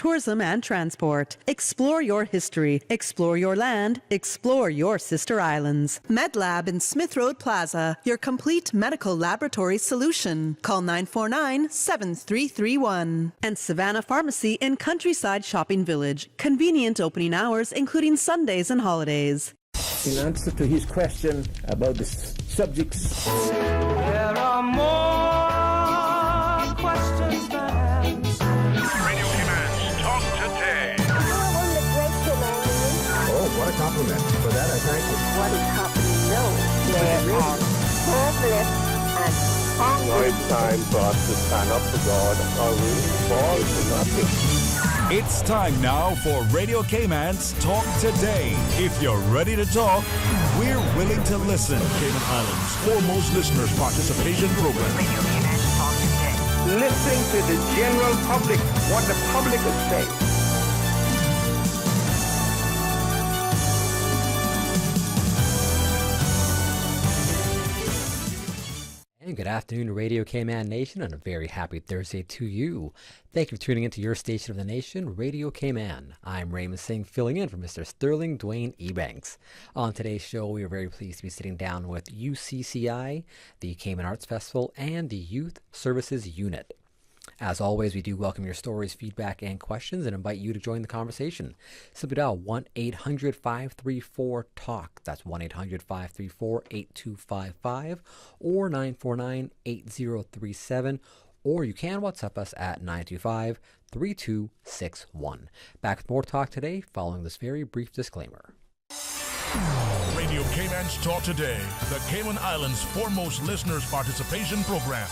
tourism and transport. Explore your history. Explore your land. Explore your sister islands. MedLab in Smith Road Plaza, your complete medical laboratory solution. Call 949-7331. And Savannah Pharmacy in Countryside Shopping Village. Convenient opening hours, including Sundays and holidays. In answer to his question about the subjects, there are more questions than answers. Radio Commands, talk today. oh, what a compliment. For that, I thank you. What is happening now? There are hopeless and hungry. Now it's time for us to stand up to God or we fall to nothing. It's time now for Radio Cayman's Talk Today. If you're ready to talk, we're willing to listen. Cayman Islands' foremost listeners participation program. Radio Cayman's Talk Today. Listen to the general public, what the public is saying. And good afternoon, Radio Cayman Nation, and a very happy Thursday to you. Thank you for tuning into your station of the nation, Radio Cayman. I'm Raymond Singh, filling in for Mr. Sterling Dwayne Ebanks. On today's show, we are very pleased to be sitting down with UCCI, the Cayman Arts Festival, and the Youth Services Unit. As always, we do welcome your stories, feedback, and questions, and invite you to join the conversation. Simply dial 1-800-534-TALK. That's 1-800-534-8255 or 949-8037. Or you can WhatsApp us at 925-3261. Back with more talk today following this very brief disclaimer. Radio Cayman's Talk Today, the Cayman Islands' foremost listeners participation program.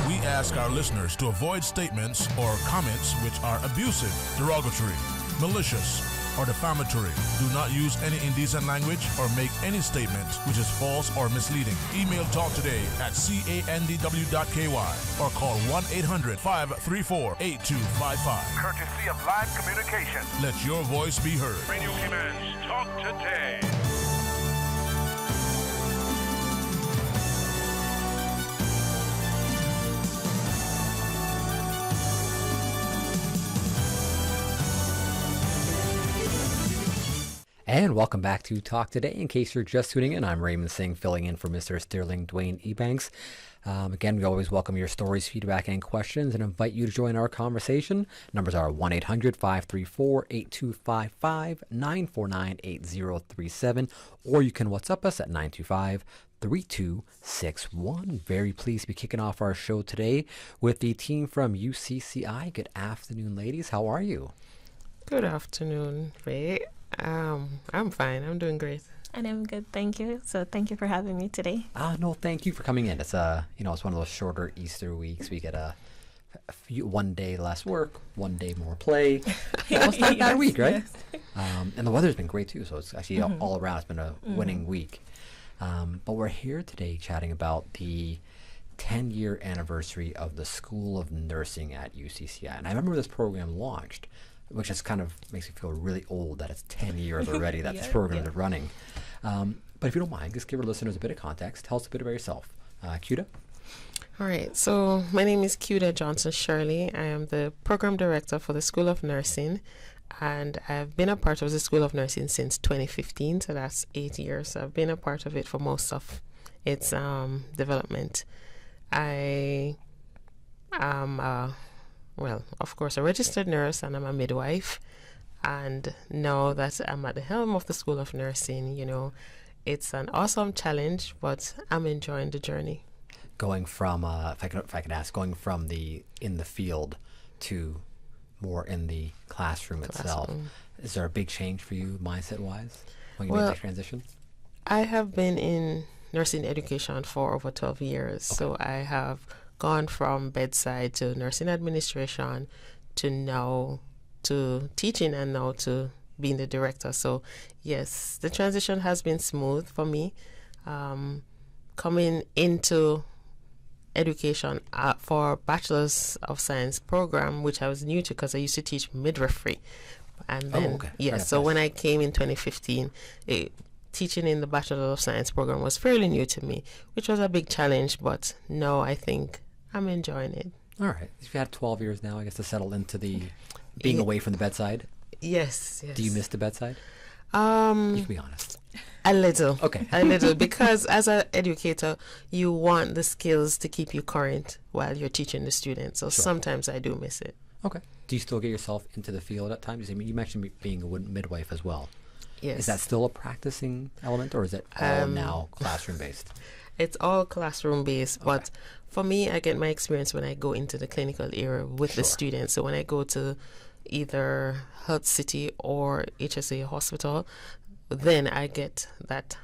We ask our listeners to avoid statements or comments which are abusive, derogatory, malicious, or defamatory. Do not use any indecent language or make any statement which is false or misleading. Email talktoday@candw.ky or call 1-800-534-8255. Courtesy of Live Communication. Let your voice be heard. Radio Commands, talk today. And welcome back to Talk Today. In case you're just tuning in, I'm Raymond Singh, filling in for Mr. Sterling Dwayne Ebanks. Again, we always welcome your stories, feedback, and questions and invite you to join our conversation. Numbers are 1-800-534-8255, 949-8037, or you can WhatsApp us at 925-3261. Very pleased to be kicking off our show today with the team from UCCI. Good afternoon, ladies. How are you? Good afternoon, Ray. I'm fine. I'm doing great. And I'm good, thank you. So thank you for having me today. No, thank you for coming in. It's it's one of those shorter Easter weeks. We get a one day less work, one day more play. It's not a bad week, right? Yes. And the weather's been great too. So it's actually all around. It's been a winning week. But we're here today chatting about the 10-year anniversary of the School of Nursing at UCCI. And I remember this program launched, which just kind of makes me feel really old that it's 10 years already that this program is running. But if you don't mind, just give our listeners a bit of context. Tell us a bit about yourself. Cuda? All right. So my name is Cuda Johnson Shirley. I am the program director for the School of Nursing. And I've been a part of the School of Nursing since 2015. So that's 8 years. So I've been a part of it for most of its development. I am of course, a registered nurse, and I'm a midwife. And now that I'm at the helm of the School of Nursing, it's an awesome challenge, but I'm enjoying the journey. Going from, if I could ask, going from in the field to more in the classroom itself, is there a big change for you mindset-wise when you make that transition? I have been in nursing education for over 12 years, so I have gone from bedside to nursing administration to now to teaching and now to being the director. So yes, the transition has been smooth for me. Coming into education for Bachelor's of Science program, which I was new to because I used to teach midwifery. And then, when I came in 2015, teaching in the Bachelor of Science program was fairly new to me, which was a big challenge, but now I think I'm enjoying it. All right. You've had 12 years now, I guess, to settle into the being away from the bedside? Yes. Do you miss the bedside? You can be honest. A little. Okay. A little, because as an educator, you want the skills to keep you current while you're teaching the students. So sometimes I do miss it. Okay. Do you still get yourself into the field at times? I mean, you mentioned being a midwife as well. Yes. Is that still a practicing element, or is it all now classroom-based? It's all classroom-based, but for me, I get my experience when I go into the clinical area with the students. So when I go to either Health City or HSA hospital, then I get that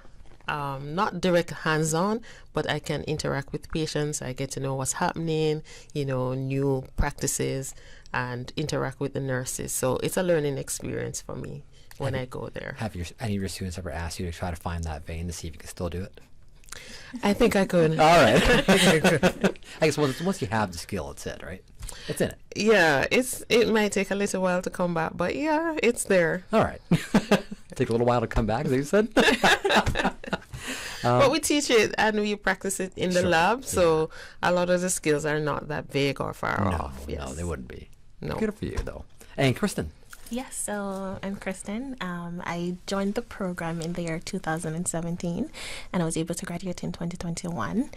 not direct hands-on, but I can interact with patients. I get to know what's happening, new practices, and interact with the nurses. So it's a learning experience for me when I go there. Have any of your students ever asked you to try to find that vein to see if you can still do it? I think I could. All right. I guess once you have the skill, it's it, right? It's in it. Yeah, it might take a little while to come back, but yeah, it's there. All right. Take a little while to come back, as you said. But we teach it and we practice it in the lab, so a lot of the skills are not that vague or far off. Yes. No, they wouldn't be. No. Good for you, though. And Kristen. Yes, so I'm Kristen. I joined the program in the year 2017, and I was able to graduate in 2021.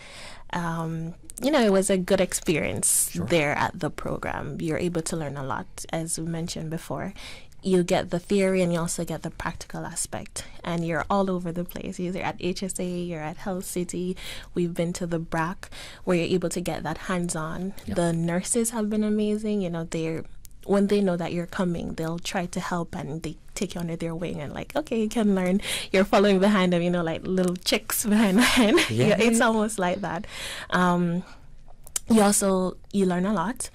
It was a good experience there at the program. You're able to learn a lot, as we mentioned before. You get the theory and you also get the practical aspect, and you're all over the place. You're at HSA, you're at Health City, we've been to the BRAC, where you're able to get that hands-on. Yep. The nurses have been amazing. When they know that you're coming, they'll try to help, and they take you under their wing and okay, you can learn. You're following behind them, like little chicks behind. Yeah. It's almost like that. You learn a lot.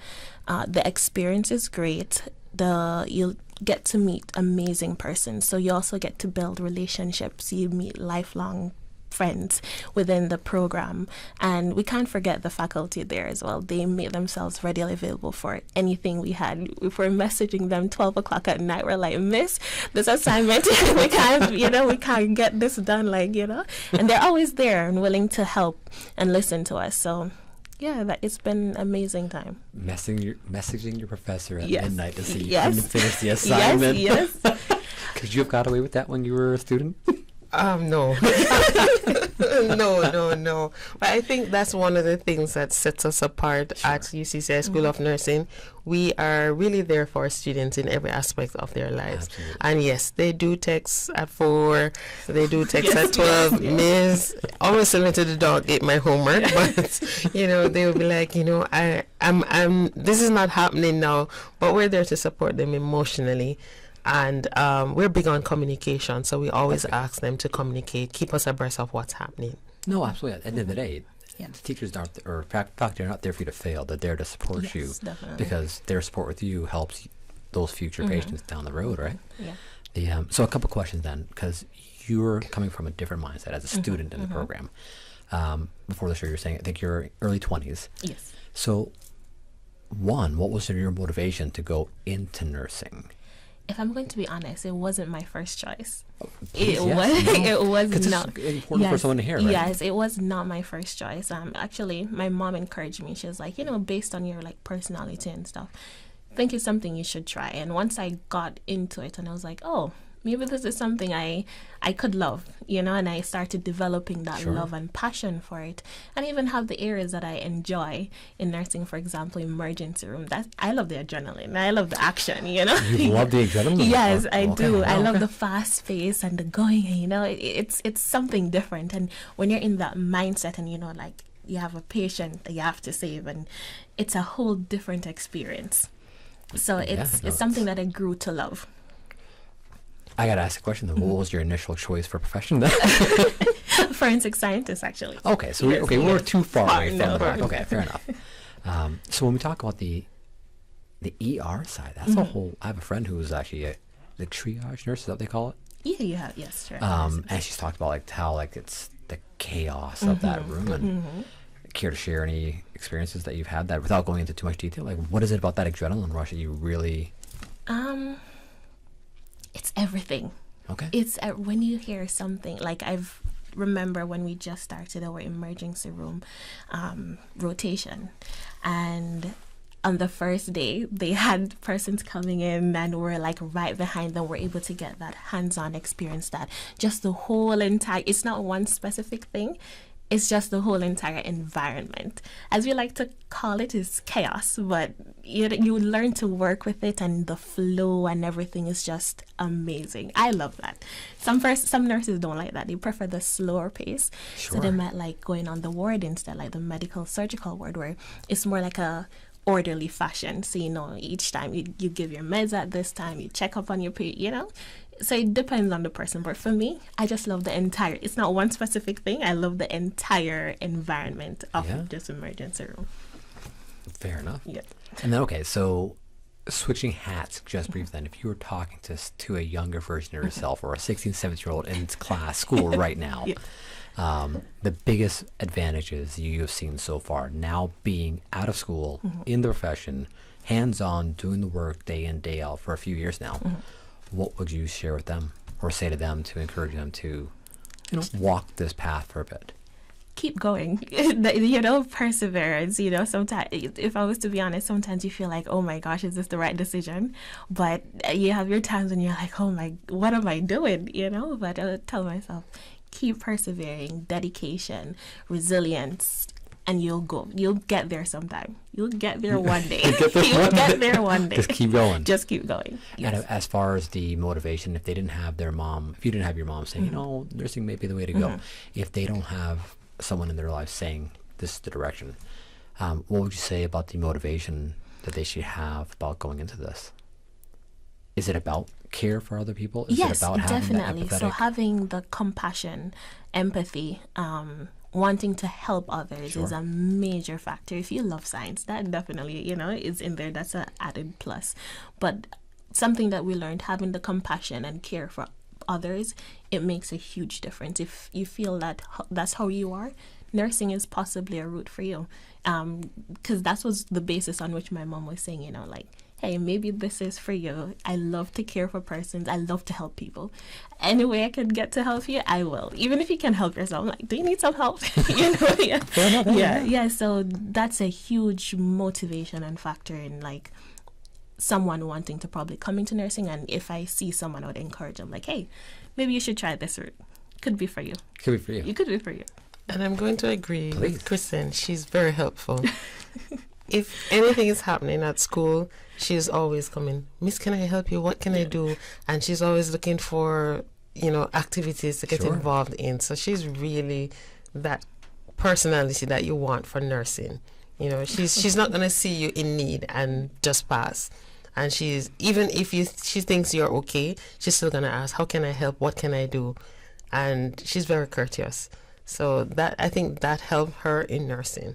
The experience is great. You'll get to meet amazing persons. So you also get to build relationships. You meet lifelong friends within the program, and we can't forget the faculty there as well. They make themselves readily available for anything we had. If we're messaging them 12 o'clock at night, we're like, miss, this assignment, we can't get this done, and they're always there and willing to help and listen to us. So yeah, it's been an amazing time. Messaging your professor at midnight to see you couldn't finish the assignment. Yes. Could you have got away with that when you were a student? No. No. But I think that's one of the things that sets us apart at UCCI School of Nursing. We are really there for students in every aspect of their lives. Absolutely. And yes, they do text at 4, they do text at 12. Miss, always similar to the dog, ate my homework, but they will be like, I'm this is not happening now, but we're there to support them emotionally. And we're big on communication, so we always ask them to communicate, keep us abreast of what's happening. No, absolutely. At the end of the day, teachers aren't, or faculty are not there for you to fail. They're there to support you, definitely. Because their support with you helps those future patients down the road, right? Yeah. So a couple questions then, because you're coming from a different mindset as a student in the program. Before the show, you're saying I think you're early 20s. Yes. So, what was your motivation to go into nursing? If I'm going to be honest, it wasn't my first choice. Please, It was not. It's important for someone to hear, right? Yes, it was not my first choice. Actually, my mom encouraged me. She was like, based on your personality and stuff, I think it's something you should try. And once I got into it, and I was like, oh, maybe this is something I could love, and I started developing that love and passion for it, and even have the areas that I enjoy in nursing. For example, emergency room. I love the adrenaline. I love the action. You love the adrenaline. Yes, I do. I love the fast pace and the going. It's something different. And when you're in that mindset, and you have a patient that you have to save, and it's a whole different experience. So it's something that I grew to love. I gotta ask a question though. What was your initial choice for profession then? Forensic scientist, actually. Okay, so we're too far away from the back. Okay, fair enough. So when we talk about the ER side, that's a whole. I have a friend who was actually the triage nurse. Is that what they call it? Yeah, you have. Yes, sure. And she's talked about how it's the chaos of that room. And care to share any experiences that you've had that without going into too much detail? What is it about that adrenaline rush that you really? It's everything. Okay. It's when you hear something remember when we just started our emergency room rotation, and on the first day, they had persons coming in and were like right behind them. We're able to get that hands-on experience, that just the whole entire, it's not one specific thing. It's just the whole entire environment. As we like to call it, is chaos, but you learn to work with it, and the flow and everything is just amazing. I love that. Some nurses don't like that. They prefer the slower pace. Sure. So they might like going on the ward instead, like the medical surgical ward, where it's more like a orderly fashion. So, each time you give your meds at this time, you check up on your patient, So it depends on the person. But for me, I just love the entire, it's not one specific thing. I love the entire environment of just emergency room. Fair enough. Yeah. And then, okay, so switching hats just briefly then, if you were talking to a younger version of yourself or a 16, 17-year-old in school right now, the biggest advantages you have seen so far, now being out of school, in the profession, hands-on, doing the work day in, day out for a few years now, what would you share with them or say to them to encourage them to, walk this path for a bit? Keep going, perseverance, sometimes, if I was to be honest, sometimes you feel like, oh my gosh, is this the right decision? But you have your times when you're like, oh my, what am I doing? But I tell myself, keep persevering, dedication, resilience, and you'll get there sometime. You'll get there one day. You'll get there one day. Just keep going. Just keep going. Yes. And as far as the motivation, if you didn't have your mom saying, nursing may be the way to go, if they don't have someone in their life saying this is the direction, what would you say about the motivation that they should have about going into this? Is it about care for other people? Is yes, it about definitely. So having the compassion, empathy, wanting to help others is a major factor. If you love science, that definitely, is in there. That's an added plus. But something that we learned, having the compassion and care for others, it makes a huge difference. If you feel that that's how you are, nursing is possibly a route for you. Because that was the basis on which my mom was saying, hey, maybe this is for you. I love to care for persons. I love to help people. Any way I can get to help you, I will. Even if you can help yourself. I'm like, do you need some help? Yeah. So that's a huge motivation and factor in someone wanting to probably come into nursing. And if I see someone, I would encourage them, hey, maybe you should try this route. Could be for you. Could be for you. It could be for you. And I'm going to agree with Kristen. She's very helpful. If anything is happening at school, she's always coming, Miss, can I help you? What can I do? And she's always looking for, activities to get involved in. So she's really that personality that you want for nursing. She's not going to see you in need and just pass. And she's, even if she thinks you're okay, she's still going to ask, how can I help? What can I do? And she's very courteous. So I think that helped her in nursing.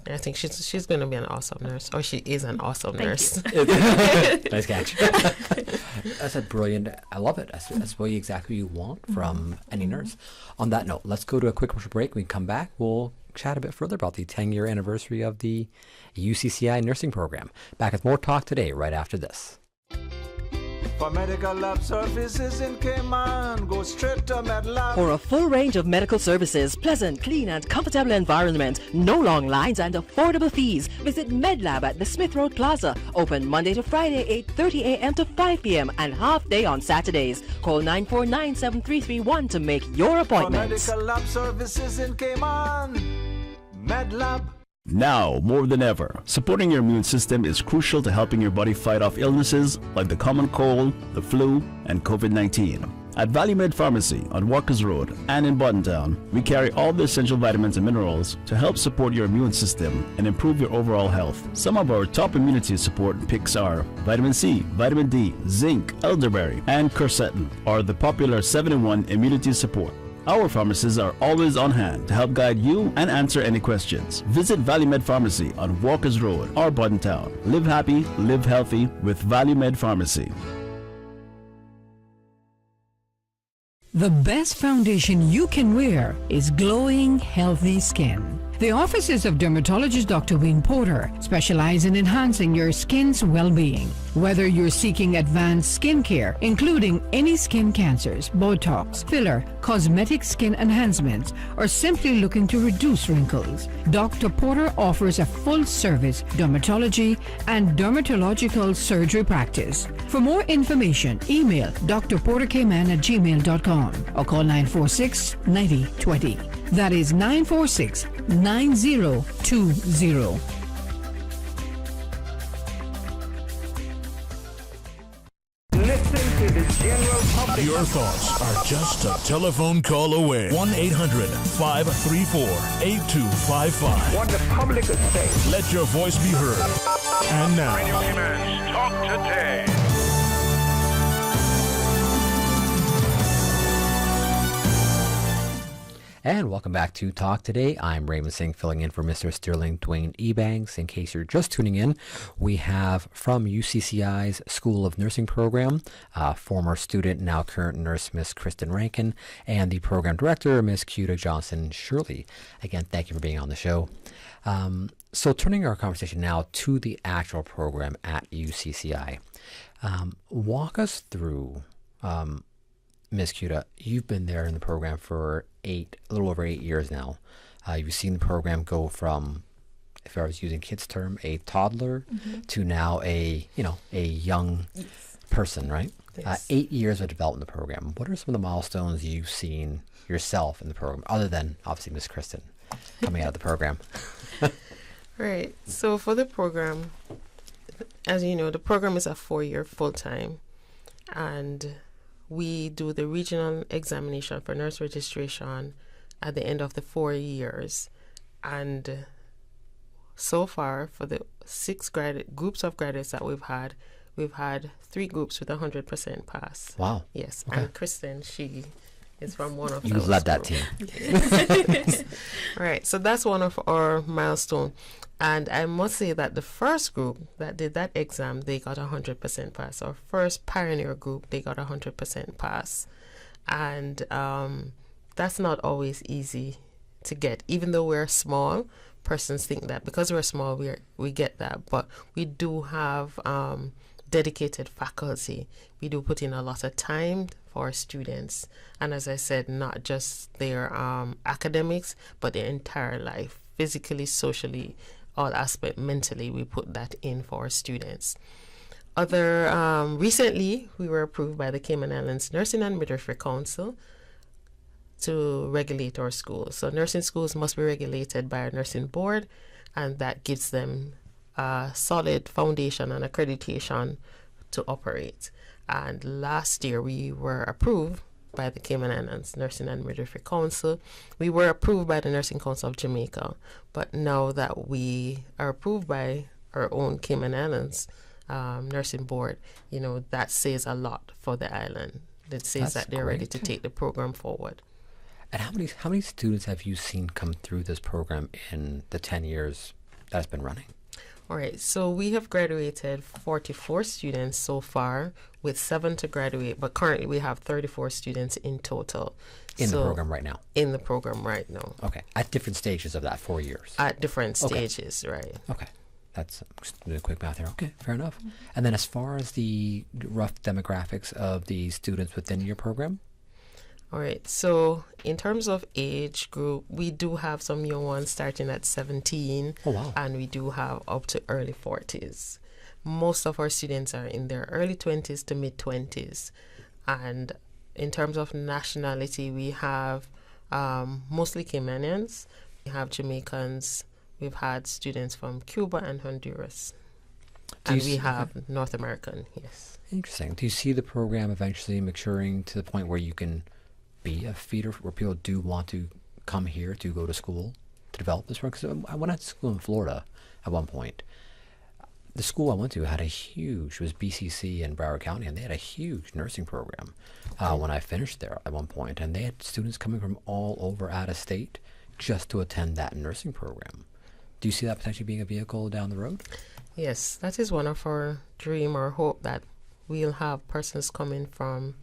I think she's going to be an awesome nurse, or she is an awesome nurse. Nice catch. That's a brilliant. I love it. That's what exactly you want from any nurse. On that note, let's go to a quick commercial break. When we come back, we'll chat a bit further about the 10-year anniversary of the UCCI nursing program. Back with more talk today, right after this. For medical lab services in Cayman, go straight to MedLab. For a full range of medical services, pleasant, clean and comfortable environment, no long lines and affordable fees, visit MedLab at the Smith Road Plaza. Open Monday to Friday, 8:30 a.m. to 5 p.m. and half day on Saturdays. Call 949-7331 to make your appointment. For medical lab services in Cayman, MedLab. Now, more than ever, supporting your immune system is crucial to helping your body fight off illnesses like the common cold, the flu, and COVID-19. At ValueMed Pharmacy on Walkers Road and in Buttontown, we carry all the essential vitamins and minerals to help support your immune system and improve your overall health. Some of our top immunity support picks are vitamin C, vitamin D, zinc, elderberry, and quercetin are the popular 7-in-1 immunity support. Our pharmacists are always on hand to help guide you and answer any questions. Visit ValueMed Pharmacy on Walkers Road or Buttontown. Live happy, live healthy with ValueMed Pharmacy. The best foundation you can wear is glowing, healthy skin. The offices of dermatologist Dr. Wayne Porter specialize in enhancing your skin's well-being. Whether you're seeking advanced skin care, including any skin cancers, Botox, filler, cosmetic skin enhancements, or simply looking to reduce wrinkles, Dr. Porter offers a full-service dermatology and dermatological surgery practice. For more information, email drporterkman@gmail.com or call 946-9020. That is 946-9020. Your thoughts are just a telephone call away. 1-800-534-8255. What the public is saying. Let your voice be heard. And now, Radio Cayman's Talk Today. And welcome back to Talk Today. I'm Raymond Singh, filling in for Mr. Sterling Dwayne Ebanks. In case you're just tuning in, we have from UCCI's School of Nursing program, former student, now current nurse, Miss Kristen Rankin, and the program director, Miss Cuda Johnson Shirley. Again, thank you for being on the show. So turning our conversation now to the actual program at UCCI. Walk us through, Ms. Cuda, you've been there in the program for a little over 8 years now. You've seen the program go from, if I was using kids' term, a toddler to now a young person, right? Yes. 8 years of development of the program. What are some of the milestones you've seen yourself in the program, other than obviously Miss Kristen coming out of the program? Right. So for the program, as you know, the program is a 4-year full-time, and we do the regional examination for nurse registration at the end of the 4 years. And so far, for the 6 groups of graduates that we've had 3 groups with 100% pass. Wow. Yes. Okay. And Kristen, she is from one of You those led that groups. team. Right. So that's one of our milestones. And I must say that the first group that did that exam, they got 100% pass. Our first pioneer group, they got 100% pass. And that's not always easy to get. Even though we're small, persons think that because we're small, we get that. But we do have dedicated faculty. We do put in a lot of time for our students. And as I said, not just their academics, but their entire life, physically, socially, all aspect, mentally, we put that in for our students. Recently, we were approved by the Cayman Islands Nursing and Midwifery Council to regulate our schools. So nursing schools must be regulated by our nursing board, and that gives them a solid foundation and accreditation to operate. And last year, we were approved by the Cayman Islands Nursing and Midwifery Council. We were approved by the Nursing Council of Jamaica, but now that we are approved by our own Cayman Islands Nursing Board, that says a lot for the island. It says that they're ready to take the program forward. And how many students have you seen come through this program in the 10 years that it's been running? All right, so we have graduated 44 students so far, with 7 to graduate, but currently we have 34 students in total. In the program right now? In the program right now. Okay, at different stages of that 4 years? At different stages, right. Okay, that's just doing a quick math here. Okay, fair enough. And then as far as the rough demographics of the students within your program? All right, so in terms of age group, we do have some young ones starting at 17. Oh, wow. And we do have up to early 40s. Most of our students are in their early 20s to mid 20s. And in terms of nationality, we have mostly Caymanians, we have Jamaicans, we've had students from Cuba and Honduras. And we have North American, yes. Interesting. Do you see the program eventually maturing to the point where you can be a feeder where people do want to come here to go to school to develop this program? Because I went to school in Florida at one point. The school I went to had it was BCC in Broward County, and they had a huge nursing program when I finished there at one point. And they had students coming from all over out of state just to attend that nursing program. Do you see that potentially being a vehicle down the road? Yes, that is one of our dream or hope, that we'll have persons coming from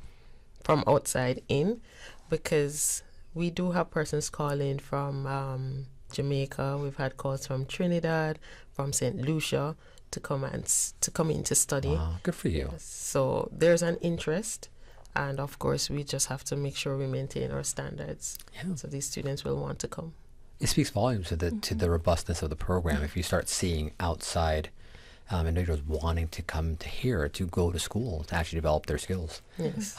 outside in, because we do have persons calling from Jamaica. We've had calls from Trinidad, from St. Lucia to come in to study. Wow, good for you. So there's an interest, and of course we just have to make sure we maintain our standards. Yeah. So these students will want to come. It speaks volumes to the robustness of the program. If you start seeing outside individuals wanting to come to here to go to school to actually develop their skills. Yes.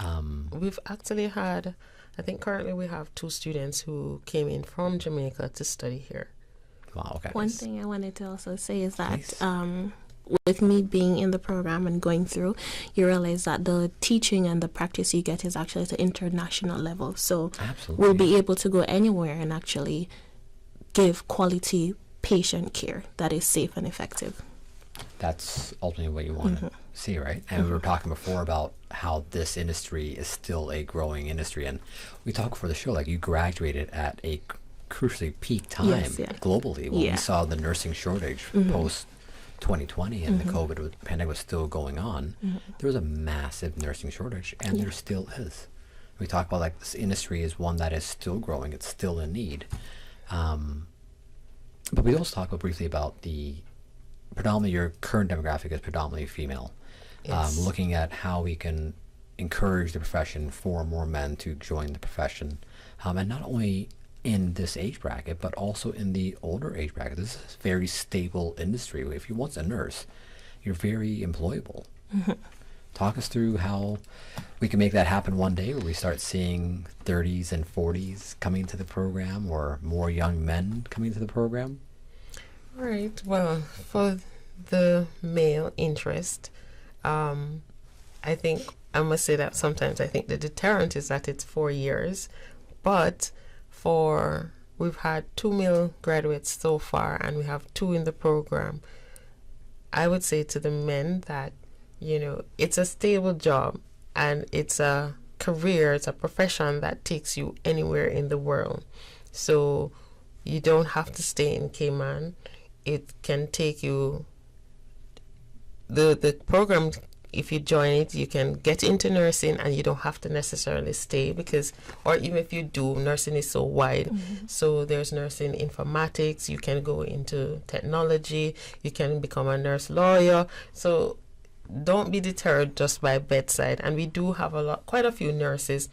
We've actually had, I think currently we have 2 students who came in from Jamaica to study here. Wow, okay. One thing I wanted to also say is that with me being in the program and going through, you realize that the teaching and the practice you get is actually at an international level. So we'll be able to go anywhere and actually give quality patient care that is safe and effective. That's ultimately what you want to see, right? And we were talking before about how this industry is still a growing industry. And we talked before the show, like you graduated at a crucially peak time globally when we saw the nursing shortage post 2020 and the COVID pandemic was still going on. There was a massive nursing shortage, and there still is. We talk about like this industry is one that is still growing. It's still in need. But we also talk briefly about the predominantly your current demographic is predominantly female. Looking at how we can encourage the profession for more men to join the profession, and not only in this age bracket, but also in the older age bracket. This is a very stable industry. If you're once a nurse, you're very employable. Talk us through how we can make that happen one day where we start seeing 30s and 40s coming to the program or more young men coming to the program. Right. Well, for the male interest, I think I must say that sometimes I think the deterrent is that it's 4 years, but we've had 2 male graduates so far, and we have 2 in the program. I would say to the men that, it's a stable job, and it's a career, it's a profession that takes you anywhere in the world. So you don't have to stay in Cayman. It can take you, the program, if you join it, you can get into nursing and you don't have to necessarily stay or even if you do, nursing is so wide. So there's nursing informatics, you can go into technology, you can become a nurse lawyer. So don't be deterred just by bedside. And we do have quite a few nurses,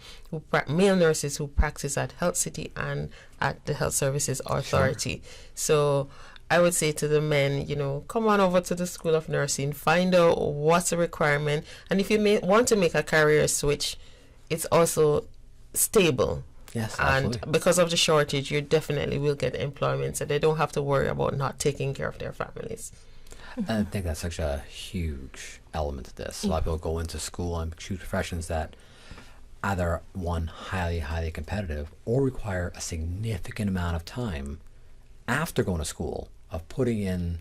male nurses who practice at Health City and at the Health Services Authority. So I would say to the men, come on over to the School of Nursing, find out what's the requirement. And if you want to make a career switch, it's also stable. Yes, absolutely. And because of the shortage, you definitely will get employment, so they don't have to worry about not taking care of their families. I think that's such a huge element to this. A lot of people go into school and choose professions that either, one, highly, highly competitive, or require a significant amount of time after going to school of putting in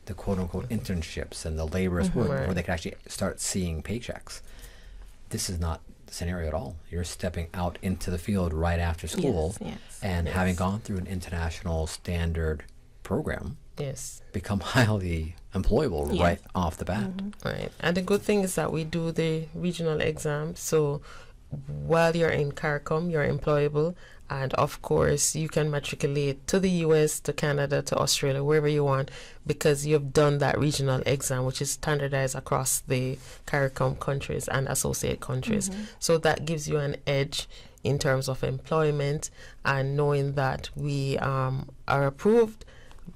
the quote-unquote internships and the laborious work before they can actually start seeing paychecks. This is not the scenario at all. You're stepping out into the field right after school and having gone through an international standard program, become highly employable right off the bat. Right. And the good thing is that we do the regional exam, so while you're in CARICOM, you're employable, and of course you can matriculate to the US, to Canada, to Australia, wherever you want, because you've done that regional exam, which is standardized across the CARICOM countries and associate countries. So that gives you an edge in terms of employment and knowing that we are approved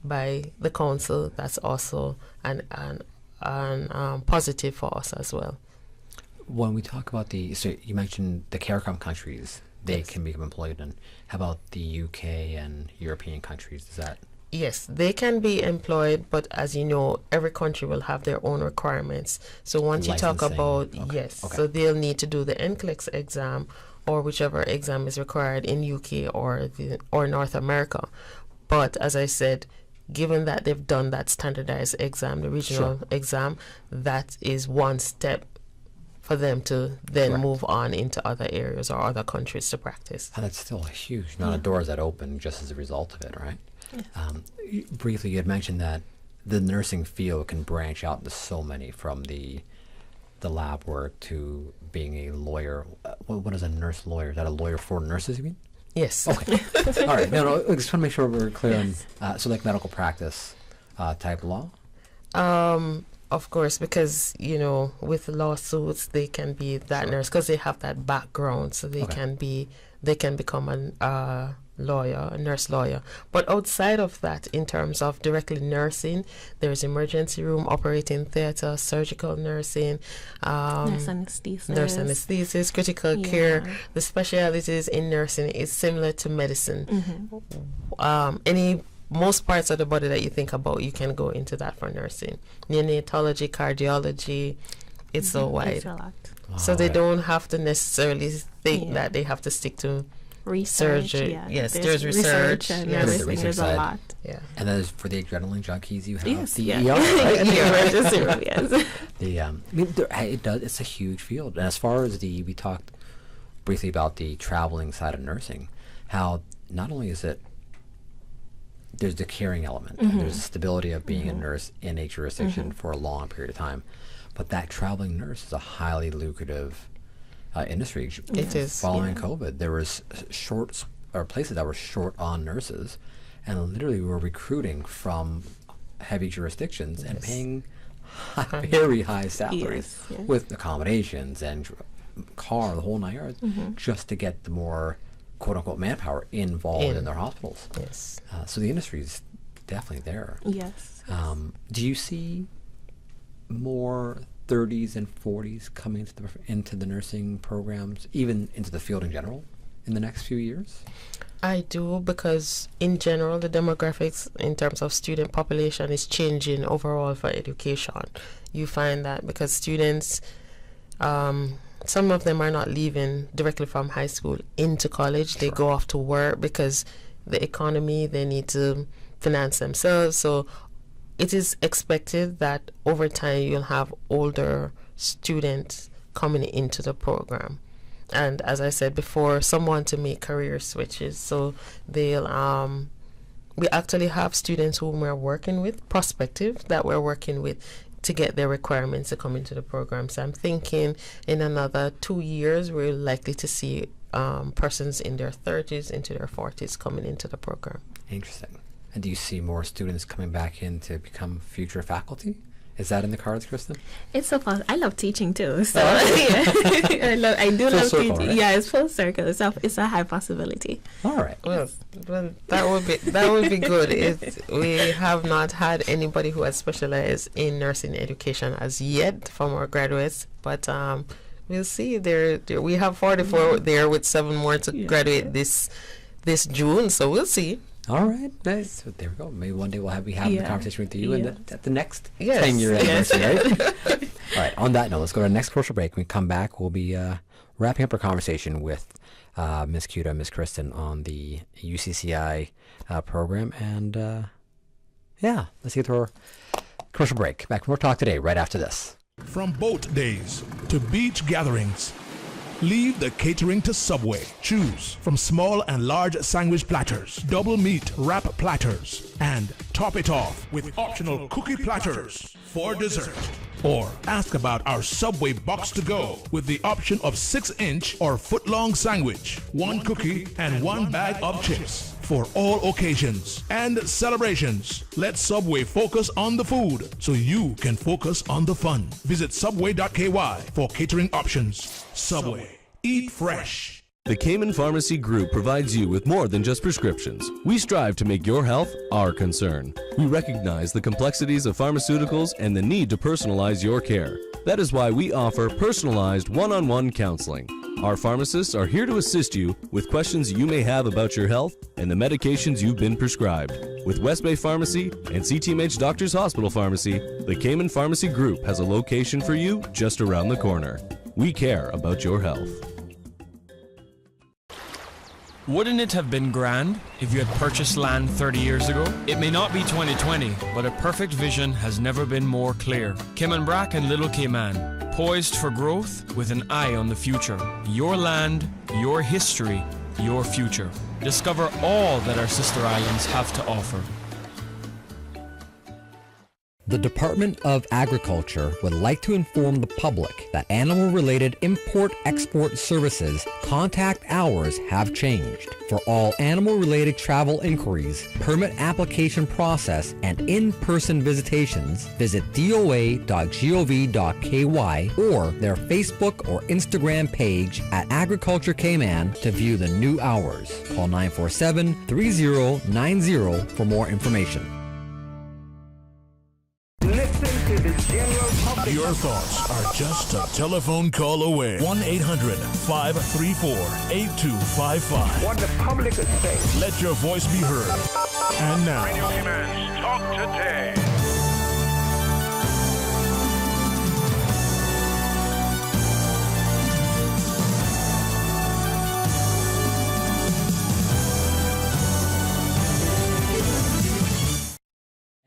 by the council. That's also an positive for us as well. When we talk about so you mentioned the CARICOM countries, they can become employed in. How about the UK and European countries? Is that? Yes, they can be employed, but as you know, every country will have their own requirements. So once you talk about, so they'll need to do the NCLEX exam or whichever exam is required in UK or North America. But as I said, given that they've done that standardized exam, the regional exam, that is one step for them to then move on into other areas or other countries to practice. And that's still a huge amount of doors that open just as a result of it, right? Briefly, you had mentioned that the nursing field can branch out into so many, from the lab work to being a lawyer. What is a nurse lawyer? Is that a lawyer for nurses, you mean? Yes. Okay. All right. No, I just want to make sure we're clear on, so like medical practice type law? Of course, because, with lawsuits, they can be that nurse because they have that background, so they can become a lawyer, a nurse lawyer. But outside of that, in terms of directly nursing, there's emergency room, operating theater, surgical nursing, nurse anesthesis, critical care. The specialties in nursing is similar to medicine. Most parts of the body that you think about, you can go into that for nursing. Neonatology, cardiology, it's so wide. It's a lot. So they don't have to necessarily think that they have to stick to research. Surgery. Yeah. Yes, there's research. And yes. there's a lot. Yeah. And then for the adrenaline junkies, you have the ER, right? the emergency room, yes. It's a huge field. And as far as we talked briefly about the traveling side of nursing, how not only is it there's the caring element, and there's the stability of being a nurse in a jurisdiction for a long period of time, but that traveling nurse is a highly lucrative industry. It is. Following COVID, there was places that were short on nurses, and literally we were recruiting from heavy jurisdictions and paying very high salaries with accommodations and car, the whole 9 yards, just to get the more quote-unquote manpower involved in their hospitals. Yes. So the industry is definitely there. Yes. Do you see more 30s and 40s coming into the nursing programs, even into the field in general, in the next few years? I do, because in general, the demographics in terms of student population is changing overall for education. You find that because students, some of them are not leaving directly from high school into college. They go off to work because the economy, they need to finance themselves. So it is expected that over time you'll have older students coming into the program. And as I said before, some want to make career switches. So they'll we actually have students whom we're working with, prospective, that we're working with to get their requirements to come into the program. So I'm thinking in another 2 years, we're likely to see persons in their 30s into their 40s coming into the program. Interesting. And do you see more students coming back in to become future faculty? Is that in the cards, Kristen? It's so fun. I love teaching too. So I do love teaching. Right? Yeah, it's full circle. It's a high possibility. All right. Well, that would be good. We have not had anybody who has specialized in nursing education as yet from our graduates, but we'll see. We have 44 there with 7 more to graduate this June. So we'll see. All right, nice. So there we go. Maybe one day we'll be having a conversation with you at the next 10-year anniversary, right? All right, on that note, let's go to our next commercial break. When we come back, we'll be wrapping up our conversation with Ms. Cuda and Ms. Kristen on the UCCI program. And, let's get to our commercial break. Back from More Talk Today, right after this. From boat days to beach gatherings, leave the catering to Subway. Choose from small and large sandwich platters, double meat wrap platters, and top it off with optional cookie platters for dessert. Or ask about our Subway box to go with the option of 6-inch or foot-long sandwich, 1 cookie, and 1 bag of chips. For all occasions and celebrations, let Subway focus on the food so you can focus on the fun. Visit subway.ky for catering options. Subway. Eat fresh. The Cayman Pharmacy Group provides you with more than just prescriptions. We strive to make your health our concern. We recognize the complexities of pharmaceuticals and the need to personalize your care. That is why we offer personalized one-on-one counseling. Our pharmacists are here to assist you with questions you may have about your health and the medications you've been prescribed. With West Bay Pharmacy and CTMH Doctors Hospital Pharmacy, the Cayman Pharmacy Group has a location for you just around the corner. We care about your health. Wouldn't it have been grand if you had purchased land 30 years ago? It may not be 2020, but a perfect vision has never been more clear. Cayman Brack and Little Cayman, poised for growth with an eye on the future. Your land, your history, your future. Discover all that our sister islands have to offer. The Department of Agriculture would like to inform the public that animal-related import-export services contact hours have changed. For all animal-related travel inquiries, permit application process, and in-person visitations, visit doa.gov.ky or their Facebook or Instagram page at Agriculture Cayman to view the new hours. Call 947-3090 for more information. Your thoughts are just a telephone call away. 1-800-534-8255. What the public is saying. Let your voice be heard. And now, Radio Cayman's Talk Today.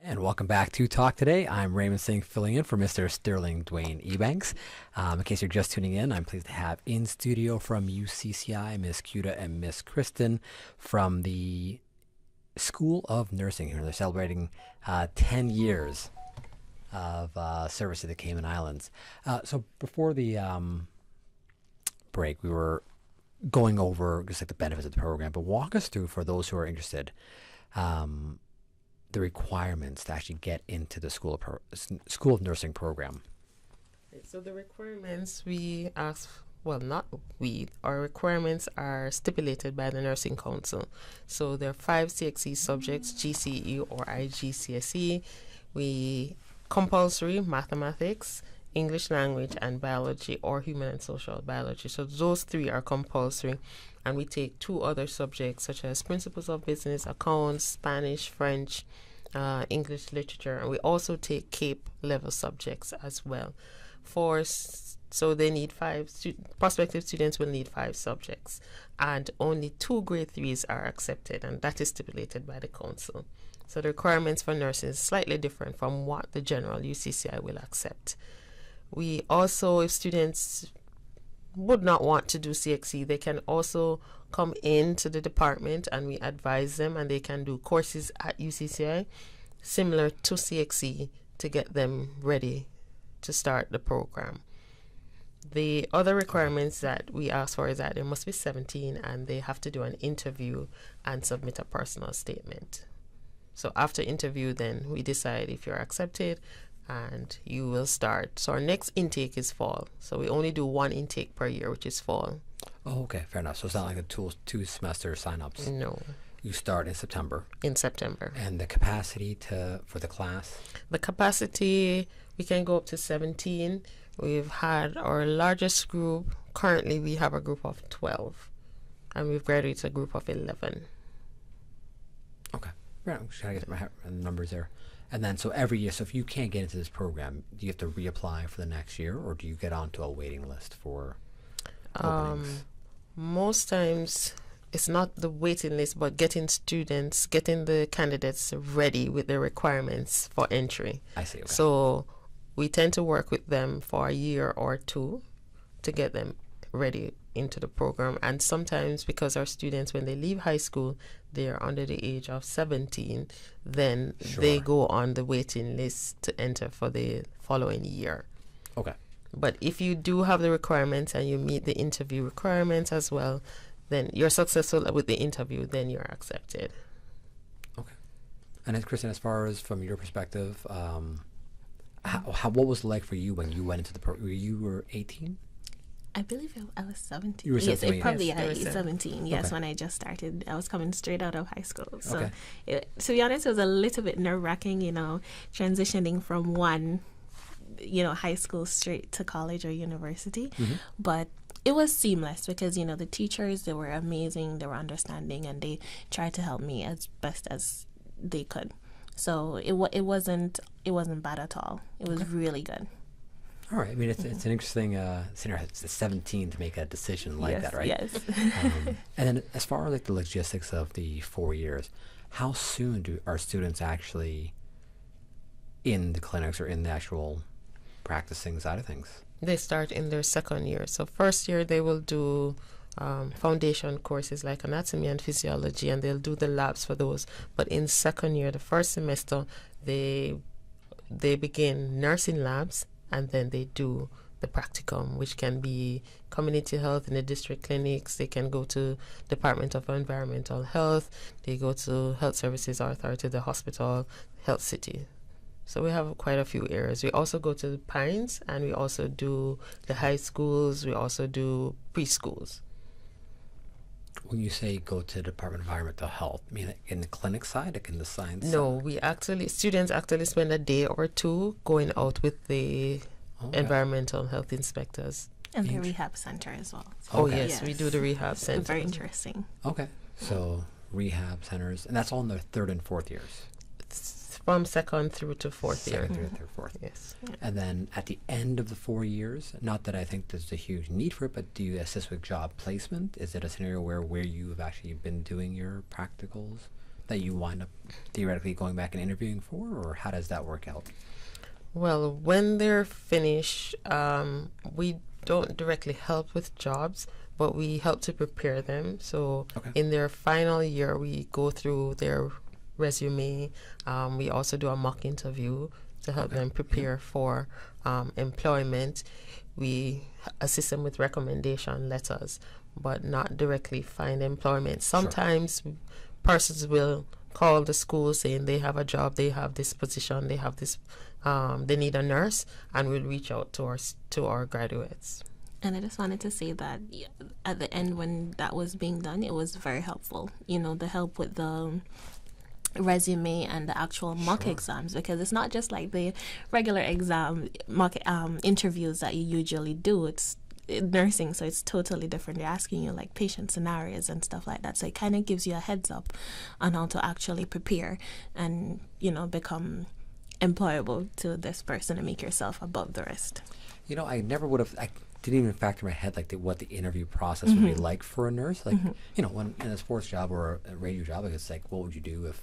And welcome back to Talk Today. I'm Raymond Singh filling in for Mr. Sterling Dwayne Ebanks. In case you're just tuning in, I'm pleased to have in studio from UCCI, Miss Cuda and Miss Kristen from the School of Nursing here. They're celebrating 10 years of service to the Cayman Islands. So before the break, we were going over just like the benefits of the program, but walk us through, for those who are interested, the requirements to actually get into the School of Nursing program. So the requirements we ask, well, not we, our requirements are stipulated by the Nursing Council. So there are 5 CXE subjects, GCE or IGCSE. We compulsory mathematics, English language, and biology, or human and social biology. So those 3 are compulsory. And we take 2 other subjects such as principles of business, accounts, Spanish, French, English literature, and we also take CAPE level subjects as well. So they need 5 prospective students will need 5 subjects, and only 2 grade 3s are accepted, and that is stipulated by the council. So the requirements for nurses is slightly different from what the general UCCI will accept. We also, if students would not want to do CXE, they can also come into the department and we advise them, and they can do courses at UCCI similar to CXE to get them ready to start the program. The other requirements that we ask for is that they must be 17 and they have to do an interview and submit a personal statement. So after interview, then we decide if you're accepted and you will start. So our next intake is fall. So we only do 1 intake per year, which is fall. Oh, okay, fair enough. So it's not like a two semester sign-ups. No. You start in September. In September. And the capacity for the class? The capacity, we can go up to 17. We've had our largest group. Currently, we have a group of 12. And we've graduated a group of 11. Okay. Right. I'm just trying to get my numbers there. And then, so every year, so if you can't get into this program, do you have to reapply for the next year, or do you get onto a waiting list for openings? Most times, it's not the waiting list, but getting the candidates ready with their requirements for entry. I see. Okay. So we tend to work with them for a year or 2 to get them ready into the program. And sometimes, because our students, when they leave high school, they are under the age of 17, then they go on the waiting list to enter for the following year. Okay. But if you do have the requirements and you meet the interview requirements as well, then you're successful with the interview, then you're accepted. Okay. And then, Kristen, as far as from your perspective, what was it like for you when you went into the program? You were 18? I believe I was 17. You were 17. Yes, probably Yes, at least 17. Yes, okay. when I just started. I was coming straight out of high school. So, okay. To be honest, it was a little bit nerve-wracking, transitioning from one, high school straight to college or university. Mm-hmm. But it was seamless because, the teachers, they were amazing, they were understanding, and they tried to help me as best as they could. So it wasn't bad at all. It was really good. All right. I mean, it's an interesting scenario. It's the 17 to make a decision like that, right? Yes. And then, as far as like the logistics of the 4 years, how soon are students actually in the clinics or in the actual practicing side of things? They start in their second year. So first year they will do foundation courses like anatomy and physiology, and they'll do the labs for those. But in second year, the first semester, they they begin nursing labs, and then they do the practicum, which can be community health in the district clinics. They can go to Department of Environmental Health. They go to Health Services Authority, the hospital, Health City. So we have quite a few areas. We also go to the Pines, and we also do the high schools. We also do preschools. When you say go to the Department of Environmental Health, I mean in the clinic side, like in the science No, side? students actually spend a day or two going out with the environmental health inspectors. And the rehab center as well. Oh, yes, we do the rehab It's center. very interesting. Okay. So rehab centers, and that's all in their third and fourth years? From second through to fourth year. Second through fourth. Yes. And then at the end of the 4 years, not that I think there's a huge need for it, but do you assist with job placement? Is it a scenario where you have actually been doing your practicals that you wind up theoretically going back and interviewing for, or how does that work out? Well, when they're finished, we don't directly help with jobs, but we help to prepare them. So in their final year, we go through their resume. We also do a mock interview to help them prepare for employment. We assist them with recommendation letters, but not directly find employment. Sometimes persons will call the school saying they have a job, they have this position, they have this, they need a nurse, and we'll reach out to our graduates. And I just wanted to say that at the end, when that was being done, it was very helpful. The help with the resume and the actual mock exams, because it's not just like the regular mock interviews that you usually do. It's nursing, so it's totally different. They're asking you like patient scenarios and stuff like that, so it kind of gives you a heads up on how to actually prepare and become employable to this person and make yourself above the rest. I never would have. I didn't even factor in my head like what the interview process would be like for a nurse. Like when in a sports job or a radio job, it's like, what would you do if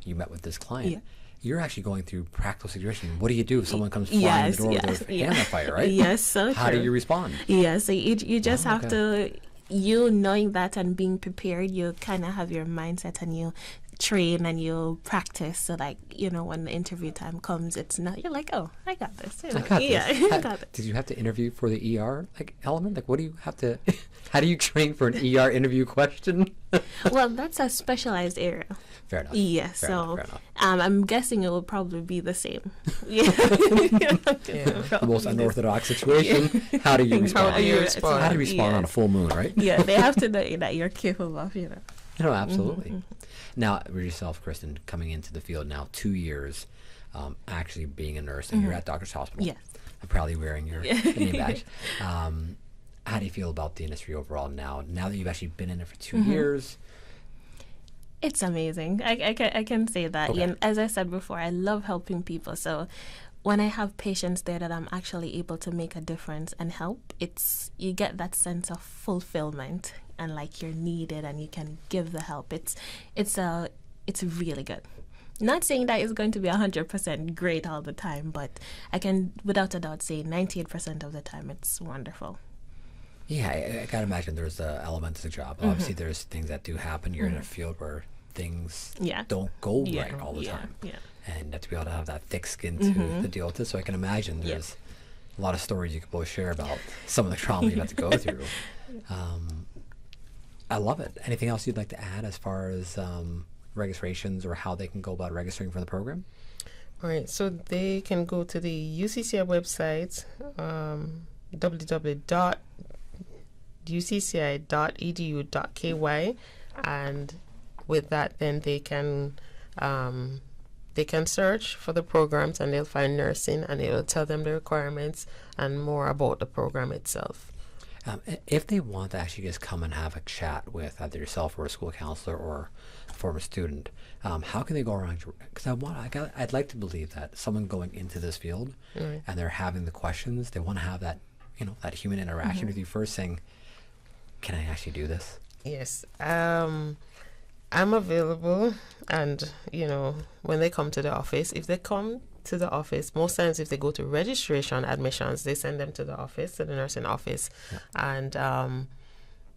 you met with this client? Yeah. You're actually going through practical situations. What do you do if someone comes flying in the door with their hand on fire, right? Yes, so how do you respond? Yes, so you just have to, knowing that and being prepared, you kind of have your mindset and you train and you practice, so like when the interview time comes, it's not, you're like, oh, I got this. I got this. I got this. Did you have to interview for the ER element? Like, what do you have to? How do you train for an ER interview question? Well, that's a specialized area. Fair enough. Yes, fair so enough. I'm guessing it will probably be the same. The most unorthodox situation. How do you respond? How do you respond? How do you respond on a full moon, right? Yeah, they have to know that you're capable of, absolutely. Mm-hmm. Now, with yourself, Kristen, coming into the field now 2 years, actually being a nurse, and you're at Doctor's Hospital. Yes. I'm proudly wearing your name badge. How do you feel about the industry overall now that you've actually been in it for 2 years? It's amazing. I can say that. Okay. And as I said before, I love helping people. So when I have patients there that I'm actually able to make a difference and help, you get that sense of fulfillment and like you're needed and you can give the help. It's really good. Not saying that it's going to be 100% great all the time, but I can without a doubt say 98% of the time it's wonderful. Yeah, I gotta imagine there's an element to the job. Obviously, there's things that do happen. You're in a field where things don't go right all the time. Yeah. And you have to be able to have that thick skin to deal with it. So I can imagine there's a lot of stories you could both share about some of the trauma you have to go through. I love it. Anything else you'd like to add as far as registrations or how they can go about registering for the program? All right, so they can go to the UCCI website, www.ucci.edu.ky, and with that then they can search for the programs and they'll find nursing and it will tell them the requirements and more about the program itself. If they want to actually just come and have a chat with either yourself or a school counselor or a former student, how can they go around? Because I'd like to believe that someone going into this field and they're having the questions, they want to have that that human interaction with you first, saying, "Can I actually do this?" Yes, I'm available, and when they come to the office, if they come to the office, most times if they go to registration admissions, they send them to the office, to the nursing office, and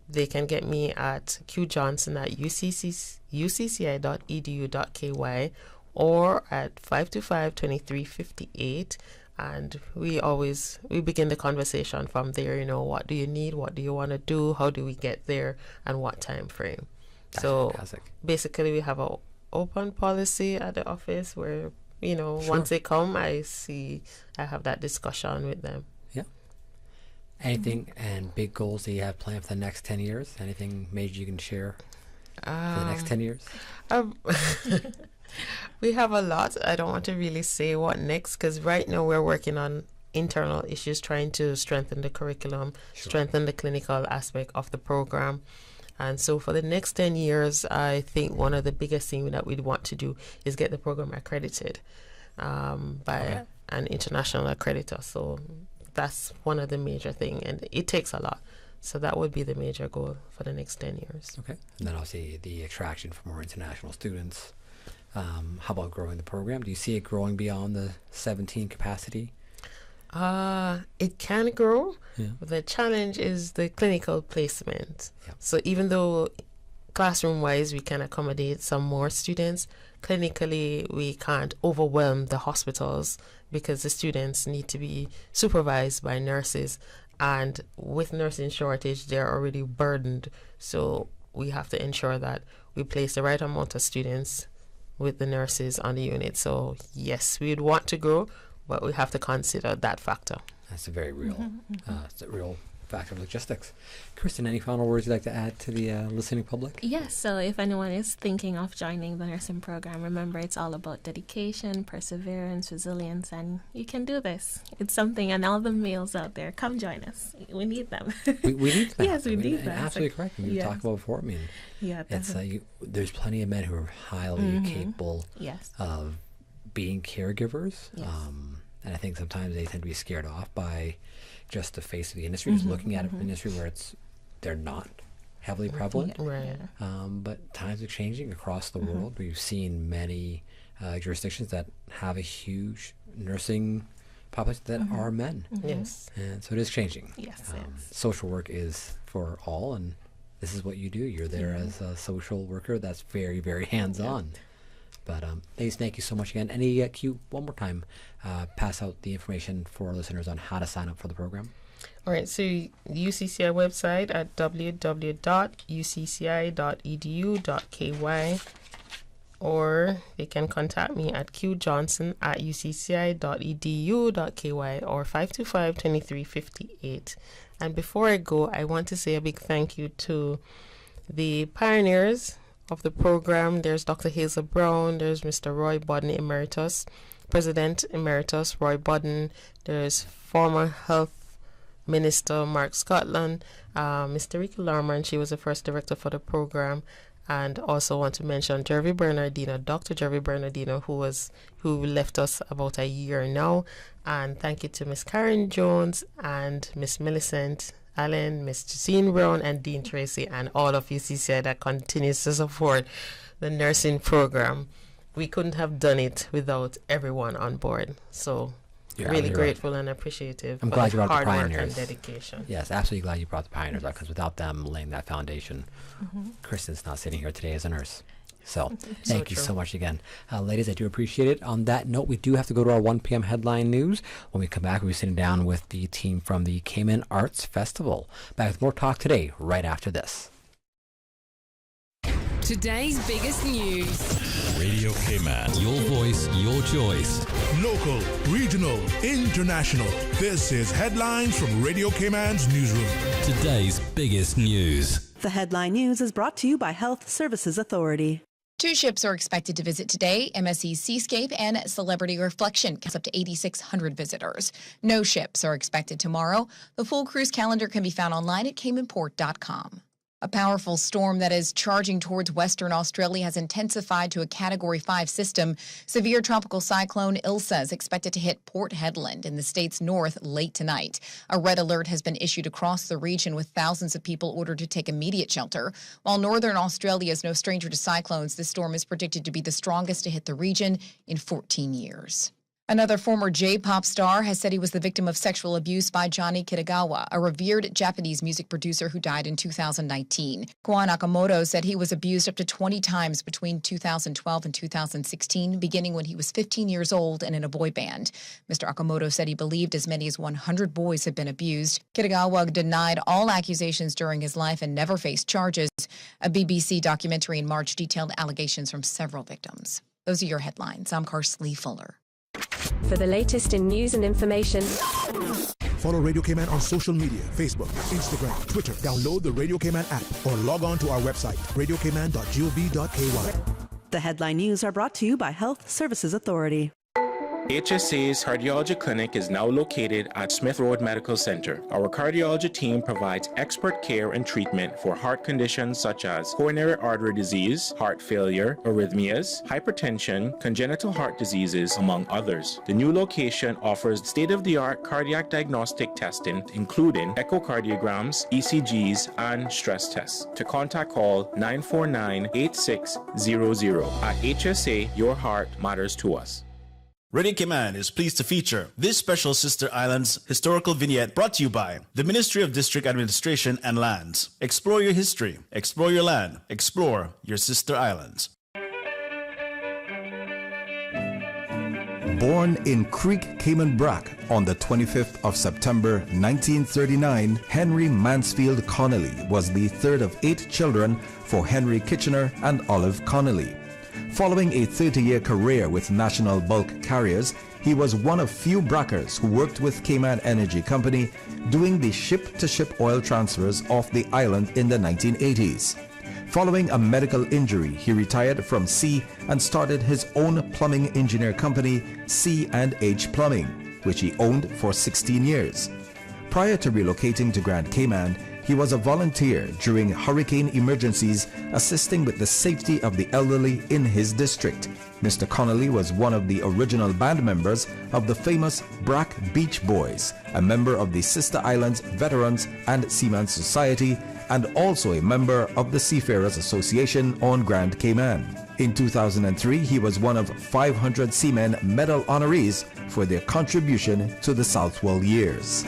they can get me at qjohnson@ucci.edu.ky, or at 525-2358. And we begin the conversation from there. What do you need? What do you want to do? How do we get there? And what time frame? That's so fantastic. Basically, we have a open policy at the office where, once they come, I have that discussion with them. Yeah. Anything and big goals that you have planned for the next 10 years? Anything major you can share for the next 10 years? We have a lot. I don't want to really say what next, because right now we're working on internal issues, trying to strengthen the curriculum, strengthen the clinical aspect of the program. And so for the next 10 years, I think one of the biggest things that we'd want to do is get the program accredited by an international accreditor. So that's one of the major things, and it takes a lot. So that would be the major goal for the next 10 years. Okay. And then obviously the attraction for more international students. How about growing the program? Do you see it growing beyond the 17 capacity? It can grow. Yeah. The challenge is the clinical placement. Yeah. So even though classroom-wise we can accommodate some more students, clinically we can't overwhelm the hospitals because the students need to be supervised by nurses. And with nursing shortage, they're already burdened. So we have to ensure that we place the right amount of students with the nurses on the unit. So yes, we'd want to grow, but we have to consider that factor. That's a very real, it's a real factor of logistics. Kristen, any final words you'd like to add to the listening public? Yes, so if anyone is thinking of joining the nursing program, remember it's all about dedication, perseverance, resilience, and you can do this. It's something, and all the males out there, come join us. We need them. We need that. Yes, we need that. Absolutely correct. We talked about before. I mean, there's plenty of men who are highly capable of being caregivers. Yes. And I think sometimes they tend to be scared off by just the face of the industry, just looking at an industry where they're not heavily prevalent. Right. But times are changing across the world. We've seen many jurisdictions that have a huge nursing population that are men. Yes. And so it is changing. Yes, social work is for all, and this is what you do. You're there as a social worker that's very, very hands-on. But ladies, thank you so much again. Any one more time, pass out the information for our listeners on how to sign up for the program. All right, so UCCI website at www.ucci.edu.ky, or they can contact me at qjohnson@ucci.edu.ky or 525-2358. And before I go, I want to say a big thank you to the pioneers of the program. There's Dr. Hazel Brown, there's Mr. Roy Bodden Emeritus, President Emeritus Roy Bodden, there's former Health Minister Mark Scotland, Mr. Ricky Larman, she was the first director for the program, and also want to mention Jervy Bernardino, Dr. Jervy Bernardino, who left us about a year now, and thank you to Miss Karen Jones and Miss Millicent Allen, Ms. Justine Brown, and Dean Tracy, and all of UCCI that continues to support the nursing program. We couldn't have done it without everyone on board. So really grateful and appreciative. I'm glad you brought the pioneers. Work and dedication. Yes, absolutely glad you brought the pioneers up, because without them laying that foundation, Kristen's not sitting here today as a nurse. So thank you so much again. Ladies, I do appreciate it. On that note, we do have to go to our 1 p.m. headline news. When we come back, we'll be sitting down with the team from the Cayman Arts Festival. Back with more talk today, right after this. Today's biggest news. Radio Cayman. Your voice, your choice. Local, regional, international. This is Headlines from Radio Cayman's newsroom. Today's biggest news. The headline news is brought to you by Health Services Authority. 2 ships are expected to visit today, MSC's Seascape and Celebrity Reflection, up to 8,600 visitors. No ships are expected tomorrow. The full cruise calendar can be found online at caymanport.com. A powerful storm that is charging towards Western Australia has intensified to a Category 5 system. Severe tropical cyclone Ilsa is expected to hit Port Hedland in the state's north late tonight. A red alert has been issued across the region, with thousands of people ordered to take immediate shelter. While Northern Australia is no stranger to cyclones, this storm is predicted to be the strongest to hit the region in 14 years. Another former J-pop star has said he was the victim of sexual abuse by Johnny Kitagawa, a revered Japanese music producer who died in 2019. Kwon Nakamoto said he was abused up to 20 times between 2012 and 2016, beginning when he was 15 years old and in a boy band. Mr. Akamoto said he believed as many as 100 boys had been abused. Kitagawa denied all accusations during his life and never faced charges. A BBC documentary in March detailed allegations from several victims. Those are your headlines. I'm Karsley Fuller. For the latest in news and information, follow Radio Cayman on social media, Facebook, Instagram, Twitter. Download the Radio Cayman app or log on to our website, radiocayman.gov.ky. The headline news are brought to you by Health Services Authority. HSA's cardiology clinic is now located at Smith Road Medical Center. Our cardiology team provides expert care and treatment for heart conditions such as coronary artery disease, heart failure, arrhythmias, hypertension, congenital heart diseases, among others. The new location offers state-of-the-art cardiac diagnostic testing, including echocardiograms, ECGs, and stress tests. To contact, call 949-8600. At HSA, your heart matters to us. Radio Cayman is pleased to feature this special Sister Islands historical vignette brought to you by the Ministry of District Administration and Lands. Explore your history, explore your land, explore your Sister Islands. Born in Creek, Cayman Brac on the 25th of September 1939, Henry Mansfield Connolly was the third of 8 children for Henry Kitchener and Olive Connolly. Following a 30-year career with National Bulk Carriers, he was one of few Brackers who worked with Cayman Energy Company doing the ship-to-ship oil transfers off the island in the 1980s. Following a medical injury, he retired from sea and started his own plumbing engineer company, C&H Plumbing, which he owned for 16 years. Prior to relocating to Grand Cayman, he was a volunteer during hurricane emergencies, assisting with the safety of the elderly in his district. Mr. Connolly was one of the original band members of the famous Brac Beach Boys, a member of the Sister Islands Veterans and Seamen's Society, and also a member of the Seafarers Association on Grand Cayman. In 2003, he was one of 500 Seamen Medal honorees for their contribution to the Southwell years.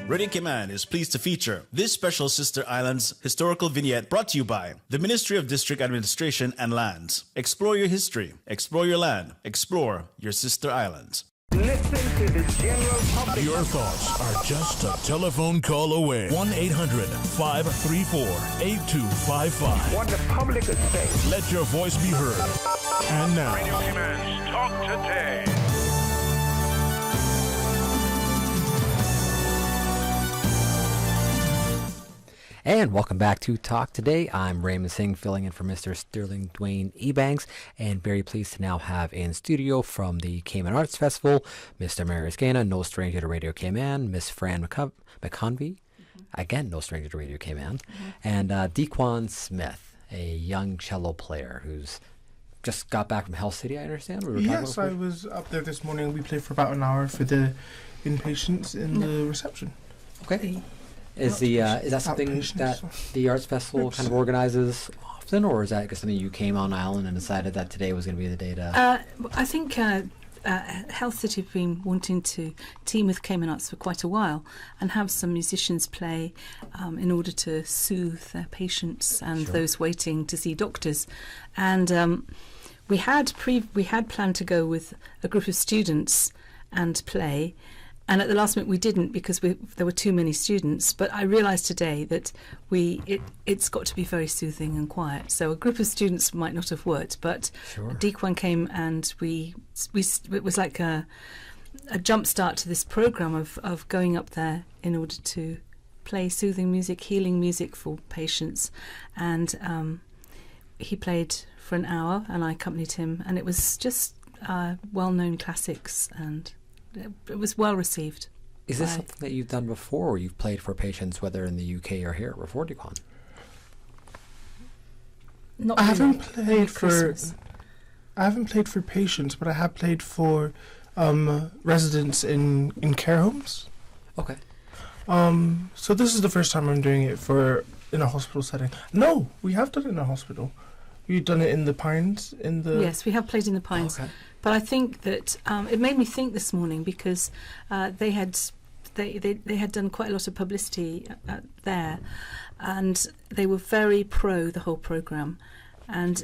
Radio Cayman is pleased to feature this special Sister Islands historical vignette brought to you by the Ministry of District Administration and Lands. Explore your history, explore your land, explore your Sister Islands. Listen to the general public. Your thoughts are just a telephone call away. 1-800-534-8255. What the public is saying. Let your voice be heard. And now, Radio Cayman's Talk Today. And welcome back to Talk Today. I'm Raymond Singh, filling in for Mr. Sterling Dwayne Ebanks, and very pleased to now have in studio from the Cayman Arts Festival, Mr. Marius Gaina, no stranger to Radio Cayman, Miss Fran McConvey, again, no stranger to Radio Cayman, and Dequan Smith, a young cello player who's just got back from Health City, I understand? Yes, I was up there this morning. We played for about an hour for the inpatients in the reception. Okay. Is that something that the Arts Festival kind of organizes often, or is that just something you came on island and decided that today was going to be the day to... I think Health City have been wanting to team with Cayman Arts for quite a while and have some musicians play in order to soothe their patients and those waiting to see doctors. And we had planned to go with a group of students and play. And at the last minute we didn't because there were too many students. But I realised today that it's got to be very soothing and quiet. So a group of students might not have worked, but Dequan came and it was like a jump start to this programme of going up there in order to play soothing music, healing music for patients. And he played for an hour and I accompanied him. And it was just well-known classics, and it was well received. Is this something that you've done before, or you've played for patients, whether in the UK or here before Dequan? I haven't played for patients, but I have played for residents in care homes. Okay. So this is the first time I'm doing it in a hospital setting. No, we have done it in a hospital. You've done it in the Pines? Yes, we have played in the Pines. Okay. But I think that it made me think this morning because they had done quite a lot of publicity there, and they were very pro the whole programme. And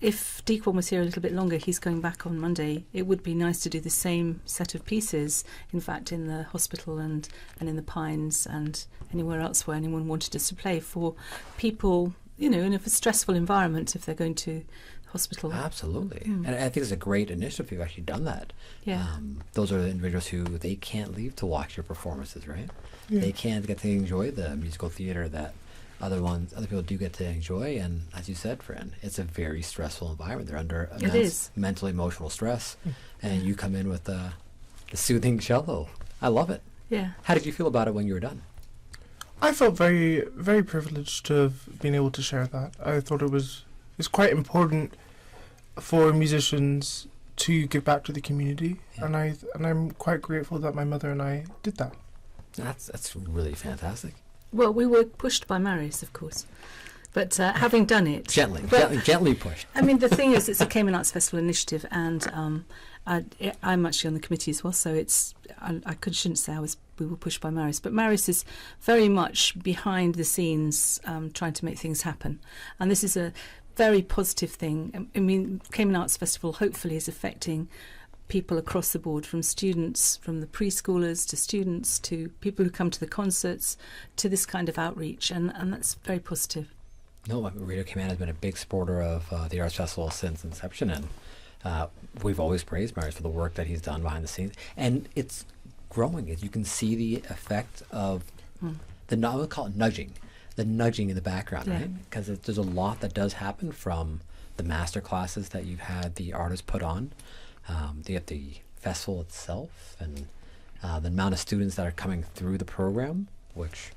if Deaconn was here a little bit longer, he's going back on Monday, it would be nice to do the same set of pieces, in fact, in the hospital and in the Pines and anywhere else where anyone wanted us to play, for people, in a stressful environment if they're going to hospital. Absolutely. And I think it's a great initiative if you've actually done that. Yeah. Those are the individuals who they can't leave to watch your performances, right? Yeah. They can't get to enjoy the musical theater that other people do get to enjoy. And as you said, Fran, it's a very stressful environment. They're under immense mental, emotional stress. And you come in with the soothing cello. I love it. Yeah. How did you feel about it when you were done? I felt very, very privileged to have been able to share that. I thought it's quite important for musicians to give back to the community, and I'm quite grateful that my mother and I did that. That's really fantastic. Well, we were pushed by Marius, of course, but having done it gently pushed. I mean, the thing is, it's a Cayman Arts Festival initiative, and I'm actually on the committee as well, so shouldn't say we were pushed by Marius, but Marius is very much behind the scenes trying to make things happen, and this is a very positive thing. I mean, Cayman Arts Festival hopefully is affecting people across the board, from students, from the preschoolers to students to people who come to the concerts, to this kind of outreach, and that's very positive. No, Radio Cayman has been a big supporter of the Arts Festival since inception, and we've always praised Marius for the work that he's done behind the scenes, and it's growing. You can see the effect of I would call it nudging in the background, right? Because there's a lot that does happen from the master classes that you've had the artists put on, the festival itself, and the amount of students that are coming through the program, which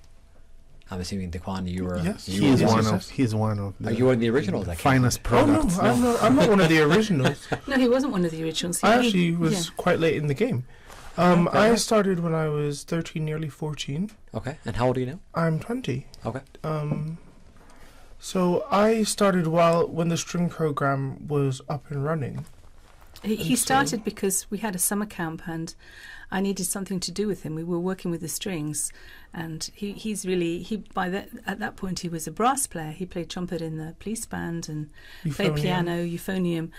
I'm assuming, Deaconn, you were. Yes, he's one of. Are you one of the originals? Finest products. Oh no, I'm not one of the originals. No, he wasn't one of the originals. I actually was quite late in the game. I started when I was 13, nearly 14. Okay, and how old are you now? I'm 20. Okay. So I started when the string program was up and running. He started because we had a summer camp and I needed something to do with him. We were working with the strings, and at that point he was a brass player. He played trumpet in the police band and played piano, euphonium,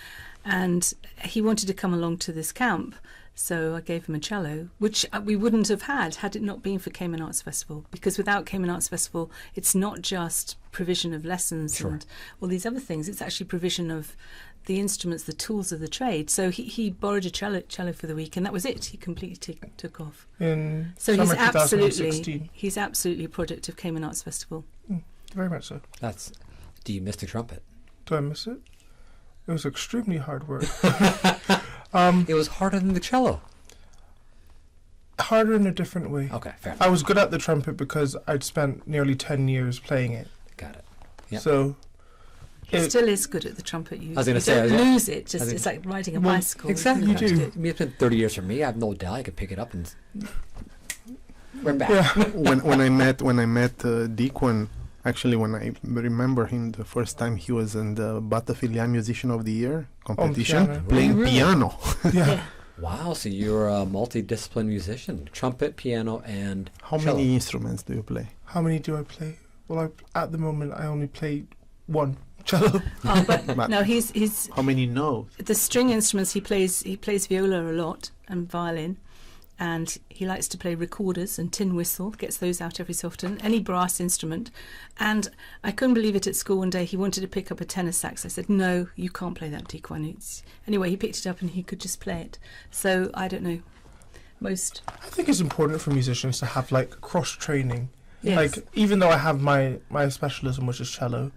and he wanted to come along to this camp. So I gave him a cello, which we wouldn't have had it not been for Cayman Arts Festival. Because without Cayman Arts Festival, it's not just provision of lessons and all these other things. It's actually provision of the instruments, the tools of the trade. So he borrowed a cello for the week, and that was it. He completely took off. So he's absolutely a product of Cayman Arts Festival. Very much so. Do you miss the trumpet? Do I miss it? It was extremely hard work. It was harder than the cello. Harder in a different way. Okay, fair enough. I was good at the trumpet because I'd spent nearly 10 years playing it. Got it. Yep. So he still is good at the trumpet. You was going to say, don't lose it. It's like riding a bicycle. Exactly. You do. I mean, it's been 30 years for me. I have no doubt I could pick it up and we're back. Yeah. when I met Deaconn, actually, when I remember him the first time, he was in the Batavia Musician of the Year competition, playing piano. Yeah. Wow, so you're a multidisciplinary musician. Trumpet, piano, and How cello. many instruments do you play? How many do I play? Well, at the moment, I only play one, cello. Oh, but no, he's How many notes? the string instruments. He plays viola a lot and violin. And he likes to play recorders and tin whistle, gets those out every so often, any brass instrument. And I couldn't believe it at school one day. He wanted to pick up a tenor sax. I said, no, you can't play that, Deaconn. Anyway, he picked it up and he could just play it. So, I don't know, I think it's important for musicians to have, cross-training. Yes. Even though I have my specialism, which is cello,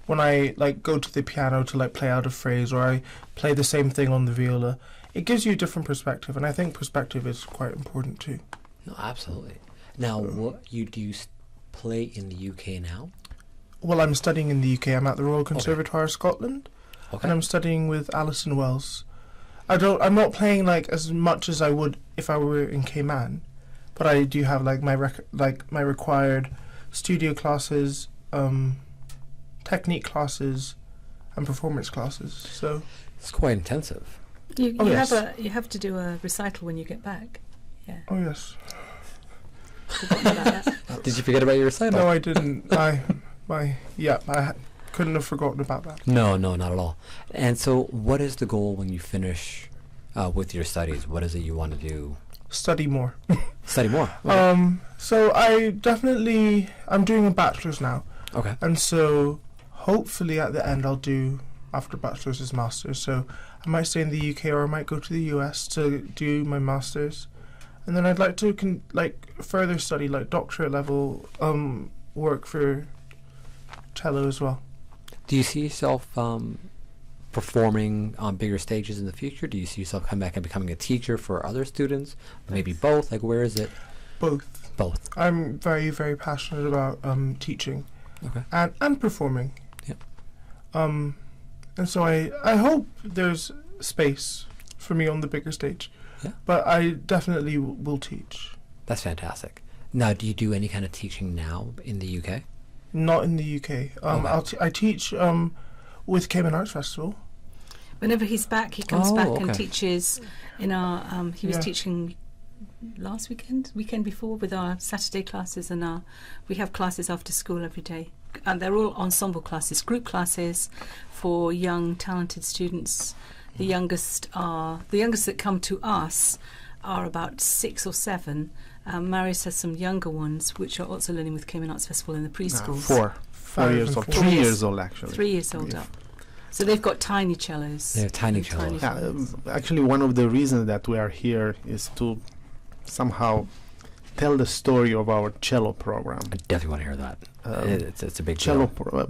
when I, go to the piano to, play out a phrase, or I play the same thing on the viola, it gives you a different perspective, and I think perspective is quite important too. No, absolutely. Now, do you play in the UK now? Well, I'm studying in the UK. I'm at the Royal Conservatoire of Scotland, and I'm studying with Alison Wells. I'm not playing as much as I would if I were in Cayman, but I do have my required studio classes, technique classes, and performance classes. So it's quite intensive. You have to do a recital when you get back. Yeah. Oh yes. Did you forget about your recital? No, I didn't. I couldn't have forgotten about that. No, not at all. And so, what is the goal when you finish with your studies? What is it you want to do? Study more. Study more. Okay. So I'm doing a bachelor's now. Okay. And so hopefully at the end I'll do after bachelor's is master's. So I might stay in the UK or I might go to the US to do my master's. And then I'd like to further study like doctorate level work for cello as well. Do you see yourself performing on bigger stages in the future? Do you see yourself coming back and becoming a teacher for other students? Maybe both? Like, where is it? Both. Both. I'm very, very passionate about teaching. Okay. And performing. Yep. And so I hope there's space for me on the bigger stage. Yeah. But I definitely will teach. That's fantastic. Now, do you do any kind of teaching now in the UK? Not in the UK. I teach with Cayman Arts Festival. Whenever he's back, he comes back and teaches in our. He was teaching last weekend before, with our Saturday classes, and we have classes after school every day. And they're all ensemble classes, group classes for young, talented students. The youngest that come to us are about 6 or 7. Marius has some younger ones, which are also learning with Cayman Arts Festival in the preschools. 4 years old, 3 years old actually. 3 years old up. So they've got tiny cellos. They're tiny cellos. Actually, one of the reasons that we are here is to somehow tell the story of our cello program. I definitely want to hear that. It's a big cello. deal.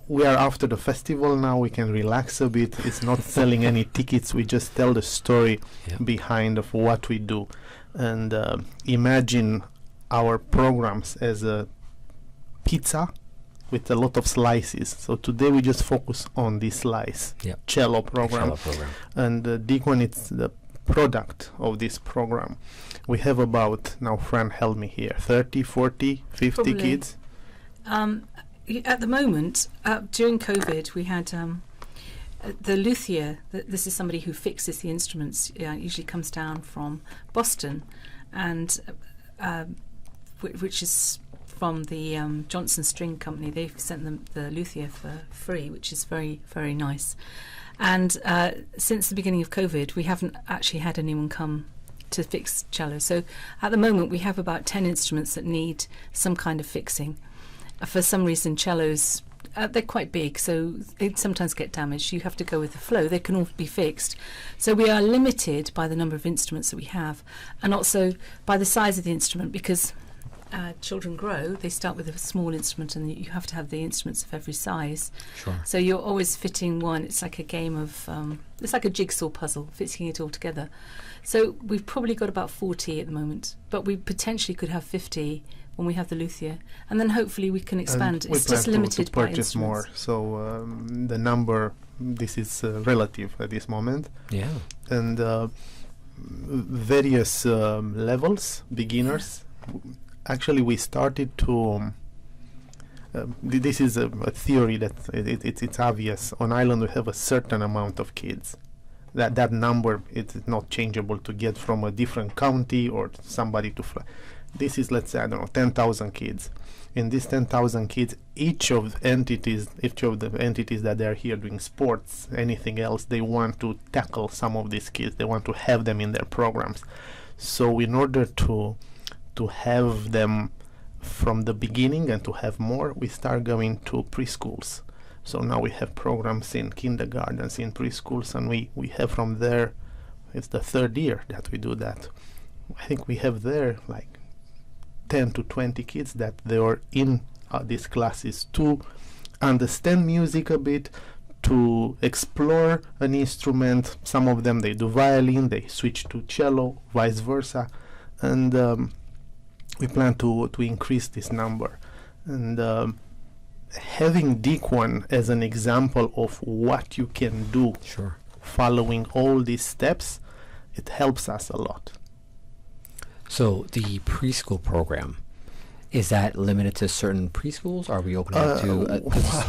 We are after the festival now. We can relax a bit. It's not selling any tickets. We just tell the story behind of what we do, and imagine our programs as a pizza with a lot of slices. So today we just focus on this slice, cello program. And Deacon, it's the product of this program. We have about, now Fran help me here, 30, 40, 50 Probably. kids? At the moment, during COVID, we had the luthier. This is somebody who fixes the instruments. Usually comes down from Boston, and which is from the Johnson String Company. They've sent them the luthier for free, which is very, very nice. And since the beginning of COVID, we haven't actually had anyone come to fix cello. So at the moment, we have about 10 instruments that need some kind of fixing. For some reason, cellos, they're quite big, so they sometimes get damaged. You have to go with the flow. They can all be fixed. So we are limited by the number of instruments that we have, and also by the size of the instrument, because children grow. They start with a small instrument, and you have to have the instruments of every size. Sure. So you're always fitting one. It's like a game of, it's like a jigsaw puzzle, fitting it all together. So we've probably got about 40 at the moment, but we potentially could have 50 when we have the luthier, and then hopefully we can expand. And it's just limited to by purchase instruments. more. So the number, this is relative at this moment. Yeah. And various levels, beginners. Actually, we started to. This is a theory that it's obvious. On Ireland, we have a certain amount of kids. That number is not changeable to get from a different county or somebody to fly. This is, let's say, 10,000 kids. In these 10,000 kids, each of the entities that they are here doing sports, anything else, they want to tackle some of these kids. They want to have them in their programs. So in order to have them from the beginning and to have more, we start going to preschools. So now we have programs in kindergartens, in preschools, and we have from there, it's the 3rd year that we do that. I think we have there like 10 to 20 kids that they are in these classes to understand music a bit, to explore an instrument. Some of them, they do violin, they switch to cello, vice versa. And we plan to increase this number. And having Deacon as an example of what you can do, following all these steps, it helps us a lot. So the preschool program, Is that limited to certain preschools? Are we opening up to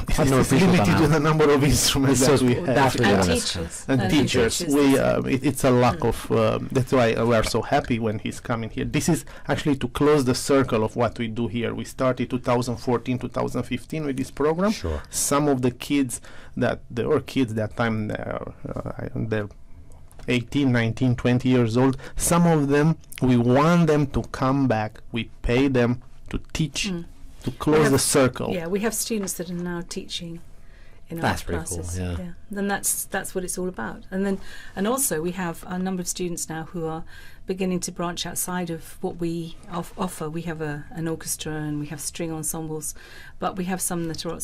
it's limited to the number of instruments that we have. That's And teachers. And teachers. It's a lack of. That's why we are so happy when he's coming here. This is actually to close the circle of what we do here. We started 2014, 2015 with this program. Sure. Some of the kids that time they're 18, 19, 20 years old. Some of them, we want them to come back. We pay them to teach, to close the circle. Yeah, we have students that are now teaching in our classes. Cool, yeah. Then that's what it's all about. And also we have a number of students now who are beginning to branch outside of what we offer. We have an orchestra and we have string ensembles, but we have some that are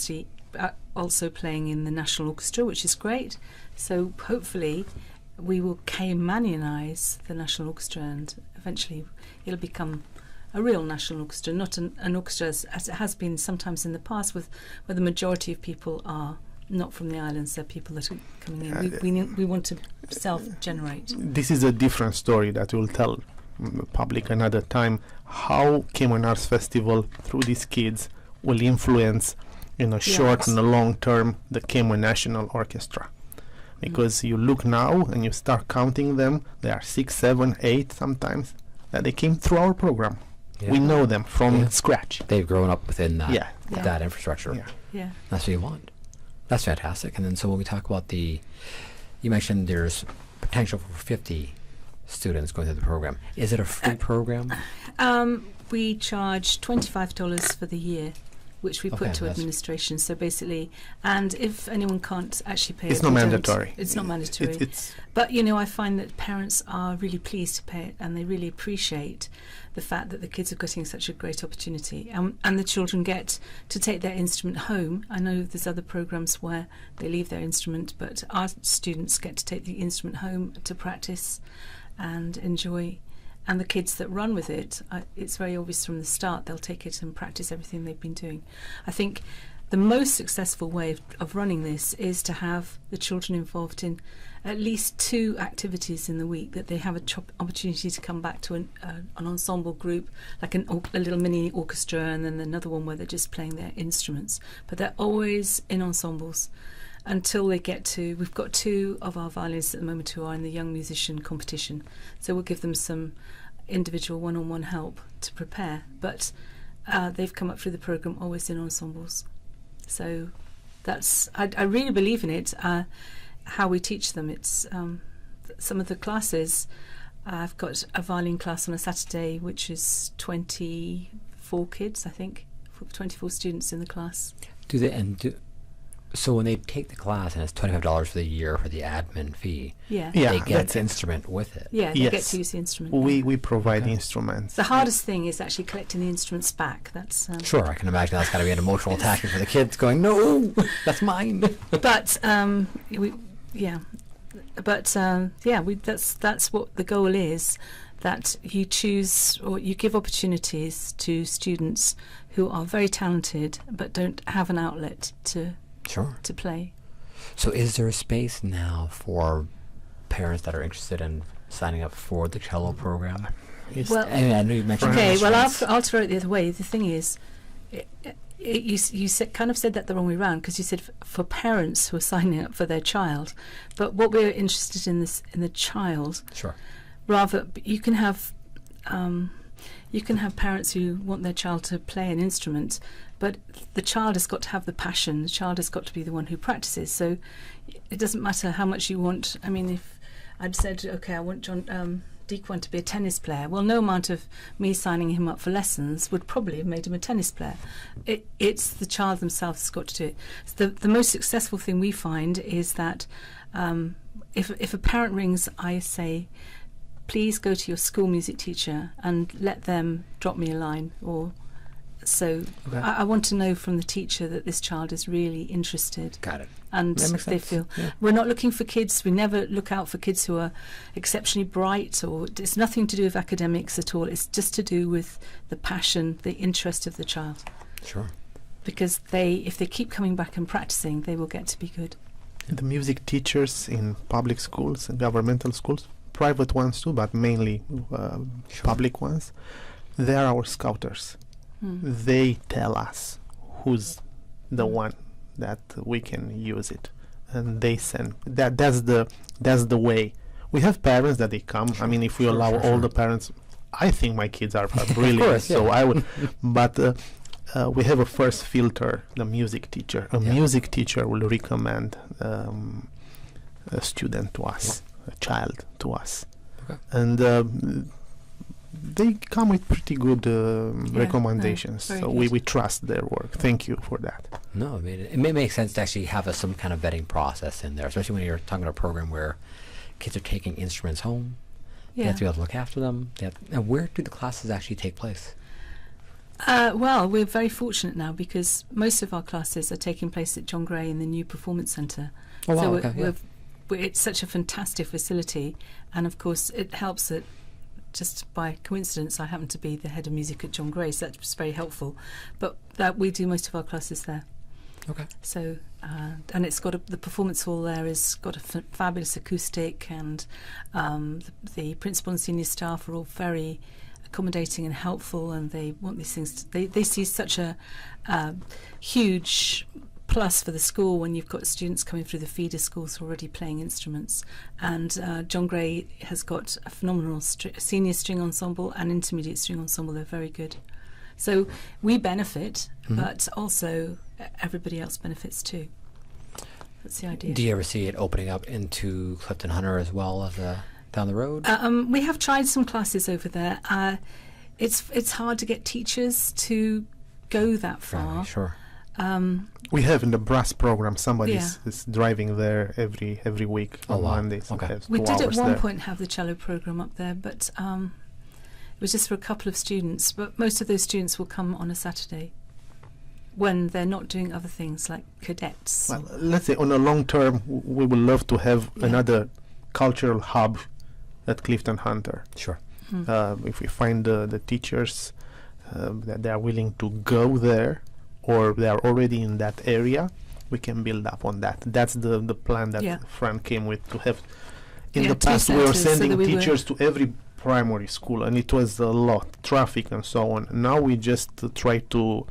also playing in the National Orchestra, which is great. So hopefully we will Caymanianize the National Orchestra, and eventually it'll become a real national orchestra, not an orchestra as it has been sometimes in the past, where the majority of people are not from the islands. They're people that are coming in. We want to self-generate. This is a different story that we'll tell the public another time, how Cayman Arts Festival, through these kids, will influence in a short and a long term the Cayman National Orchestra. Because you look now and you start counting them, they are 6, 7, 8 sometimes, that they came through our program. Yeah. We know them from scratch. They've grown up within that infrastructure. Yeah. That's what you want. That's fantastic. And then so when we talk about you mentioned there's potential for 50 students going through the program. Is it a free program? We charge $25 for the year, which we put to administration. So basically, and if anyone can't actually pay it's not mandatory. It's not mandatory. But, I find that parents are really pleased to pay it, and they really appreciate the fact that the kids are getting such a great opportunity. And the children get to take their instrument home. I know there's other programs where they leave their instrument, but our students get to take the instrument home to practice and enjoy. And the kids that run with it, it's very obvious from the start, they'll take it and practice everything they've been doing. I think the most successful way of running this is to have the children involved in at least 2 activities in the week, that they have an opportunity to come back to an ensemble group, like a little mini orchestra, and then another one where they're just playing their instruments. But they're always in ensembles until they get to, we've got 2 of our violinists at the moment who are in the young musician competition, so we'll give them some individual one-on-one help to prepare, but they've come up through the program always in ensembles. So that's, I really believe in it, how we teach them. It's some of the classes, I've got a violin class on a Saturday which is 24 kids, I think, 24 students in the class. So when they take the class and it's $25 for the year for the admin fee, they get the instrument with it. Yeah, they get to use the instrument. We provide instruments. The hardest thing is actually collecting the instruments back. That's sure, I can imagine that's got to be an emotional attachment for the kids going, no, that's mine. But that's what the goal is, that you choose or you give opportunities to students who are very talented but don't have an outlet to play. So is there a space now for parents that are interested in signing up for the cello program? Well, I know you mentioned I'll throw it the other way. The thing is, you kind of said that the wrong way around, because you said for parents who are signing up for their child, but what we're interested in in the child. Sure. Rather, you can have parents who want their child to play an instrument, but the child has got to have the passion. The child has got to be the one who practices. So it doesn't matter how much you want. I mean, if I'd said, okay, I want John Dequan to be a tennis player, well, no amount of me signing him up for lessons would probably have made him a tennis player. It's the child themselves that's got to do it. So the most successful thing we find is that if a parent rings, I say, please go to your school music teacher and let them drop me a line. I want to know from the teacher that this child is really interested. Got it. And they feel we're not looking for kids. We never look out for kids who are exceptionally bright, or it's nothing to do with academics at all. It's just to do with the passion, the interest of the child. Sure. Because if they keep coming back and practicing, they will get to be good. And the music teachers in public schools and governmental schools, private ones too, but mainly public ones, they are our scouters. they tell us who's the one that we can use it, and they send that. That's the way. We have parents that they come. I mean, if we allow all the parents, I think my kids are brilliant. course, so yeah. I would, but we have a first filter, the music teacher. A music teacher will recommend a student to us, a child to us, and they come with pretty good recommendations. So we trust their work. Thank you for that. No, I mean, it may make sense to actually have some kind of vetting process in there, especially when you're talking about a program where kids are taking instruments home. They have to be able to look after them. And where do the classes actually take place? Well, we're very fortunate now because most of our classes are taking place at John Gray in the new Performance Centre. Oh, wow, so okay, it's such a fantastic facility, and of course it helps that just by coincidence I happen to be the head of music at John Gray, so that's very helpful. But that we do most of our classes there. Okay. So, and it's got the performance hall there has got a fabulous acoustic, and the principal and senior staff are all very accommodating and helpful, and they want these things. They see such a huge plus for the school when you've got students coming through the feeder schools already playing instruments. And John Gray has got a phenomenal senior string ensemble and intermediate string ensemble. They're very good. So we benefit, but also everybody else benefits too. That's the idea. Do you ever see it opening up into Clifton Hunter as well as down the road? We have tried some classes over there. It's hard to get teachers to go that far. Right, sure. We have in the brass program somebody is driving there every week on Mondays. Okay. We did at one point have the cello program up there, but it was just for a couple of students. But most of those students will come on a Saturday when they're not doing other things like cadets. Well, let's say on a long term, we would love to have another cultural hub at Clifton Hunter. Sure. If we find the teachers that they are willing to go there, or they are already in that area, we can build up on that. That's the plan that Fran came with, to have. In the past, we were sending teachers to every primary school, and it was a lot, traffic and so on. Now we just try to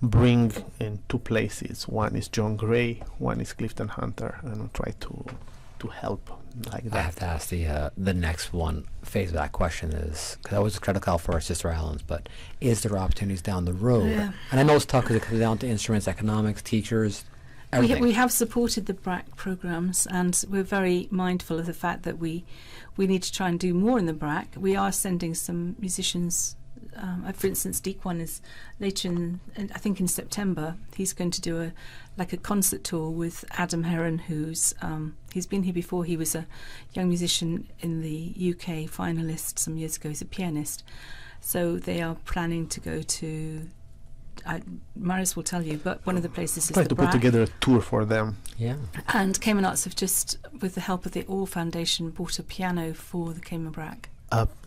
bring in two places. One is John Gray, one is Clifton Hunter, and we try to help like that. I have to ask the next one phase of that question is, because that was critical for our sister islands, but is there opportunities down the road? Yeah. And I know it's tough because it comes down to instruments, economics, teachers, everything. We have supported the BRAC programs, and we're very mindful of the fact that we need to try and do more in the BRAC. We are sending some musicians. For instance, Dequan is later I think in September. He's going to do a concert tour with Adam Heron, who's he's been here before. He was a young musician in the UK finalist some years ago. He's a pianist. So they are planning to go to. Marius will tell you, but one of the places is try the to BRAC. put together a tour for them. Yeah. And Cayman Arts have just, with the help of the All Foundation, bought a piano for the Cayman BRAC.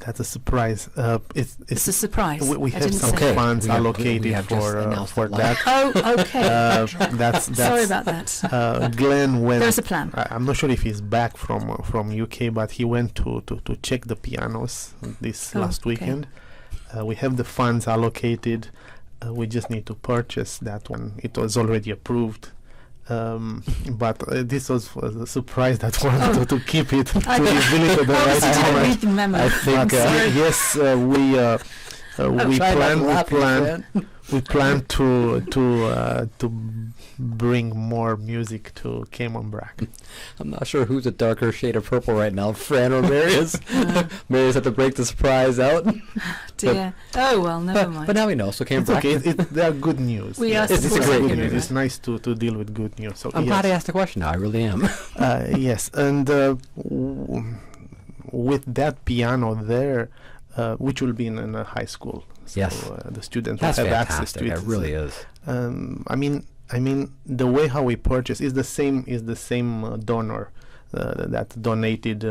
That's a surprise. It's a surprise. We have some funds allocated for that. Oh, okay. That's sorry about that. Glenn went. There's a plan. I'm not sure if he's back from UK, but he went to check the pianos this last weekend. We have the funds allocated. We just need to purchase that one. It was already approved. But this was a surprise that wanted to keep it to reveal it at the right moment. I think yes, we plan to bring more music to Cayman BRAC. I'm not sure who's a darker shade of purple right now, Fran or Marius. Marius had to break the surprise out. Dear. Oh well, never mind. But now we know. So Cayman BRAC. Okay, they are good news. It's great news. It's nice to deal with good news. So I'm glad I asked the question now. I really am. Yes, and with that piano there, which will be in a high school. So yes, the students That's will have fantastic. access to it. It really is. I mean, the way how we purchase is the same donor that donated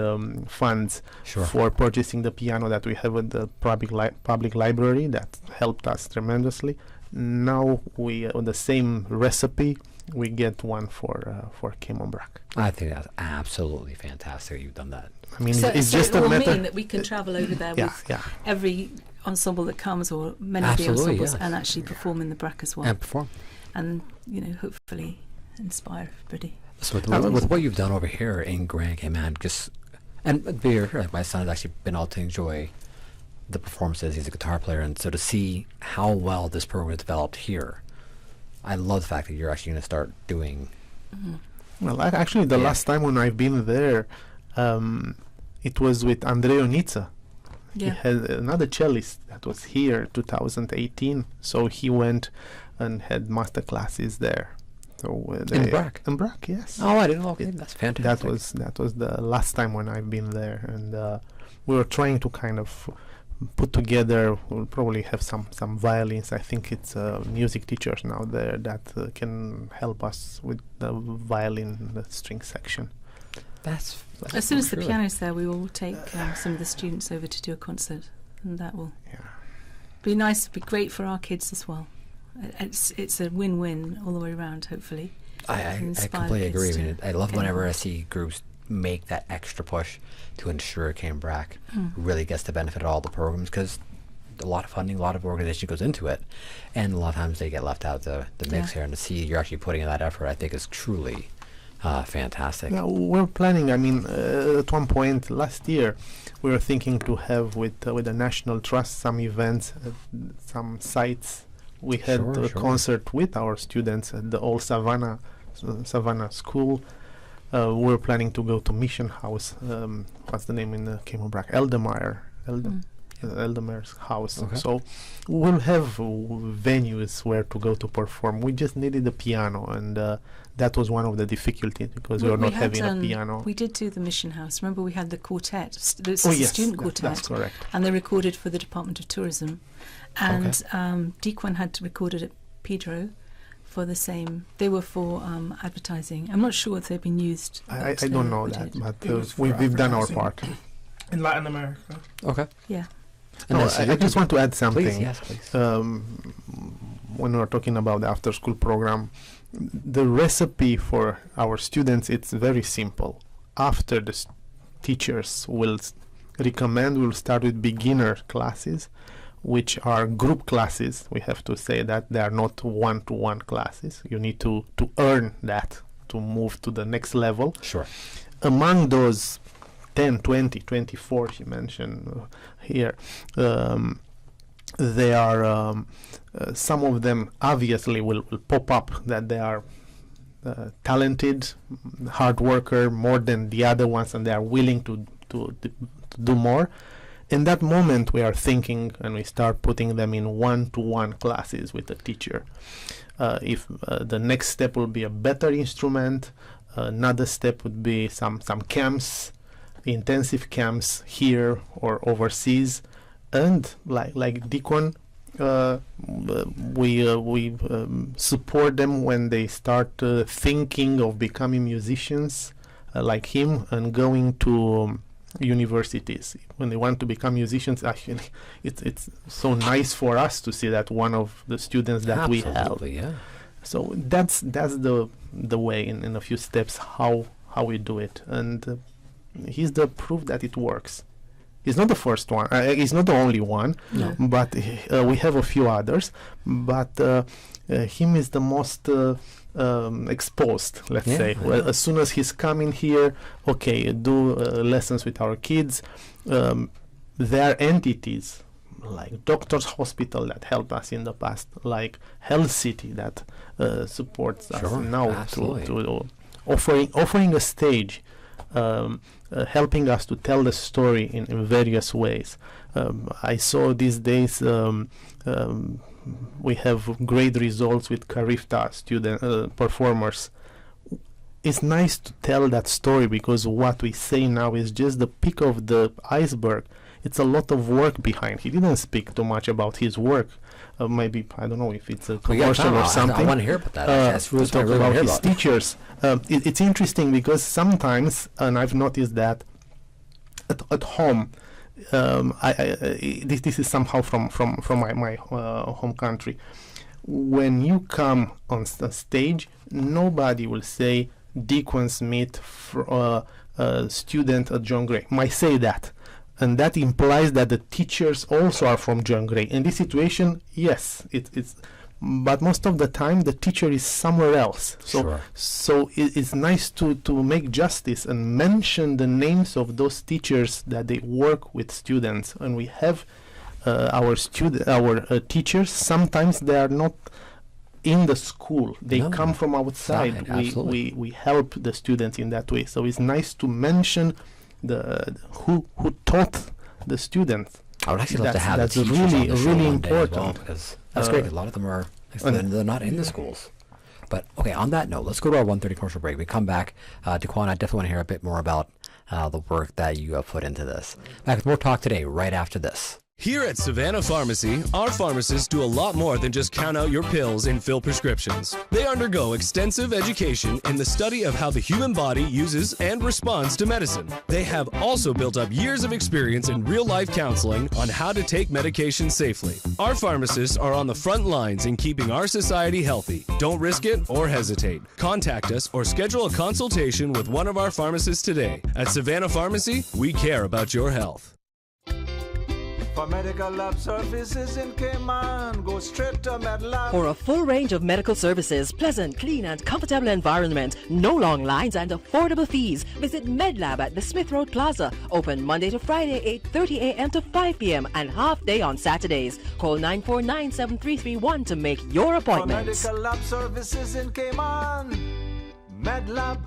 funds for purchasing the piano that we have at the public library that helped us tremendously. Now we on the same recipe we get one for Cayman BRAC. I think that's absolutely fantastic. You've done that. I mean, so it's just it a will matter mean that we can travel over there with every ensemble that comes, or many of the Absolutely, ensembles, yes. and actually perform in the BRAC as well. And perform. And, hopefully inspire everybody. So with what you've done over here in Grand Cayman, my son has actually been able to enjoy the performances. He's a guitar player, and so to see how well this program is developed here, I love the fact that you're actually going to start doing. Well, actually, the last time when I've been there, it was with Andrei Onița. Yeah. He had another cellist that was here 2018, so he went and had master classes there. So In BRAC? In BRAC, yes. Oh, I didn't know. Okay, that's fantastic. That was the last time when I've been there, and we were trying to kind of put together. We'll probably have some violins. I think it's music teachers now there that can help us with the violin, the string section. As soon as the piano's there, we will take some of the students over to do a concert, and that will be nice. Be great for our kids as well. It's a win-win all the way around. Hopefully, I completely agree. I mean, I love whenever I see groups make that extra push to ensure Cayman BRAC really gets the benefit of all the programs, because a lot of funding, a lot of organization goes into it, and a lot of times they get left out of the mix here. And to see you're actually putting in that effort, I think is truly fantastic. Yeah, we're planning. I mean, at one point last year, we were thinking to have with the National Trust some events, some sites. We had a concert with our students at the old Savannah School. We were planning to go to Mission House. What's the name in Cayman BRAC? Eldemere's house. Okay. So we'll have venues where to go to perform. We just needed a piano, and that was one of the difficulties, because we were not having a piano. We did do the Mission House. Remember, we had the quartet, the yes, student quartet. That's correct. And they recorded for the Department of Tourism. And Dequan had recorded at Pedro for the same. They were for advertising. I'm not sure if they've been used. I don't know that, but we've done our part. In Latin America. Okay. Yeah. No, I just want to add something. Please, yes, please. When we're talking about the after-school program, the recipe for our students, it's very simple. After the teachers will recommend, we'll start with beginner classes, which are group classes. We have to say that they are not one-to-one classes. You need to earn that to move to the next level. Sure. Among those 10, 20, 24 she mentioned here, they are some of them obviously will pop up that they are talented, hard worker more than the other ones, and they are willing to do more. In that moment, we are thinking, and we start putting them in one-to-one classes with the teacher. If the next step will be a better instrument, another step would be some camps, intensive camps here or overseas, and like Dequan, we support them when they start thinking of becoming musicians, like him, and going to universities. When they want to become musicians, actually, it's so nice for us to see that one of the students that we have. Yeah. So that's the way in a few steps how we do it, and he's the proof that it works. He's not the first one. He's not the only one, but we have a few others. But him is the most exposed, let's say. Well, as soon as he's coming here, do lessons with our kids. There are entities like Doctors Hospital that helped us in the past, like Health City that supports us now to offering a stage. Helping us to tell the story in various ways. I saw these days we have great results with Carifta student performers. It's nice to tell that story, because what we say now is just the peak of the iceberg. It's a lot of work behind. He didn't speak too much about his work. Maybe, I don't know if it's a commercial or something. I want to hear about that. To talk about his teachers. It's interesting because sometimes, and I've noticed that at home, this is somehow from my home country. When you come on stage, nobody will say Dequan Smith, student at John Gray. Might say that. and that implies that the teachers also are from John Gray. In this situation, yes, it's but most of the time the teacher is somewhere else. So it's nice to make justice and mention the names of those teachers that they work with students. And we have our teachers. Sometimes they are not in the school; they come from outside. We help the students in that way. So it's nice to mention who taught the students. I would actually love to have that's the teachers really on the show really one day as important. well, because that's great. A lot of them are they're not in the schools. But okay, on that note, let's go to our 1:30 commercial break. We come back. Daquan, I definitely want to hear a bit more about the work that you have put into this. Back with more Talk Today right after this. Here at Savannah Pharmacy, our pharmacists do a lot more than just count out your pills and fill prescriptions. They undergo extensive education in the study of how the human body uses and responds to medicine. They have also built up years of experience in real-life counseling on how to take medication safely. Our pharmacists are on the front lines in keeping our society healthy. Don't risk it or hesitate. Contact us or schedule a consultation with one of our pharmacists today. At Savannah Pharmacy, we care about your health. For medical lab services in Cayman, go straight to MedLab. For a full range of medical services, pleasant, clean and comfortable environment, no long lines and affordable fees, visit MedLab at the Smith Road Plaza. Open Monday to Friday, 8:30 a.m. to 5 p.m. and half day on Saturdays. Call 949-7331 to make your appointment. For medical lab services in Cayman, MedLab.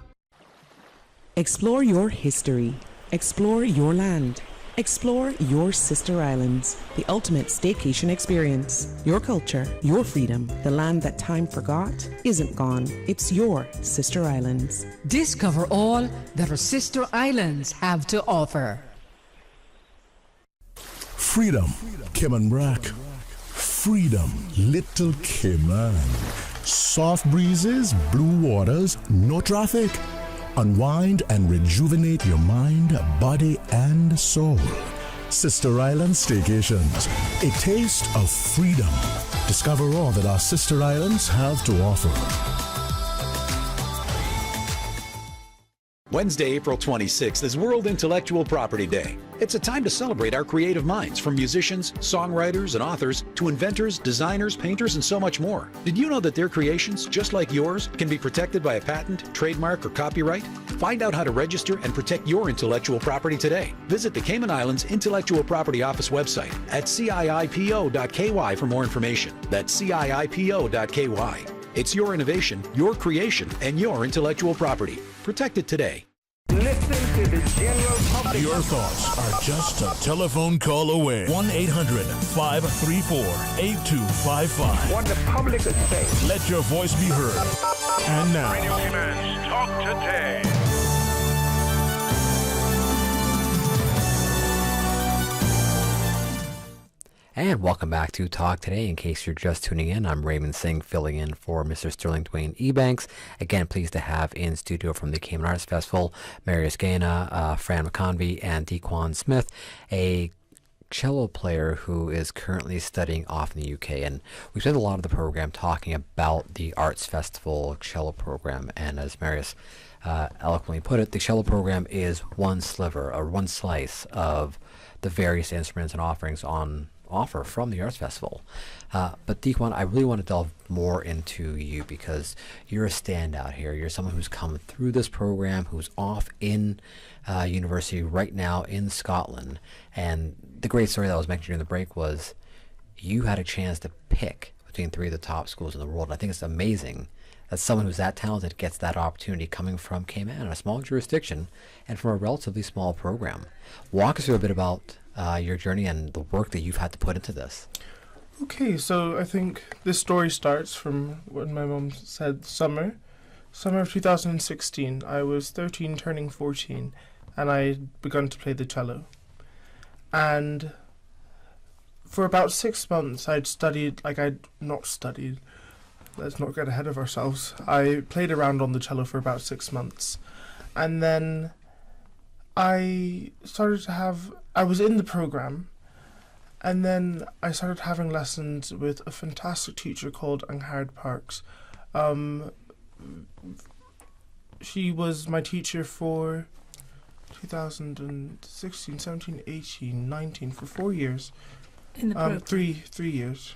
Explore your history. Explore your land. Explore your sister islands, the ultimate staycation experience. Your culture, your freedom, the land that time forgot isn't gone. It's your sister islands. Discover all that our sister islands have to offer. Freedom, Cayman Brack. Freedom, Little Cayman. Soft breezes, blue waters, no traffic. Unwind and rejuvenate your mind, body, and soul. Sister Island Staycations, a taste of freedom. Discover all that our sister islands have to offer. Wednesday, April 26th is World Intellectual Property Day. It's a time to celebrate our creative minds, from musicians, songwriters, and authors to inventors, designers, painters, and so much more. Did you know that their creations, just like yours, can be protected by a patent, trademark, or copyright? Find out how to register and protect your intellectual property today. Visit the Cayman Islands Intellectual Property Office website at ciipo.ky for more information. That's ciipo.ky. It's your innovation, your creation, and your intellectual property. Protect it today. Listen to the general public. Your thoughts are just a telephone call away. 1-800-534-8255. What the public is saying. Let your voice be heard. And now, Radio Cayman's Talk Today. And welcome back to Talk Today. In case you're just tuning in, I'm Raymond Singh, filling in for Mr. Sterling Dwayne Ebanks. Again, pleased to have in studio from the Cayman Arts Festival, Marius Gaina, Fran McConvey, and Daquan Smith, a cello player who is currently studying off in the UK. And we spent a lot of the program talking about the Arts Festival cello program. And as Marius eloquently put it, the cello program is one sliver or one slice of the various instruments and offerings on offer from the Arts Festival. But Daquan, I really want to delve more into you because you're a standout here. You're someone who's come through this program, who's off in university right now in Scotland. And the great story that was mentioned during the break was you had a chance to pick between three of the top schools in the world. And I think it's amazing that someone who's that talented gets that opportunity coming from Cayman, a small jurisdiction, and from a relatively small program. Walk us through a bit about your journey and the work that you've had to put into this. Okay, so I think this story starts from when my mum said summer of 2016. I was 13 turning 14 and I had begun to play the cello. And for about 6 months let's not get ahead of ourselves. I played around on the cello for about 6 months. And then I was in the program, and then I started having lessons with a fantastic teacher called Anghard Parks. She was my teacher for 2016, 17, 18, 19 for 4 years. In the program. 3 years.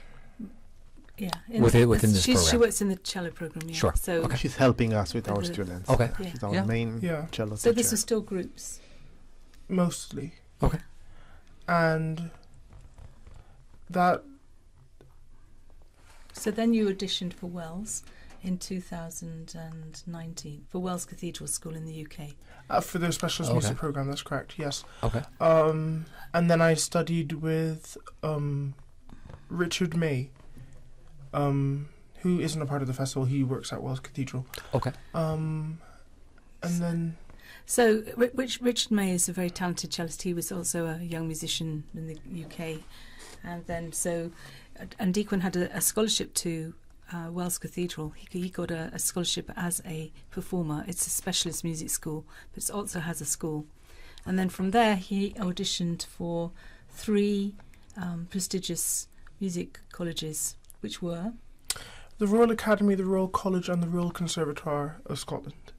Yeah. Within this She program. works in the cello program, yeah. Sure. So Okay. She's helping us with our students. Okay. Yeah. She's our Yeah. main Yeah. cello So teacher. this was still groups. Mostly. Okay. And that... So then you auditioned for Wells in 2019 for Wells Cathedral School in the UK. For the specialist music program, that's correct, yes. Okay. And then I studied with Richard May, who isn't a part of the festival. He works at Wells Cathedral. Okay. And then... So Richard May is a very talented cellist. He was also a young musician in the UK. And then and Deaquan had a scholarship to Wells Cathedral. He got a scholarship as a performer. It's a specialist music school, but it also has a school. And then from there, he auditioned for 3 prestigious music colleges, which were the Royal Academy, the Royal College, and the Royal Conservatoire of Scotland.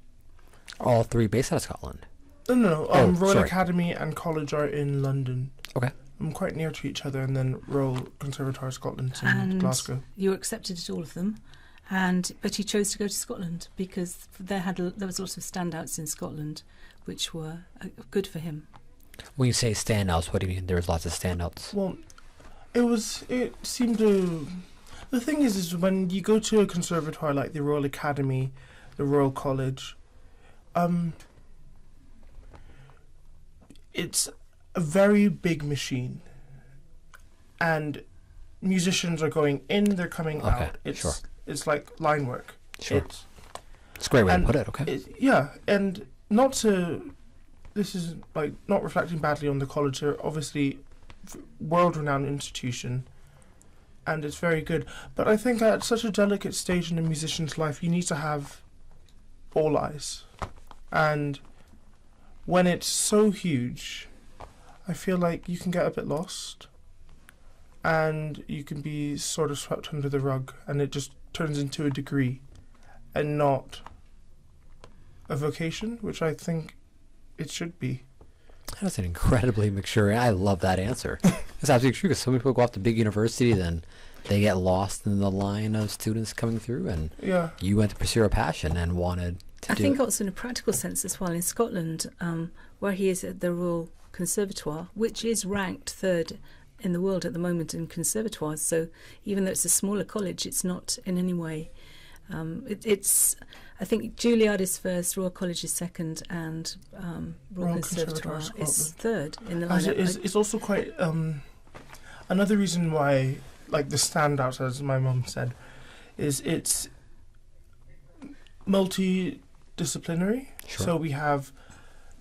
All 3 based out of Scotland? No. Oh, Royal sorry. Academy and College are in London. Okay. I'm quite near to each other, and then Royal Conservatoire of Scotland in Glasgow. You were accepted at all of them, but you chose to go to Scotland because there was lots of standouts in Scotland, which were good for him. When you say standouts, what do you mean? There was lots of standouts. Well, it seemed to... The thing is when you go to a conservatoire like the Royal Academy, the Royal College, it's a very big machine, and musicians are going in, they're coming out. It's like line work. Sure. It's a great way to put it. Okay. And not to... This is like not reflecting badly on the college. They're obviously world-renowned institution, and it's very good. But I think at such a delicate stage in a musician's life, you need to have all eyes. And when it's so huge, I feel like you can get a bit lost, and you can be sort of swept under the rug, and it just turns into a degree and not a vocation, which I think it should be. That's an incredibly mature. I love that answer. It's absolutely true because so many people go off to big university, then they get lost in the line of students coming through, and you went to pursue a passion and wanted to I think also in a practical sense as well in Scotland, where he is at the Royal Conservatoire, which is ranked 3rd in the world at the moment in conservatoires. So even though it's a smaller college, it's not in any way. It's I think Juilliard is 1st, Royal College is 2nd, and Royal Conservatoire is 3rd in the lineup. It's also quite another reason why, like the standouts, as my mum said, is it's multidisciplinary. Sure. So we have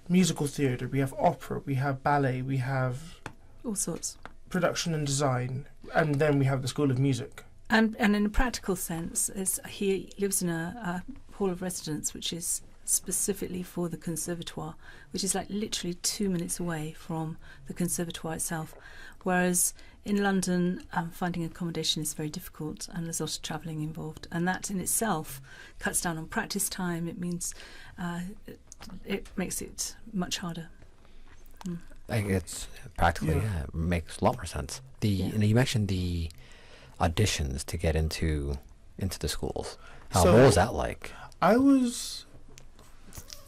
musical theatre, we have opera, we have ballet, we have all sorts, production and design, and then we have the School of Music. And in a practical sense, he lives in a hall of residence, which is specifically for the conservatoire, which is like literally 2 minutes away from the conservatoire itself. Whereas in London, finding accommodation is very difficult, and there's a lot of travelling involved. And that in itself cuts down on practice time. It means it makes it much harder. I think it's practically, it makes a lot more sense. And you mentioned the auditions to get into the schools. What was that like? I was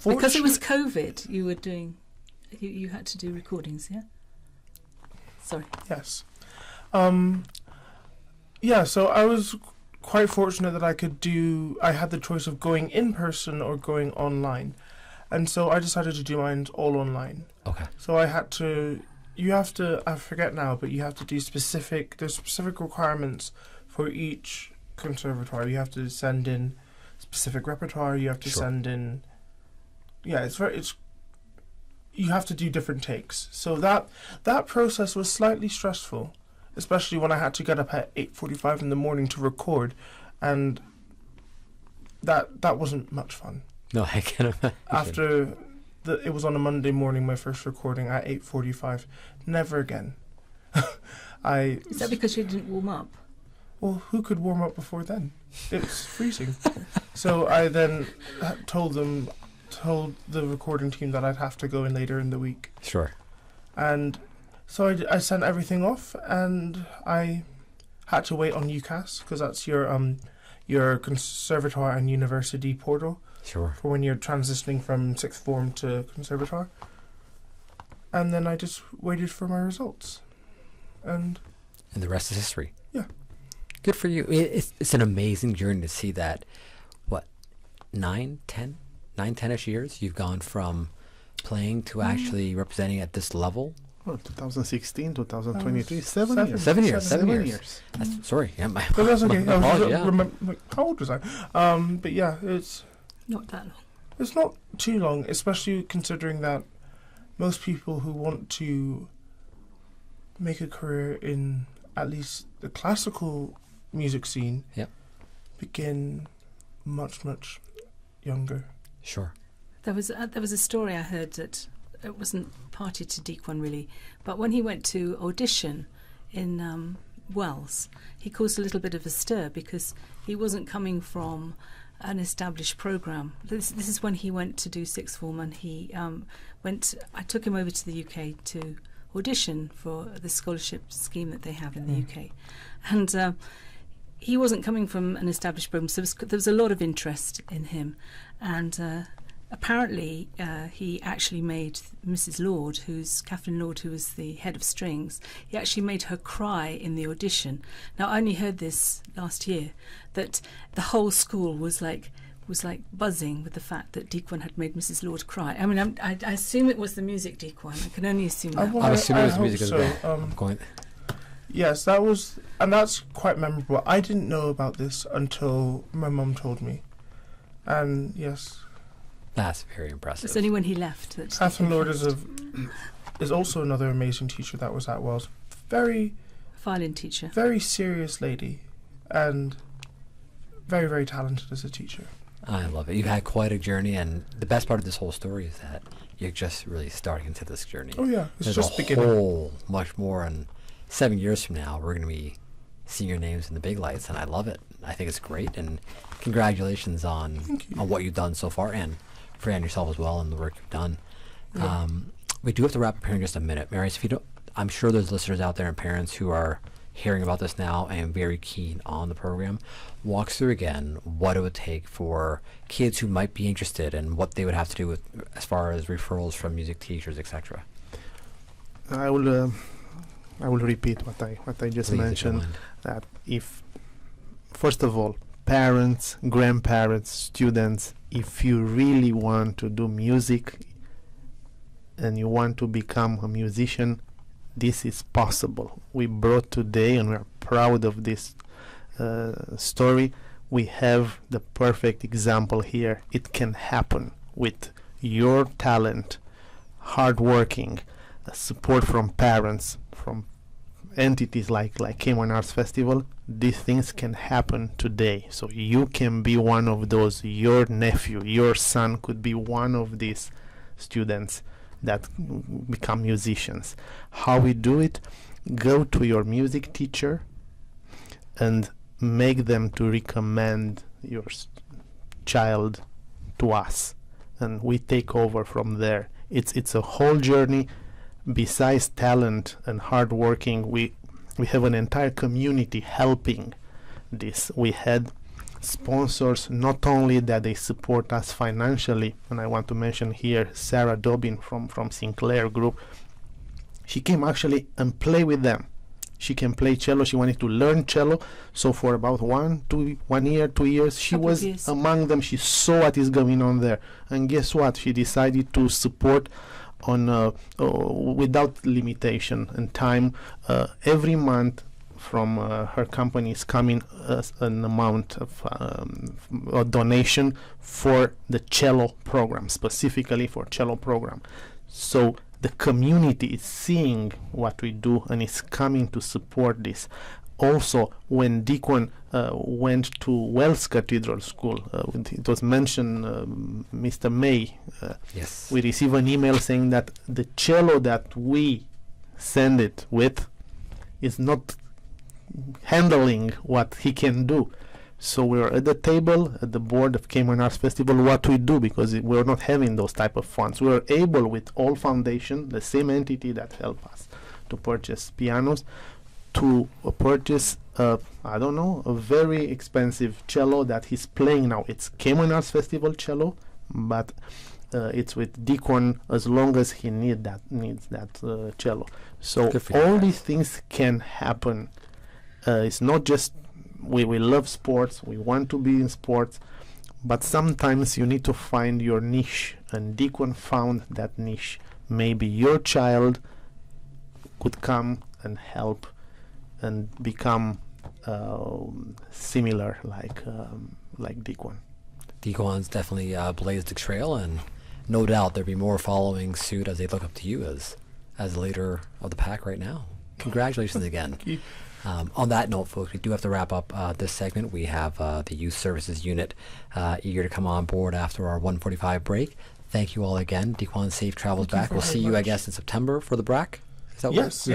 because it was COVID. You were doing, you had to do recordings, yeah. Sorry. Yes. So I was quite fortunate that I had the choice of going in person or going online, and so I decided to do mine all online. Okay. So I forget now, but you have to do there's specific requirements for each conservatoire. You have to send in specific repertoire, you have to send in, you have to do different takes. So that process was slightly stressful, especially when I had to get up at 8:45 in the morning to record, and that wasn't much fun. No, I can imagine. After it was on a Monday morning, my first recording at 8:45. Never again. Is that because you didn't warm up? Well, who could warm up before then? It was freezing. So I then told them told the recording team that I'd have to go in later in the week. Sure. And so I sent everything off, and I had to wait on UCAS, because that's your conservatoire and university portal. Sure. For when you're transitioning from sixth form to conservatoire. And then I just waited for my results. And the rest is history. Yeah. Good for you. It's an amazing journey to see that, 9-10-ish years you've gone from playing to actually representing at this level. 2016, 2023, 7 years. 7 years. 7 years. Sorry. Yeah, but that's okay. How old was I? But yeah, it's not that long. It's not too long, especially considering that most people who want to make a career in at least the classical music scene begin much younger. Sure. There was a story I heard that it wasn't party to Dequan really, but when he went to audition in Wells, he caused a little bit of a stir because he wasn't coming from an established program. This is when he went to do sixth form, and he I took him over to the UK to audition for the scholarship scheme that they have in the UK, and he wasn't coming from an established program, so there was a lot of interest in him, and apparently he actually made Mrs. Lord, Kathleen Lord, who was the head of strings, he actually made her cry in the audition. Now, I only heard this last year, that the whole school was like buzzing with the fact that Dequan had made Mrs. Lord cry. I mean, I assume it was the music, Dequan. I can only assume that. I'm assuming it was the music so. as well. Yes, that was, and that's quite memorable. I didn't know about this until my mum told me, and yes. That's very impressive. It's only when he left that. Kathleen Lord is also another amazing teacher that was at Wells. Very violin teacher. Very serious lady, and very, very talented as a teacher. I love it. You've had quite a journey, and the best part of this whole story is that you're just really starting into this journey. Oh yeah, it's There's just a beginning. whole much more, and 7 years from now, we're going to be seeing your names in the big lights, and I love it. I think it's great, and congratulations on what you've done so far, and for yourself as well, and the work you've done. Yeah. We do have to wrap up here in just a minute. Marius, if you don't, I'm sure there's listeners out there and parents who are hearing about this now and very keen on the program. Walk through again what it would take for kids who might be interested and what they would have to do with as far as referrals from music teachers, etc. I will repeat what I just Please, mentioned. That if, first of all, parents, grandparents, students, if you really want to do music and you want to become a musician, this is possible. We brought today, and we are proud of this story, we have the perfect example here. It can happen with your talent, hard working, support from parents, from entities like Cayman Arts Festival. These things can happen today. So you can be one of those. Your nephew, your son could be one of these students that become musicians. How we do it? Go to your music teacher and make them to recommend your child to us, and we take over from there. It's a whole journey. Besides talent and hard working, we have an entire community helping this. We had sponsors, not only that they support us financially, and I want to mention here Sarah Dobbin from Sinclair Group. She came actually and play with them. She can play cello. She wanted to learn cello, so for about 1 year, 2 years, she was among them. She saw what is going on there, and guess what? She decided to support on without limitation and time. Every month from her company is coming an amount of a donation for the cello program, specifically for cello program. So the community is seeing what we do and is coming to support this. Also, when Dequan went to Wells Cathedral School, it was mentioned, Mr. May, yes, we received an email saying that the cello that we send it with is not handling what he can do. So we were at the table, at the board of Cayman Arts Festival, what we do, because we're not having those type of funds. We were able, with All Foundation, the same entity that helped us to purchase pianos, to purchase, a very expensive cello that he's playing now. It's Cayman Arts Festival cello, but it's with Deacon as long as he needs that cello. So all these things can happen. It's not just we love sports, we want to be in sports, but sometimes you need to find your niche, and Deacon found that niche. Maybe your child could come and help and become similar like Deacon. Deacon's definitely blazed the trail, and no doubt there'll be more following suit as they look up to you as leader of the pack right now. Congratulations again. Thank you. On that note, folks, we do have to wrap up this segment. We have the Youth Services Unit eager to come on board after our 1:45 break. Thank you all again. Dequan, safe travels back. We'll see you, I guess, in September for the BRAC. Is that yes,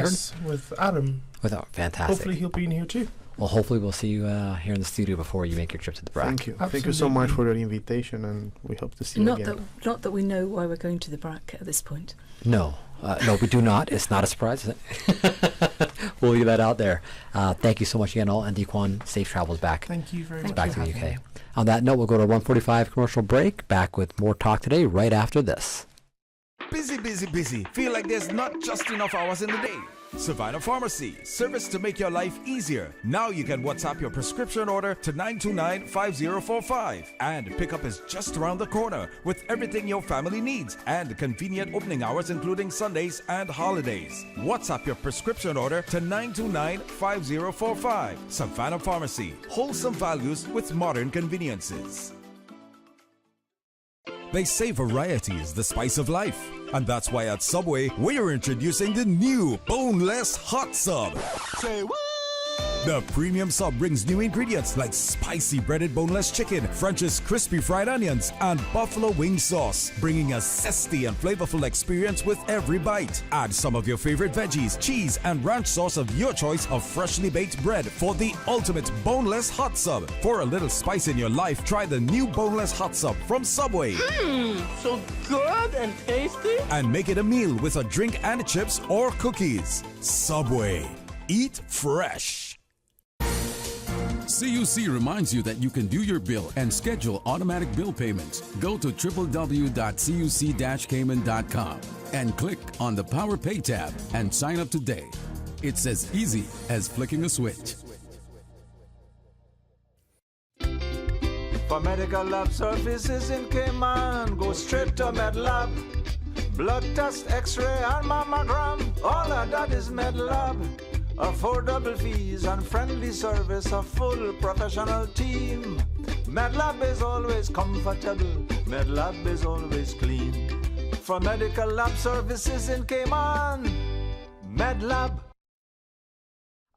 with Adam. Fantastic. Hopefully he'll be in here too. Well, hopefully we'll see you here in the studio before you make your trip to the BRAC. Thank you. Absolutely. Thank you so much for your invitation, and we hope to see you again. Not that we know why we're going to the BRAC at this point. No, we do not. It's not a surprise. We'll leave that out there. Thank you so much again, all. And Dequan, safe travels back. Thank you very much. Back to the UK. On that note, we'll go to a 1:45 commercial break. Back with more talk today right after this. Busy, busy, busy. Feel like there's not just enough hours in the day. Savannah Pharmacy, service to make your life easier. Now you can WhatsApp your prescription order to 929-5045. And pickup is just around the corner with everything your family needs and convenient opening hours including Sundays and holidays. WhatsApp your prescription order to 929-5045. Savannah Pharmacy, wholesome values with modern conveniences. They say variety is the spice of life. And that's why at Subway, we're introducing the new Boneless Hot Sub. Say what? The premium sub brings new ingredients like spicy breaded boneless chicken, French's crispy fried onions, and buffalo wing sauce, bringing a zesty and flavorful experience with every bite. Add some of your favorite veggies, cheese, and ranch sauce of your choice of freshly baked bread for the ultimate boneless hot sub. For a little spice in your life, try the new Boneless Hot Sub from Subway. So good and tasty. And make it a meal with a drink and chips or cookies. Subway. Eat fresh. CUC reminds you that you can do your bill and schedule automatic bill payments. Go to www.cuc-cayman.com and click on the Power Pay tab and sign up today. It's as easy as flicking a switch. For medical lab services in Cayman, go straight to MedLab. Blood test, x-ray, and mammogram, all of that is MedLab. Affordable fees and friendly service, a full professional team. MedLab is always comfortable, MedLab is always clean. For medical lab services in Cayman, MedLab.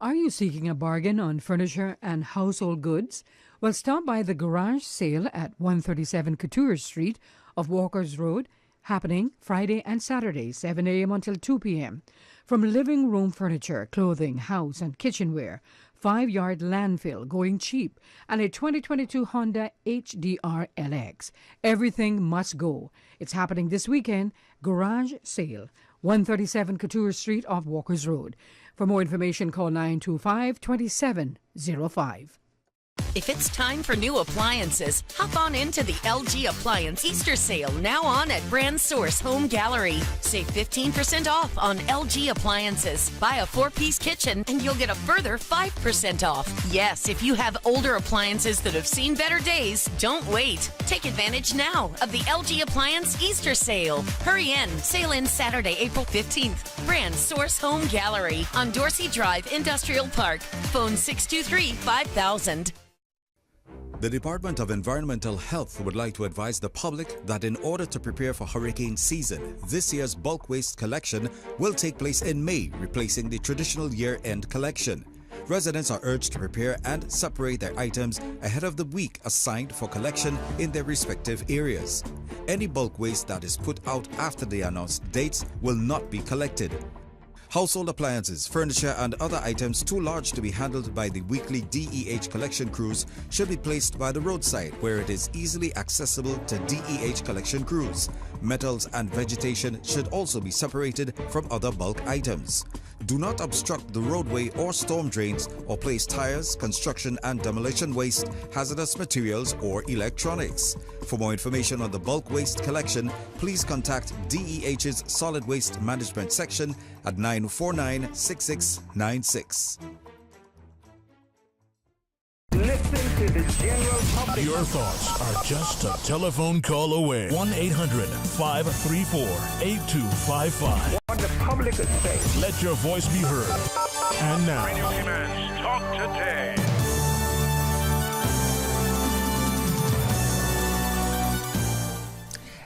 Are you seeking a bargain on furniture and household goods? Well, stop by the garage sale at 137 Couture Street of Walker's Road, happening Friday and Saturday, 7 a.m. until 2 p.m. From living room furniture, clothing, house and kitchenware, 5-yard landfill going cheap, and a 2022 Honda HDR LX. Everything must go. It's happening this weekend. Garage sale, 137 Couture Street off Walker's Road. For more information, call 925-2705. If it's time for new appliances, hop on into the LG Appliance Easter Sale now on at Brand Source Home Gallery. Save 15% off on LG appliances. Buy a 4-piece kitchen and you'll get a further 5% off. Yes, if you have older appliances that have seen better days, don't wait. Take advantage now of the LG Appliance Easter Sale. Hurry in. Sale ends Saturday, April 15th. Brand Source Home Gallery on Dorsey Drive, Industrial Park. Phone 623-5000. The Department of Environmental Health would like to advise the public that in order to prepare for hurricane season, this year's bulk waste collection will take place in May, replacing the traditional year-end collection. Residents are urged to prepare and separate their items ahead of the week assigned for collection in their respective areas. Any bulk waste that is put out after the announced dates will not be collected. Household appliances, furniture, and other items too large to be handled by the weekly DEH collection crews should be placed by the roadside where it is easily accessible to DEH collection crews. Metals and vegetation should also be separated from other bulk items. Do not obstruct the roadway or storm drains or place tires, construction and demolition waste, hazardous materials, or electronics. For more information on the bulk waste collection, please contact DEH's Solid Waste Management Section at 949-6696. Your thoughts are just a telephone call away. 1-800-534-8255. What the public is saying. Let your voice be heard. And now, Radio Cayman's Talk Today.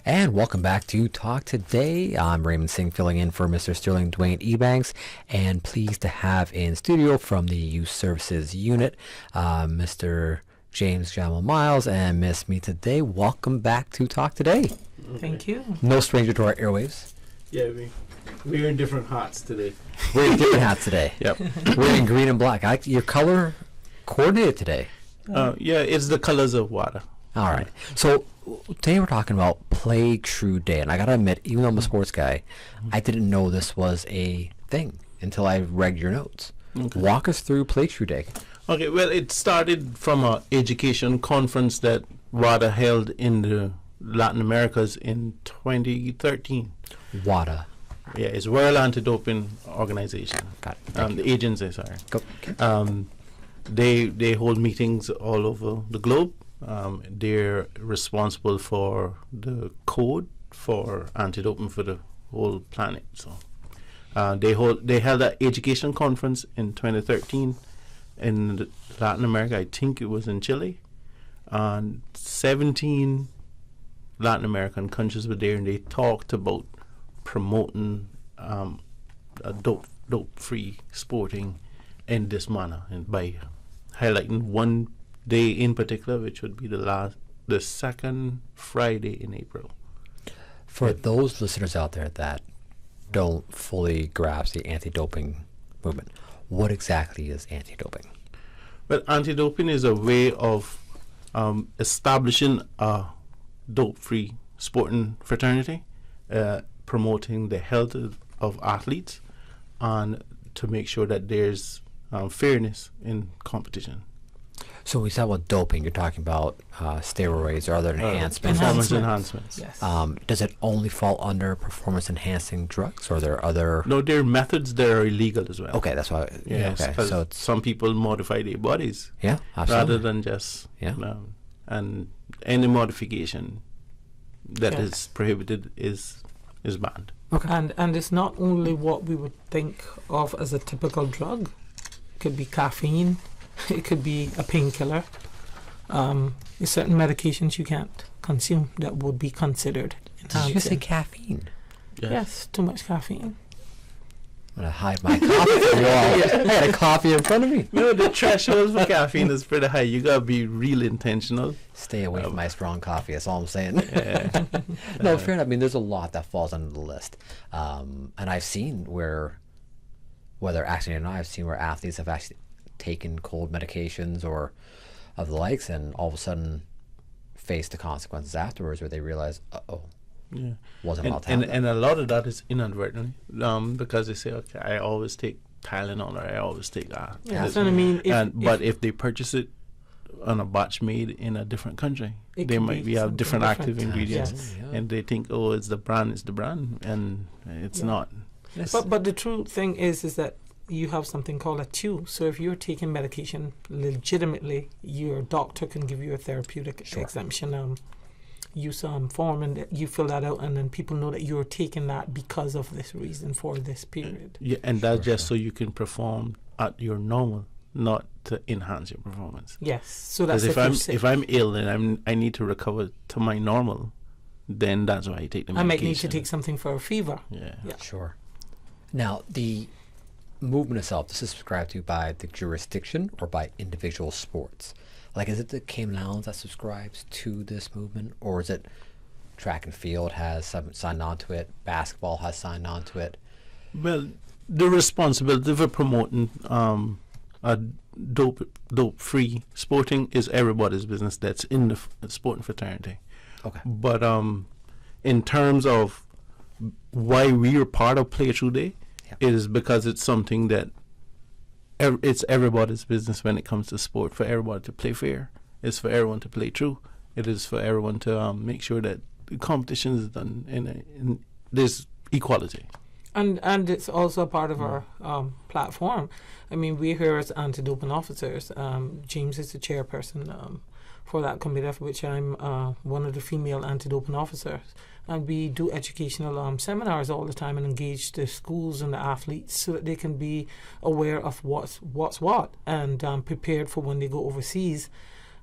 And welcome back to Talk Today. I'm Raymond Singh filling in for Mr. Sterling Dwayne Ebanks, and pleased to have in studio from the Youth Services Unit, Mr. James Jamal Miles and Miss Mita Day. Welcome back to Talk Today. Thank you. No stranger to our airwaves. Yeah, we're in different hats today. We're in different hats today. Yep. We're in green and black. Your color coordinated today. Yeah, it's the colors of water. All right. So today we're talking about Play True Day, and I gotta admit, even though I'm a sports guy, I didn't know this was a thing until I read your notes. Okay. Walk us through Play True Day. Okay, well, it started from an education conference that WADA held in the Latin Americas in 2013. WADA. Yeah, it's World Anti-Doping Organization. Got it. The agency, sorry. Go. They hold meetings all over the globe. They're responsible for the code for anti-doping for the whole planet. So they held an education conference in 2013 in Latin America. I think it was in Chile. 17 Latin American countries were there, and they talked about promoting a dope-free sporting in this manner, and by highlighting one day in particular, which would be the second Friday in April. For those listeners out there that don't fully grasp the anti-doping movement, what exactly is anti-doping? Well, anti-doping is a way of establishing a dope-free sporting fraternity, promoting the health of athletes, and to make sure that there's fairness in competition. So we said about doping, you're talking about steroids or other enhancements. Performance enhancements. Yes. Does it only fall under performance-enhancing drugs, or are there other... No, there are methods that are illegal as well. Okay, that's why... Yes, okay, because so it's... some people modify their bodies. Yeah, absolutely. Rather than just... and any modification that is prohibited is banned. Okay. And it's not only what we would think of as a typical drug. It could be caffeine. It could be a painkiller. There's certain medications you can't consume that would be considered enhancing. Did you say caffeine? Yes, too much caffeine. I'm going to hide my coffee from you all. I had a coffee in front of me. No, the threshold for caffeine is pretty high. You got to be real intentional. Stay away from my strong coffee, that's all I'm saying. Yeah. No, fair enough. I mean, there's a lot that falls under the list. And I've seen where, whether accident or not, I've seen where athletes have actually taken cold medications or of the likes, and all of a sudden face the consequences afterwards, where they realize, wasn't allowed to have that. And a lot of that is inadvertently, because they say, okay, I always take Tylenol, or I always take that. Yeah, so I mean, but if they purchase it on a batch made in a different country, they might have different active ingredients, and they think, it's the brand, and it's not. But the true thing is that you have something called a TU. So if you're taking medication legitimately, your doctor can give you a therapeutic exemption use form, and you fill that out, and then people know that you're taking that because of this reason for this period. Yeah, and that's just so you can perform at your normal, not to enhance your performance. Yes, so that's if I'm ill and I need to recover to my normal, then that's why I take the medication. I might need to take something for a fever. Yeah. Sure. Now, the movement itself, this is subscribed to by the jurisdiction or by individual sports? Like, is it the Cayman Islands that subscribes to this movement, or is it track and field has signed on to it, basketball has signed on to it? Well, the responsibility for promoting a dope-free sporting is everybody's business that's in the sporting fraternity. Okay. But in terms of why we are part of Play True Day, is because it's something that it's everybody's business when it comes to sport. For everybody to play fair, it's for everyone to play true. It is for everyone to make sure that the competition is done in there's equality. And it's also a part of our platform. I mean, we here as anti-doping officers, James is the chairperson for that committee, of which I'm one of the female anti-doping officers. And we do educational seminars all the time and engage the schools and the athletes so that they can be aware of what's what and prepared for when they go overseas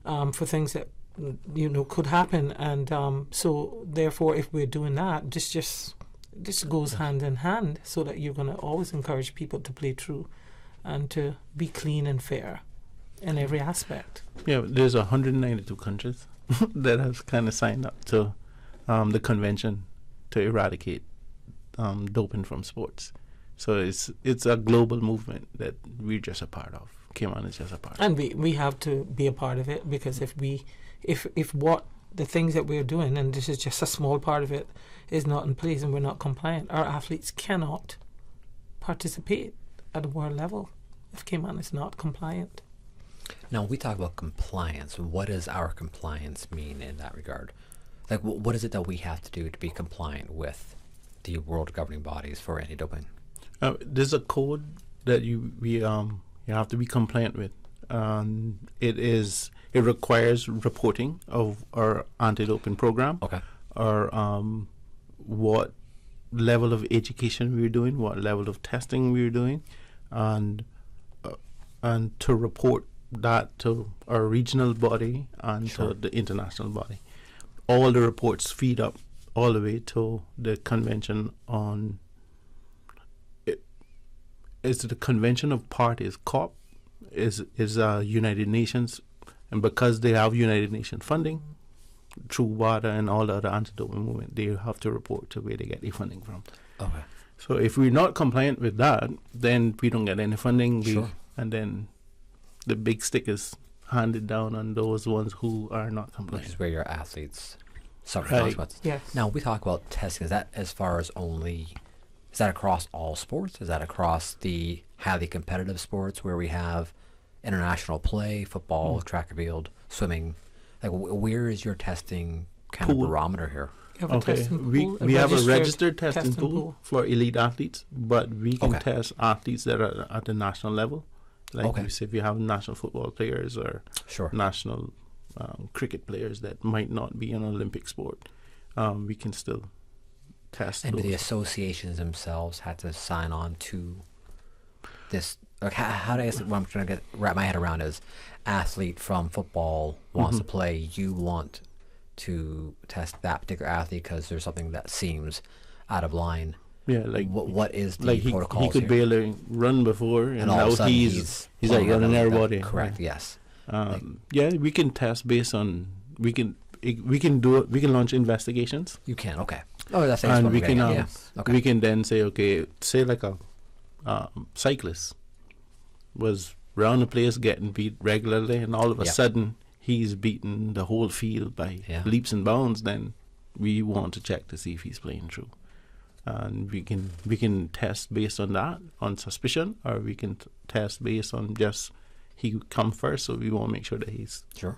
for things that could happen. And so therefore, if we're doing that, this goes hand in hand, so that you're going to always encourage people to play true and to be clean and fair in every aspect. Yeah, there's 192 countries that have kind of signed up to the convention to eradicate doping from sports. So it's a global movement that we're just a part of. Cayman is just a part. And we have to be a part of it, because if what the things that we're doing, and this is just a small part of it, is not in place and we're not compliant, our athletes cannot participate at a world level if Cayman is not compliant. Now, we talk about compliance. What does our compliance mean in that regard? Like, what is it that we have to do to be compliant with the world governing bodies for anti-doping? There's a code that you have to be compliant with. It requires reporting of our anti-doping program. Okay. Or what level of education we're doing, what level of testing we're doing, and to report that to our regional body and to the international body. All the reports feed up all the way to the convention on. It's the Convention of Parties, COP, is United Nations, and because they have United Nations funding through WADA and all the other anti-doping movement, they have to report to where they get their funding from. Okay. So if we're not compliant with that, then we don't get any funding, and then the big stick is handed down on those ones who are not compliant. Which is where your athletes suffer consequences. Yes. Now, we talk about testing. Is that as far as is that across all sports? Is that across the highly competitive sports where we have international play, football, track and field, swimming? Like, where is your testing kind of barometer here? Okay, we have a registered testing pool for elite athletes, but we can test athletes that are at the national level. Like you say, if you have national football players or national cricket players that might not be an Olympic sport, we can still test. And the associations themselves had to sign on to this. Like, how do I guess what I'm trying to wrap my head around is, athlete from football wants to play. You want to test that particular athlete because there's something that seems out of line. Yeah, like what is the protocol? He could barely run before, and now he's out running everybody. Correct. Yes. Yeah, we can test based on we can launch investigations. You can. Okay. Oh, that's and we can we can then say say like a cyclist was round the place getting beat regularly, and all of a sudden he's beaten the whole field by leaps and bounds. Then we want to check to see if he's playing true, and we can test based on that, on suspicion, or we can test based on just he come first. So we want to make sure that he's sure.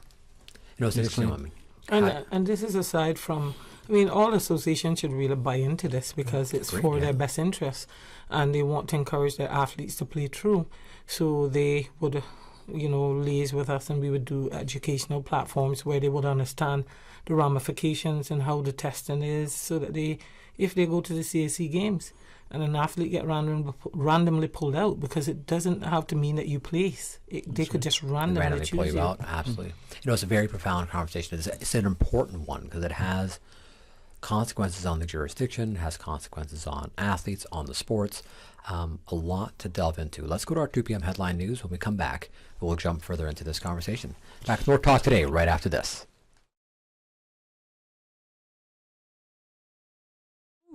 It's interesting. And this is aside from, all associations should really buy into this because it's for their best interests, and they want to encourage their athletes to play true. So they would, liaise with us, and we would do educational platforms where they would understand the ramifications and how the testing is, so that if they go to the CAC games and an athlete get randomly pulled out, because it doesn't have to mean that you place. They could just randomly pull you out. Absolutely. It's a very profound conversation. It's an important one because it has consequences on the jurisdiction, has consequences on athletes, on the sports. A lot to delve into. Let's go to our 2 p.m. headline news. When we come back, we'll jump further into this conversation. Back with more Talk Today right after this.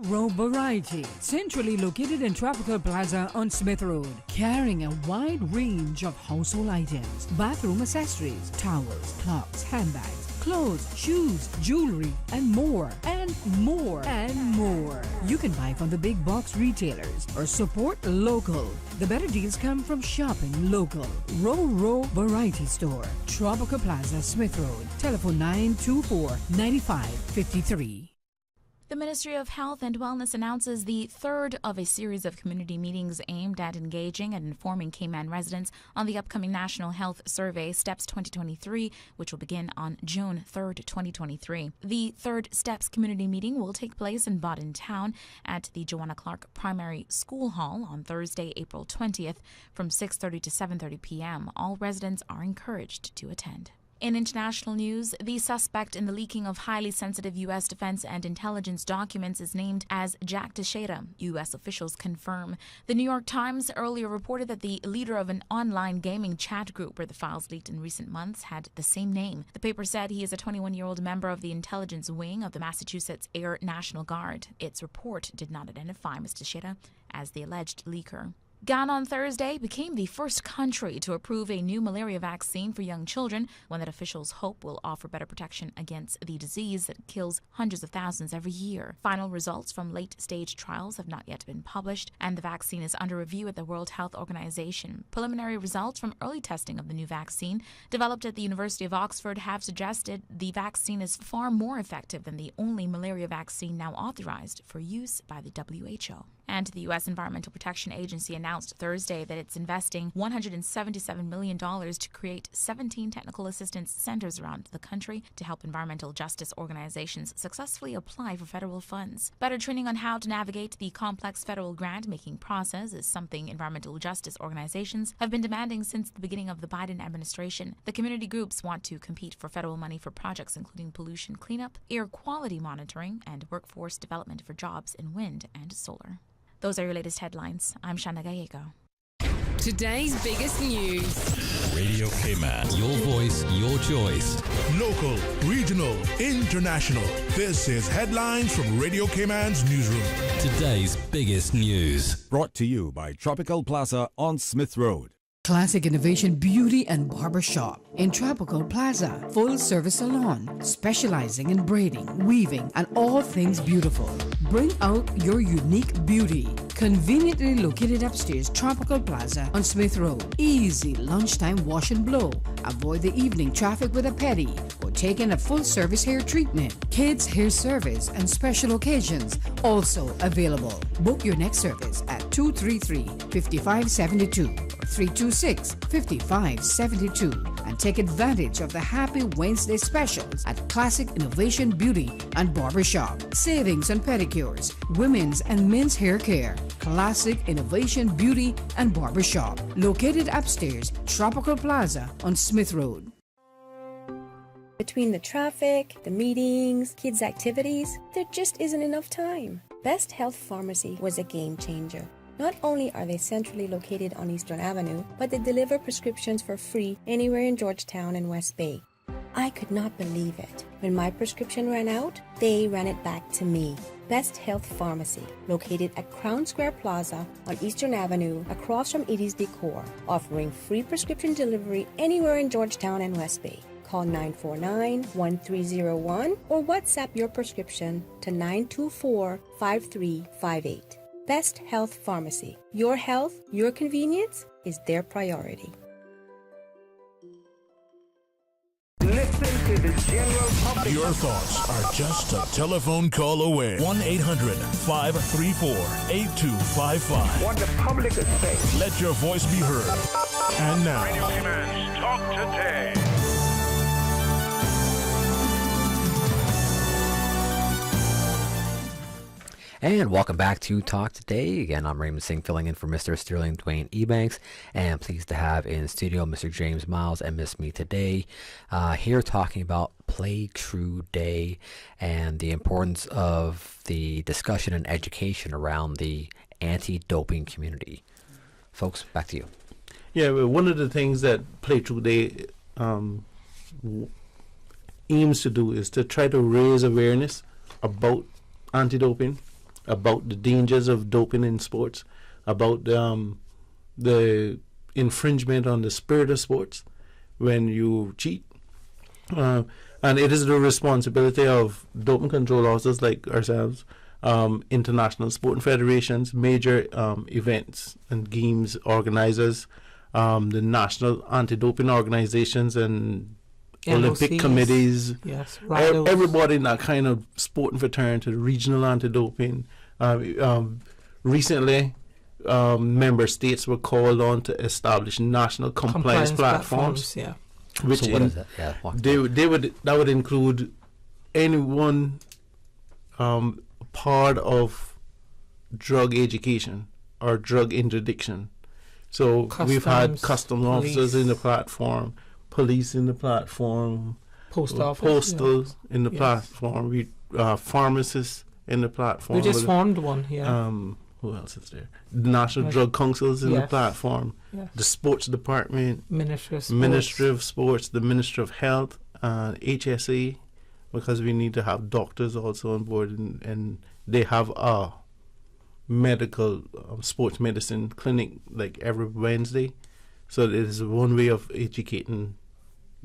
Row Variety, centrally located in Tropical Plaza on Smith Road, carrying a wide range of household items, bathroom accessories, towels, clocks, handbags, clothes, shoes, jewelry, and more, and more, and more. You can buy from the big box retailers or support local. The better deals come from shopping local. Row Variety Store, Tropical Plaza, Smith Road. Telephone 924-9553. The Ministry of Health and Wellness announces the third of a series of community meetings aimed at engaging and informing Cayman residents on the upcoming National Health Survey STEPS 2023, which will begin on June 3rd, 2023. The third STEPS community meeting will take place in Bodden Town at the Joanna Clark Primary School Hall on Thursday, April 20th from 6:30 to 7:30 p.m. All residents are encouraged to attend. In international news, the suspect in the leaking of highly sensitive U.S. defense and intelligence documents is named as Jack Teixeira, U.S. officials confirm. The New York Times earlier reported that the leader of an online gaming chat group where the files leaked in recent months had the same name. The paper said he is a 21-year-old member of the intelligence wing of the Massachusetts Air National Guard. Its report did not identify Mr. Teixeira as the alleged leaker. Ghana on Thursday became the first country to approve a new malaria vaccine for young children, one that officials hope will offer better protection against the disease that kills hundreds of thousands every year. Final results from late-stage trials have not yet been published, and the vaccine is under review at the World Health Organization. Preliminary results from early testing of the new vaccine, developed at the University of Oxford, have suggested the vaccine is far more effective than the only malaria vaccine now authorized for use by the WHO. And the U.S. Environmental Protection Agency announced Thursday that it's investing $177 million to create 17 technical assistance centers around the country to help environmental justice organizations successfully apply for federal funds. Better training on how to navigate the complex federal grant-making process is something environmental justice organizations have been demanding since the beginning of the Biden administration. The community groups want to compete for federal money for projects including pollution cleanup, air quality monitoring, and workforce development for jobs in wind and solar. Those are your latest headlines. I'm Shana Gallego. Today's biggest news. Radio Cayman. Your voice, your choice. Local, regional, international. This is Headlines from Radio Cayman's newsroom. Today's biggest news. Brought to you by Tropical Plaza on Smith Road. Classic Innovation Beauty and Barber Shop in Tropical Plaza. Full service salon specializing in braiding, weaving, and all things beautiful. Bring out your unique beauty. Conveniently located upstairs Tropical Plaza on Smith Road. Easy lunchtime wash and blow. Avoid the evening traffic with a pedi or take in a full service hair treatment. Kids hair service and special occasions also available. Book your next service at 233-5572 or 326-5572 and take advantage of the Happy Wednesday specials at Classic Innovation Beauty and Barber Shop. Savings on pedicures, women's and men's hair care. Classic Innovation Beauty and Barber Shop, located upstairs Tropical Plaza on Smith Road. Between the traffic, the meetings, kids' activities, there just isn't enough time. Best Health Pharmacy was a game changer. Not only are they centrally located on Eastern Avenue, but they deliver prescriptions for free anywhere in Georgetown and West Bay. I could not believe it. When my prescription ran out, they ran it back to me. Best Health Pharmacy, located at Crown Square Plaza on Eastern Avenue, across from Edie's Decor, offering free prescription delivery anywhere in Georgetown and West Bay. Call 949-1301 or WhatsApp your prescription to 924-5358. Best Health Pharmacy. Your health, your convenience is their priority. Listen to the general public. Your thoughts are just a telephone call away. 1-800-534-8255. What the public is saying. Let your voice be heard. And now, Radio Cayman's Talk Today. And welcome back to Talk Today. Again, I'm Raymond Singh, filling in for Mr. Sterling Dwayne Ebanks, and pleased to have in studio Mr. James Miles and Miss Me today, here talking about Play True Day and the importance of the discussion and education around the anti-doping community. Folks, back to you. Yeah, well, one of the things that Play True Day aims to do is to try to raise awareness about anti-doping. about the dangers of doping in sports, about the infringement on the spirit of sports when you cheat. And it is the responsibility of doping control officers like ourselves, international sporting federations, major events and games organizers, the national anti-doping organizations and Olympic NOCs. committees, Yes, everybody in that kind of sporting fraternity, regional anti-doping. Recently, member states were called on to establish national compliance platforms. Yeah. Which So what is that? Yeah, that would include anyone part of drug education or drug interdiction. So we've had customs officers in the platform, police in the platform, postal in the platform, pharmacists in the platform. We just formed one. Yeah. Who else is there? The National Drug Councils in the platform, Yes. the Sports Department, Ministry of Sports, the Ministry of Health, HSA, because we need to have doctors also on board, and they have a medical sports medicine clinic like every Wednesday. So it is one way of educating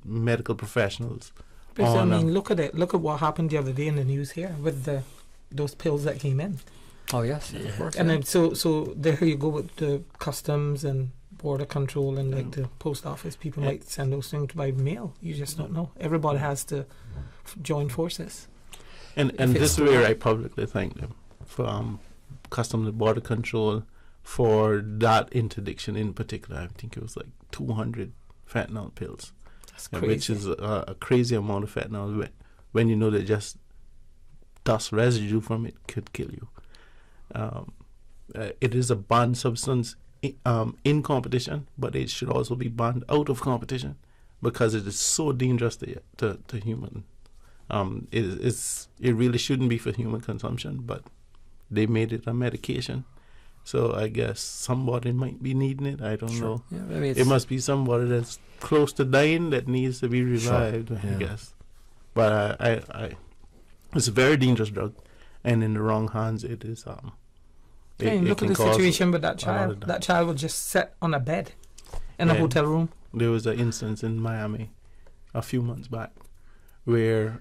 medical professionals. Because, I mean, look at it. Look at what happened the other day in the news here with those pills that came in. Oh yes, of course. And then so there you go with the customs and border control and like the post office. People might send those things by mail. You just don't know. Everybody has to join forces. And this way, I publicly thank them for customs and border control for that interdiction in particular. I think it was like 200 fentanyl pills. That's crazy. Which is a crazy amount of fentanyl when you know that just dust residue from it could kill you. It is a banned substance in competition, but it should also be banned out of competition because it is so dangerous to human. It really shouldn't be for human consumption, but they made it a medication. So I guess somebody might be needing it. I don't know. Yeah, I mean, it must be somebody that's close to dying that needs to be revived, I guess. But it's a very dangerous drug, and in the wrong hands, it is. Look at the situation with that child. That child was just set on a bed in a hotel room. There was an instance in Miami a few months back where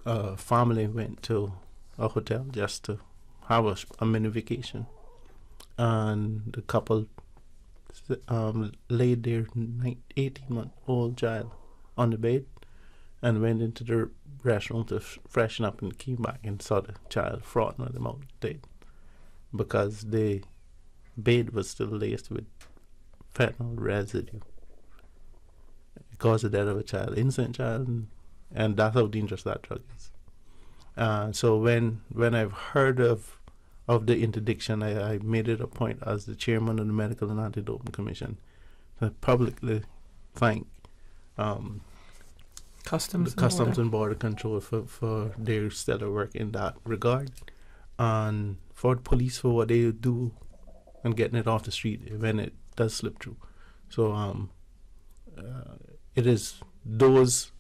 a family went to a hotel just to have a mini vacation, and the couple laid their 18-month-old child on the bed and went into the restroom to freshen up and came back and saw the child frothing at the mouth dead because the bed was still laced with fentanyl residue. It caused the death of a child, innocent child, and that's how dangerous that drug is. So when I've heard of the interdiction, I made it a point as the chairman of the Medical and Anti-Doping Commission to publicly thank Customs and Border Control for their stellar work in that regard, and for the police for what they do and getting it off the street when it does slip through. So it is those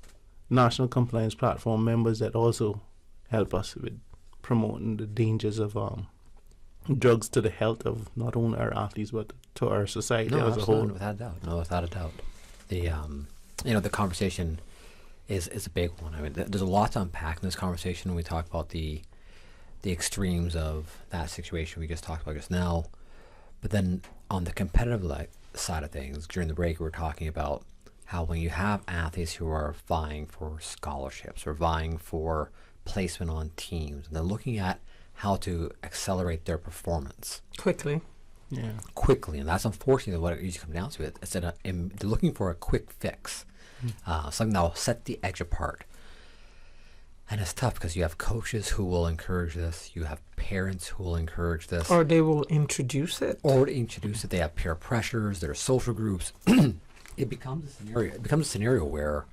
national compliance platform members that also help us with promoting the dangers of drugs to the health of not only our athletes but to our society as a whole. Without a doubt. The the conversation is a big one. I mean, there's a lot to unpack in this conversation when we talk about the extremes of that situation we just talked about just now. But then on the competitive side of things, during the break we were talking about how when you have athletes who are vying for scholarships or vying for placement on teams, and they're looking at how to accelerate their performance quickly, and that's unfortunately what it usually comes down to. It's they're looking for a quick fix, something that will set the edge apart. And it's tough because you have coaches who will encourage this, you have parents who will encourage this, or they will introduce it. They have peer pressures, there are social groups. It becomes a scenario where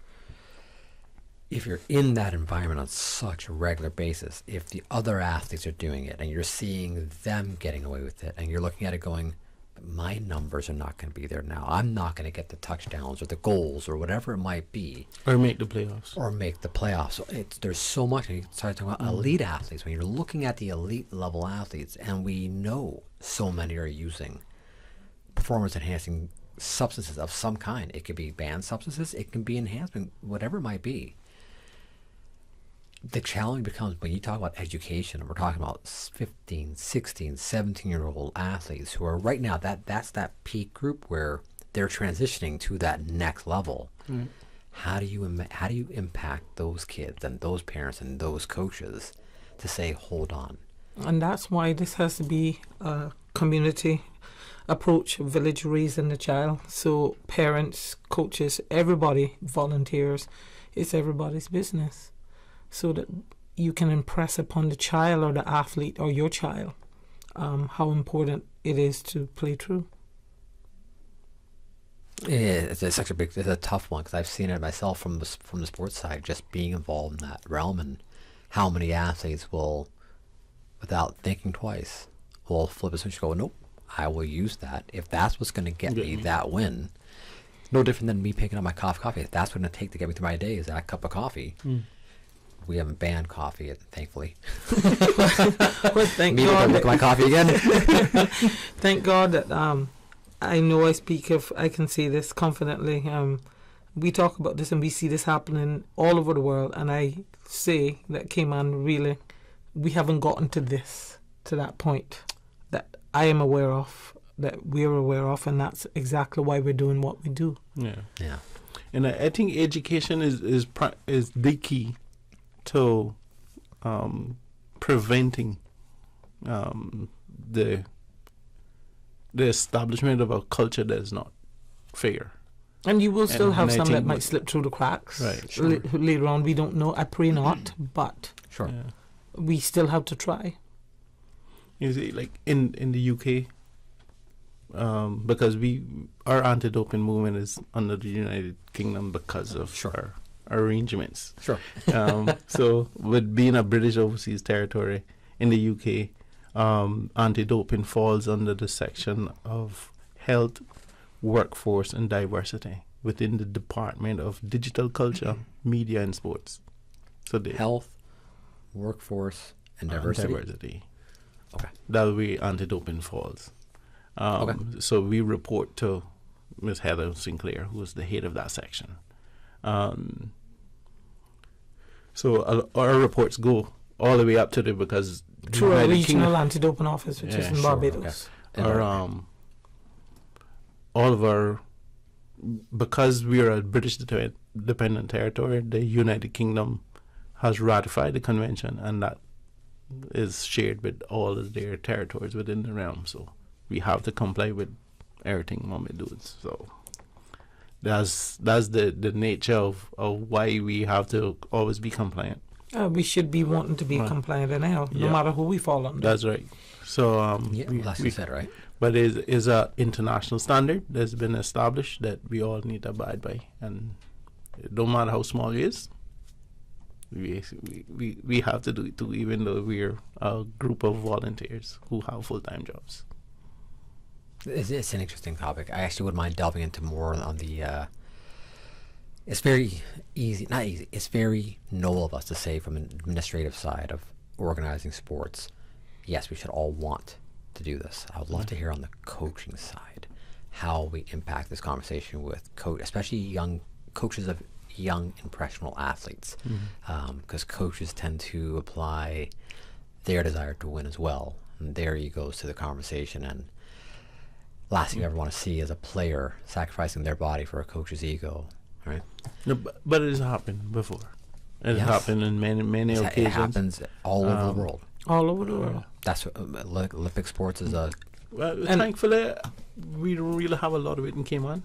if you're in that environment on such a regular basis, if the other athletes are doing it and you're seeing them getting away with it and you're looking at it going, my numbers are not going to be there now. I'm not going to get the touchdowns or the goals or whatever it might be. Or make the playoffs. So there's so much. And you start talking about elite athletes. When you're looking at the elite level athletes, and we know so many are using performance-enhancing substances of some kind. It could be banned substances. It can be enhancement, whatever it might be. The challenge becomes when you talk about education, we're talking about 15, 16, 17-year-old athletes who are right now, that's that peak group where they're transitioning to that next level. Mm. How do you impact those kids and those parents and those coaches to say, hold on? And that's why this has to be a community approach, village raising the child. So parents, coaches, everybody, volunteers, it's everybody's business. So that you can impress upon the child or the athlete or your child how important it is to play true. Yeah, it's a tough one because I've seen it myself from the sports side, just being involved in that realm, and how many athletes will, without thinking twice, will flip a switch and go, nope, I will use that. If that's what's going to get me that win, no different than me picking up my coffee. If that's what it's going to take to get me through my day is that cup of coffee. Mm. We haven't banned coffee, thankfully. Well, thank me God. With my coffee again. Thank God that I know I can say this confidently. We talk about this and we see this happening all over the world, and I say that Cayman really, we haven't gotten to that point that I am aware of, that we're aware of, and that's exactly why we're doing what we do. Yeah. Yeah. And I think education is the key to preventing the establishment of a culture that is not fair. And you will still have some that might slip through the cracks. Right. Sure. Later on, we don't know. I pray not, but sure. We still have to try. You see, like in the UK, because our anti-doping movement is under the United Kingdom because of our arrangements. Sure. So with being a British overseas territory in the UK, anti-doping falls under the section of health, workforce and diversity within the Department of Digital Culture, Media and Sports. So the health, workforce and diversity. Okay. That's where anti-doping falls. So we report to Ms. Heather Sinclair, who is the head of that section. So our reports go all the way up to because through a regional anti-doping office, which is in Barbados. Okay. All of our, because we are a British dependent territory, the United Kingdom has ratified the convention, and that is shared with all of their territories within the realm. So we have to comply with everything when we do it. So that's the nature of why we have to always be compliant. We should be wanting to be compliant anyhow, no matter who we fall under. That's right. So we said right. But it is a international standard that's been established that we all need to abide by, and it don't matter how small it is. We have to do it too, even though we're a group of volunteers who have full-time jobs. It's an interesting topic. I actually wouldn't mind delving into more on the. It's very easy, not easy. It's very noble of us to say from an administrative side of organizing sports. Yes, we should all want to do this. I would love to hear on the coaching side how we impact this conversation with especially young coaches of young impressionable athletes, because coaches tend to apply their desire to win as well, and their egos to the conversation. And last thing you ever want to see is a player sacrificing their body for a coach's ego, right? No, but it has happened before. It has happened in many occasions. It happens all over the world. All over the world. That's what Olympic sports is a. Well, thankfully, we don't really have a lot of it in Cayman.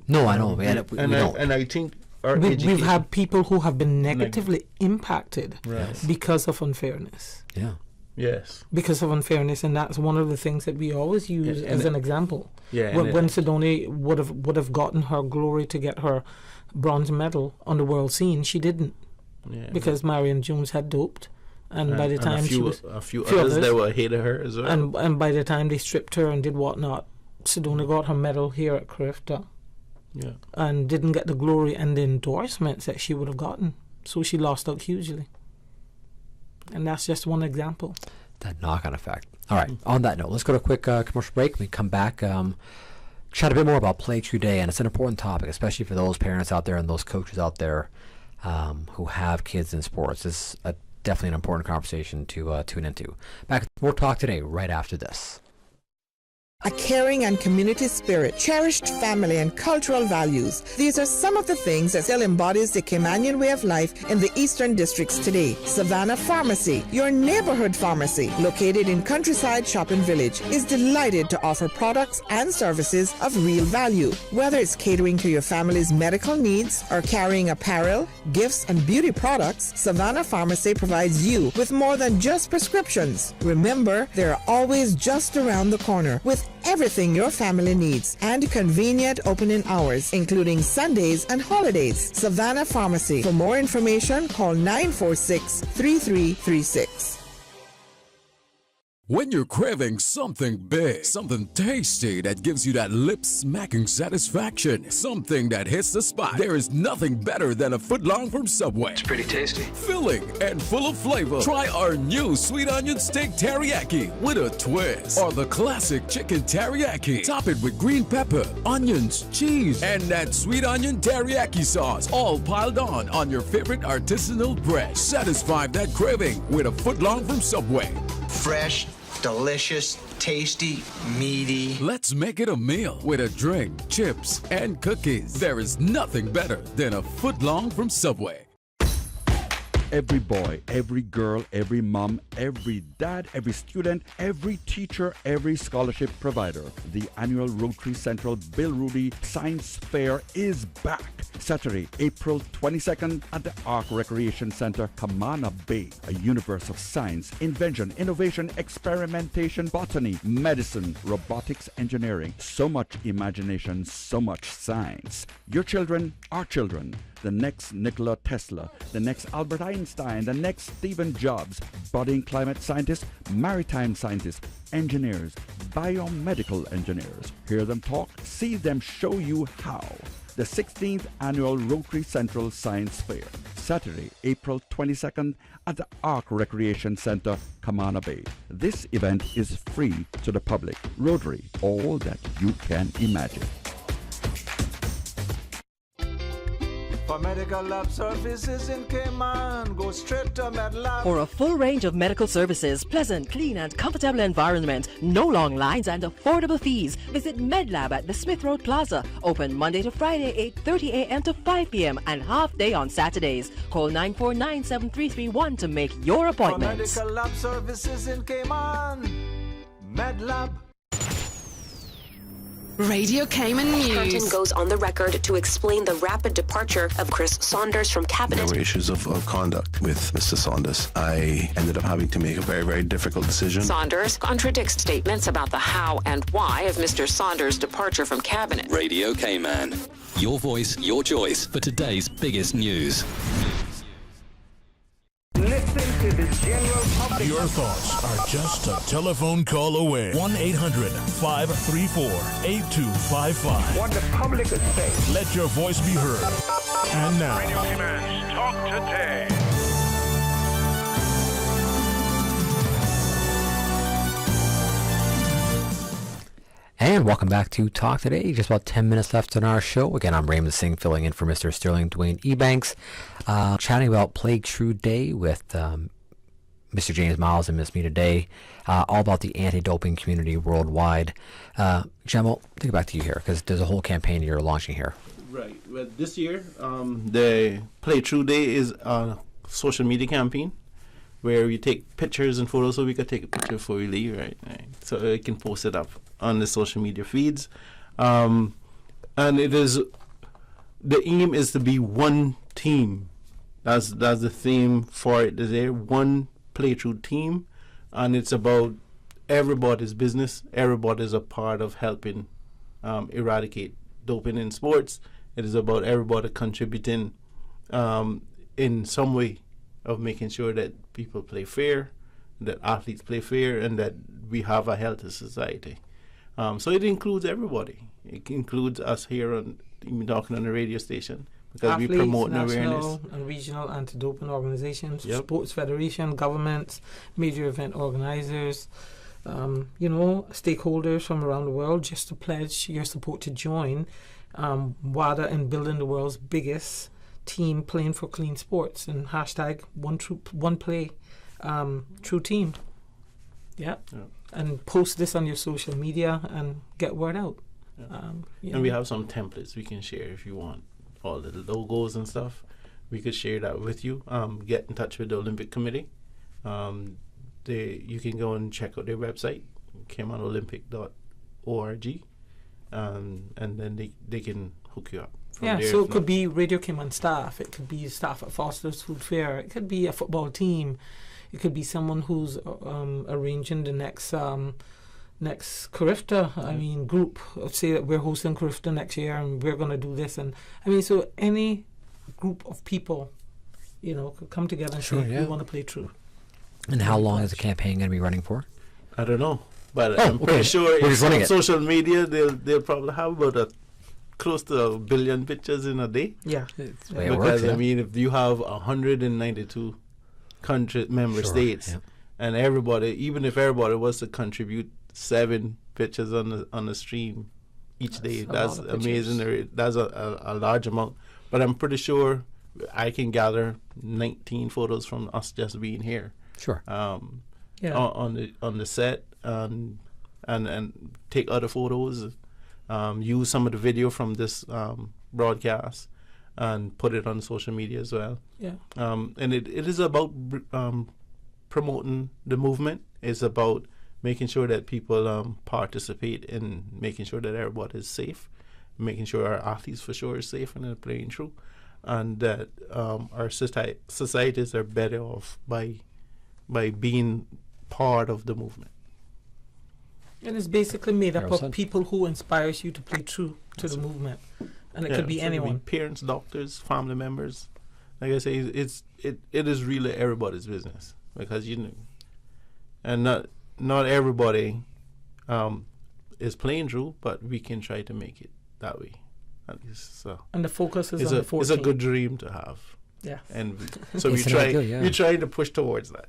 No, I know. And I think we've had people who have been negatively impacted Right. because of unfairness. Yeah. Yes. Because of unfairness, and that's one of the things that we always use as an example. Yeah. When Sidoni would have gotten her glory to get her bronze medal on the world scene, she didn't, because Marion Jones had doped, and by the time a few others that were ahead of her as well. And by the time they stripped her and did whatnot, Sedona got her medal here at CRIFTA. Yeah. And didn't get the glory and the endorsements that she would have gotten. So she lost out hugely. And that's just one example. That knock-on effect. All right, on that note, let's go to a quick commercial break. When we come back, chat a bit more about Play True Day, and it's an important topic, especially for those parents out there and those coaches out there who have kids in sports. This is definitely an important conversation to tune into. Back more Talk Today right after this. A caring and community spirit, cherished family and cultural values. These are some of the things that still embodies the Caymanian way of life in the Eastern Districts today. Savannah Pharmacy, your neighborhood pharmacy, located in Countryside Shopping Village, is delighted to offer products and services of real value. Whether it's catering to your family's medical needs or carrying apparel, gifts, and beauty products, Savannah Pharmacy provides you with more than just prescriptions. Remember, they're always just around the corner with everything your family needs and convenient opening hours, including Sundays and holidays. Savannah Pharmacy. For more information, call 946-3336. When you're craving something big, something tasty that gives you that lip-smacking satisfaction, something that hits the spot, there is nothing better than a footlong from Subway. It's pretty tasty. Filling and full of flavor. Try our new sweet onion steak teriyaki with a twist. Or the classic chicken teriyaki. Top it with green pepper, onions, cheese, and that sweet onion teriyaki sauce, all piled on your favorite artisanal bread. Satisfy that craving with a footlong from Subway. Fresh, delicious, tasty, meaty. Let's make it a meal with a drink, chips, and cookies. There is nothing better than a footlong from Subway. Every boy, every girl, every mom, every dad, every student, every teacher, every scholarship provider. The annual Rotary Central Bill Rudy Science Fair is back. Saturday, April 22nd at the Arc Recreation Center, Camana Bay. A universe of science, invention, innovation, experimentation, botany, medicine, robotics, engineering. So much imagination, so much science. Your children, our children. The next Nikola Tesla, the next Albert Einstein, the next Stephen Jobs, budding climate scientists, maritime scientists, engineers, biomedical engineers. Hear them talk, see them show you how. The 16th Annual Rotary Central Science Fair, Saturday, April 22nd at the Arc Recreation Center, Camana Bay. This event is free to the public. Rotary, all that you can imagine. For medical lab services in Cayman, go straight to MedLab. For a full range of medical services, pleasant, clean and comfortable environment, no long lines and affordable fees, visit MedLab at the Smith Road Plaza. Open Monday to Friday, 8:30 a.m. to 5 p.m. and half day on Saturdays. Call 949-7331 to make your appointment. For medical lab services in Cayman, MedLab. Radio Cayman News. Curtin goes on the record to explain the rapid departure of Chris Saunders from cabinet. There were issues of conduct with Mr. Saunders. I ended up having to make a very, very difficult decision. Saunders contradicts statements about the how and why of Mr. Saunders' departure from cabinet. Radio Cayman. Your voice, your choice for today's biggest news. Listen to the general public. Your thoughts are just a telephone call away. 1-800-534-8255. What the public is saying. Let your voice be heard. And now, Radio Cayman's Talk Today. And welcome back to Talk Today. Just about 10 minutes left on our show. Again, I'm Raymond Singh filling in for Mr. Sterling Dwayne Ebanks. Chatting about Play True Day with Mr. James Miles and Miss Mita Day. All about the anti-doping community worldwide. Jamal, take it back to you here because there's a whole campaign you're launching here. Right. Well, this year, the Play True Day is a social media campaign where we take pictures and photos, so we could take a picture before we leave, right? So we can post it up on the social media feeds. And it is, the aim is to be one team. That's the theme for it. There's one playthrough team, and it's about everybody's business. Everybody's a part of helping eradicate doping in sports. It is about everybody contributing in some way of making sure that people play fair, that athletes play fair, and that we have a healthy society. So it includes everybody. It includes us here on even talking on the radio station, because Athletes, we promote national awareness. and regional anti-doping organizations, Yep. sports federation, governments, major event organizers, stakeholders from around the world, just to pledge your support to join WADA in building the world's biggest team playing for clean sports, and hashtag one play true team. Yeah. And post this on your social media and get word out. And we have some templates we can share if you want, all the logos and stuff. We could share that with you. Get in touch with the Olympic Committee. You can go and check out their website, caymanolympic.org, and then they can hook you up. Yeah, so it could be Radio Cayman staff, it could be staff at Foster's Food Fair, it could be a football team, it could be someone who's arranging the next Carifta, group. Say that we're hosting Carifta next year and we're going to do this. And so any group of people, could come together and say, we want to play true. And how long is the campaign going to be running for? I don't know, but I'm pretty sure it's on social media. They'll probably have about close to 1 billion pictures in a day. Yeah, it's the way it works, if you have 192 member states, and everybody, even if everybody was to contribute 7 pictures on the stream each day, that's amazing. That's a large amount. But I'm pretty sure I can gather 19 photos from us just being here. Sure. On the set, and take other photos. Use some of the video from this broadcast and put it on social media as well. Yeah. And it is about promoting the movement. It's about making sure that people participate in making sure that everybody is safe, making sure our athletes for sure are safe and they're playing through, and that our societies are better off by being part of the movement. And it's basically made up of people who inspires you to play true to the movement, and it could be anyone. Parents, doctors, family members. Like I say, it is really everybody's business, because and not everybody is playing through, but we can try to make it that way. At least, so. And the focus is on the 14. It's a good dream to have. Yeah. And so we try to push towards that.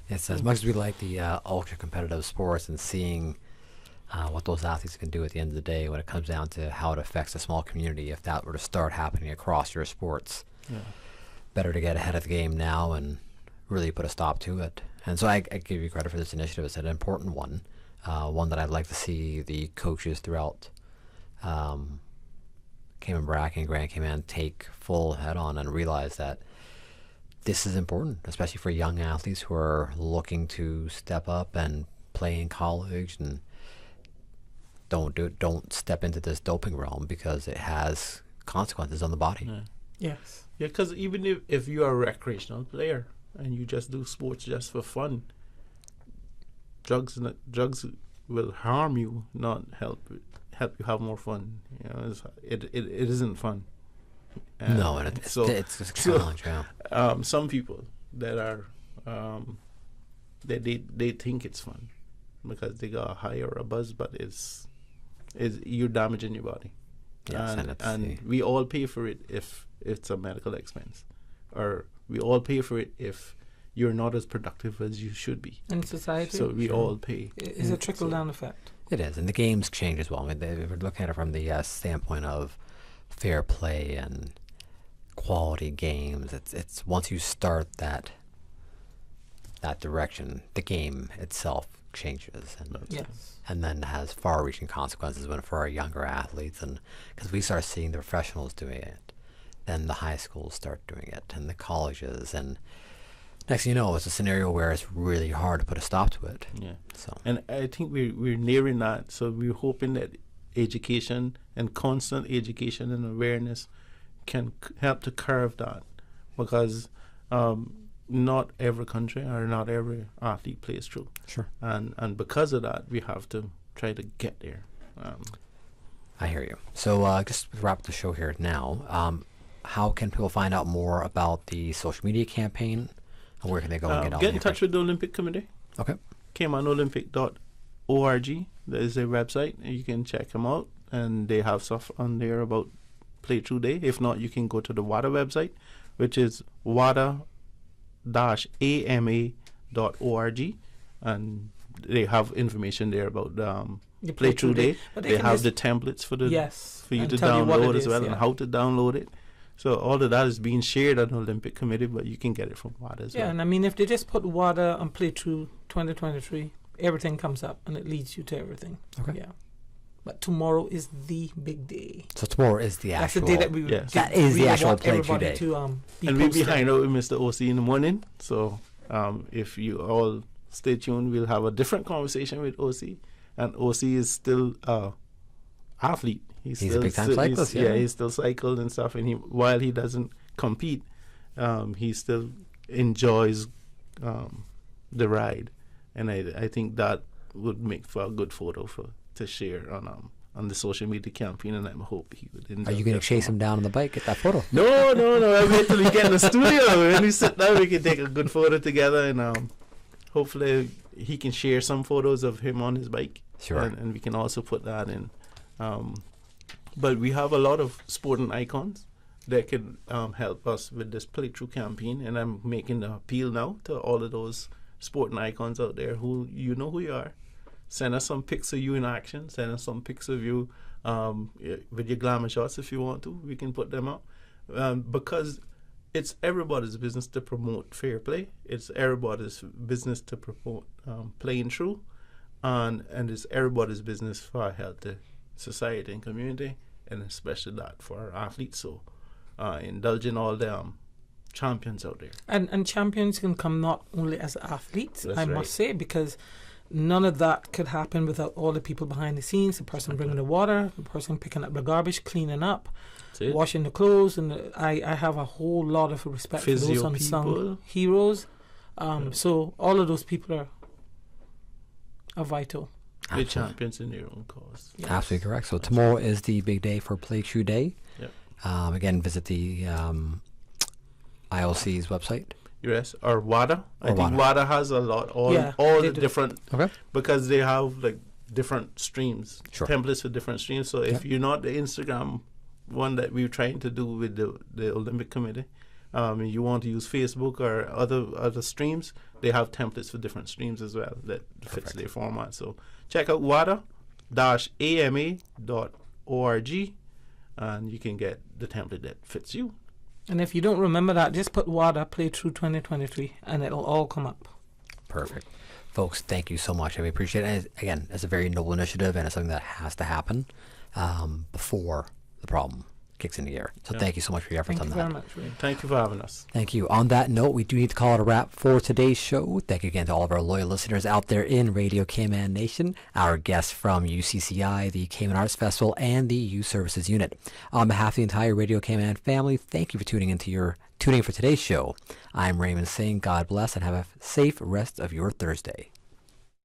Yes, as much as we like the ultra competitive sports and seeing what those athletes can do at the end of the day, when it comes down to how it affects a small community, if that were to start happening across your sports, better to get ahead of the game now and really put a stop to it. And so I give you credit for this initiative. It's an important one, one that I'd like to see the coaches throughout Cayman Brac and Grand Cayman take full head on and realize that this is important, especially for young athletes who are looking to step up and play in college, and don't step into this doping realm, because it has consequences on the body. Yes. Yeah, because even if you are a recreational player and you just do sports just for fun, drugs will harm you, not help you have more fun. It isn't fun. No, and it's a challenge. Some people that are they think it's fun because they got a high or a buzz, but it's you're damaging your body. Yes, and we all pay for it if it's a medical expense, or we all pay for it if you're not as productive as you should be in society. So we all pay. It's a trickle-down effect. It is, and the games change as well. I mean, we're looking at it from the standpoint of fair play and quality games. It's once you start that direction, the game itself changes, and then has far-reaching consequences for our younger athletes, and because we start seeing the professionals doing it, then the high schools start doing it, and the colleges, and next thing you know, it's a scenario where it's really hard to put a stop to it. Yeah. So, and I think we're nearing that. So we're hoping that education and constant education and awareness can help to curb that, because not every country or not every athlete plays through. Sure. And because of that, we have to try to get there. I hear you. So just to wrap up the show here now, how can people find out more about the social media campaign? And where can they go and get in touch with the Olympic Committee. Okay. caymanolympic.org. There's a website. You can check them out, and they have stuff on there about Playthrough Day. If not, you can go to the WADA website, which is wada-ama.org, and they have information there about the Playthrough Day. They have the templates for you to download as well, and how to download it. So all of that is being shared on the Olympic Committee, but you can get it from WADA as well. Yeah, and I mean, if they just put WADA on Playthrough 2023, everything comes up, and it leads you to everything. Okay. Yeah. But tomorrow is the big day. So tomorrow is the actual. That's the day that we. That is the actual Playthrough Day. And we'll be hanging out with Mr. OC in the morning. So if you all stay tuned, we'll have a different conversation with OC. And OC is still athlete. He's a still big time cyclist. Yeah, he still cycles and stuff. And while he doesn't compete, he still enjoys the ride. And I think that would make for a good photo to share on the social media campaign, and I hope he would. Are you going to chase him down on the bike, get that photo? No. I wait till we get in the studio. When we sit down, we can take a good photo together, and hopefully he can share some photos of him on his bike. Sure. And we can also put that in. But we have a lot of sporting icons that can help us with this Playthrough campaign, and I'm making the appeal now to all of those sporting icons out there who you know who you are. Send us some pics of you in action. Send us some pics of you with your glamour shots if you want to. We can put them up because it's everybody's business to promote fair play. It's everybody's business to promote playing true, and it's everybody's business for our healthy society and community, and especially that for our athletes. So indulging all the champions out there. And champions can come not only as athletes, That's I right. must say, because none of that could happen without all the people behind the scenes, the person bringing the water, the person picking up the garbage, cleaning up, washing the clothes. And I have a whole lot of respect for those unsung heroes. So all of those people are vital. They're champions in their own cause. Yes. Absolutely correct. So tomorrow is the big day for Playthrough Day. Yep. Again, visit the IOC's website. Yes, or WADA. I think WADA. WADA has a lot, all the different, because they have like different streams, templates for different streams. So if you're not the Instagram one that we're trying to do with the Olympic Committee, and you want to use Facebook or other streams, they have templates for different streams as well that fits their format. So check out wada-ama.org, and you can get the template that fits you. And if you don't remember that, just put WADA Playthrough 2023 and it'll all come up. Perfect. Folks, thank you so much. I appreciate it. Again, it's a very noble initiative, and it's something that has to happen before the problem kicks into gear. So thank you so much for your efforts on that. Thank you very much, Ray. Thank you for having us. Thank you. On that note, we do need to call it a wrap for today's show. Thank you again to all of our loyal listeners out there in Radio Cayman Nation, our guests from UCCI, the Cayman Arts Festival, and the Youth Services Unit. On behalf of the entire Radio Cayman family, thank you for tuning in for today's show. I'm Raymond Singh. God bless, and have a safe rest of your Thursday.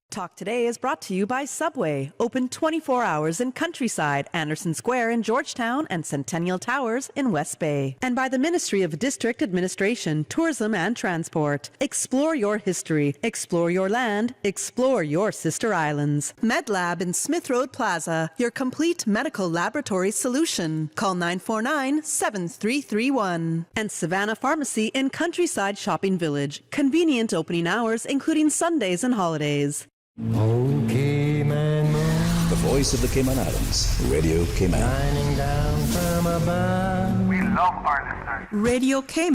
Talk Today is brought to you by Subway, open 24 hours in Countryside, Anderson Square in Georgetown, and Centennial Towers in West Bay. And by the Ministry of District Administration, Tourism and Transport. Explore your history, explore your land, explore your sister islands. MedLab in Smith Road Plaza, your complete medical laboratory solution. Call 949-7331. And Savannah Pharmacy in Countryside Shopping Village, convenient opening hours including Sundays and holidays. Okay, man. The voice of the Cayman Islands, Radio Cayman. Shining down from above. We love our listeners. Radio Cayman.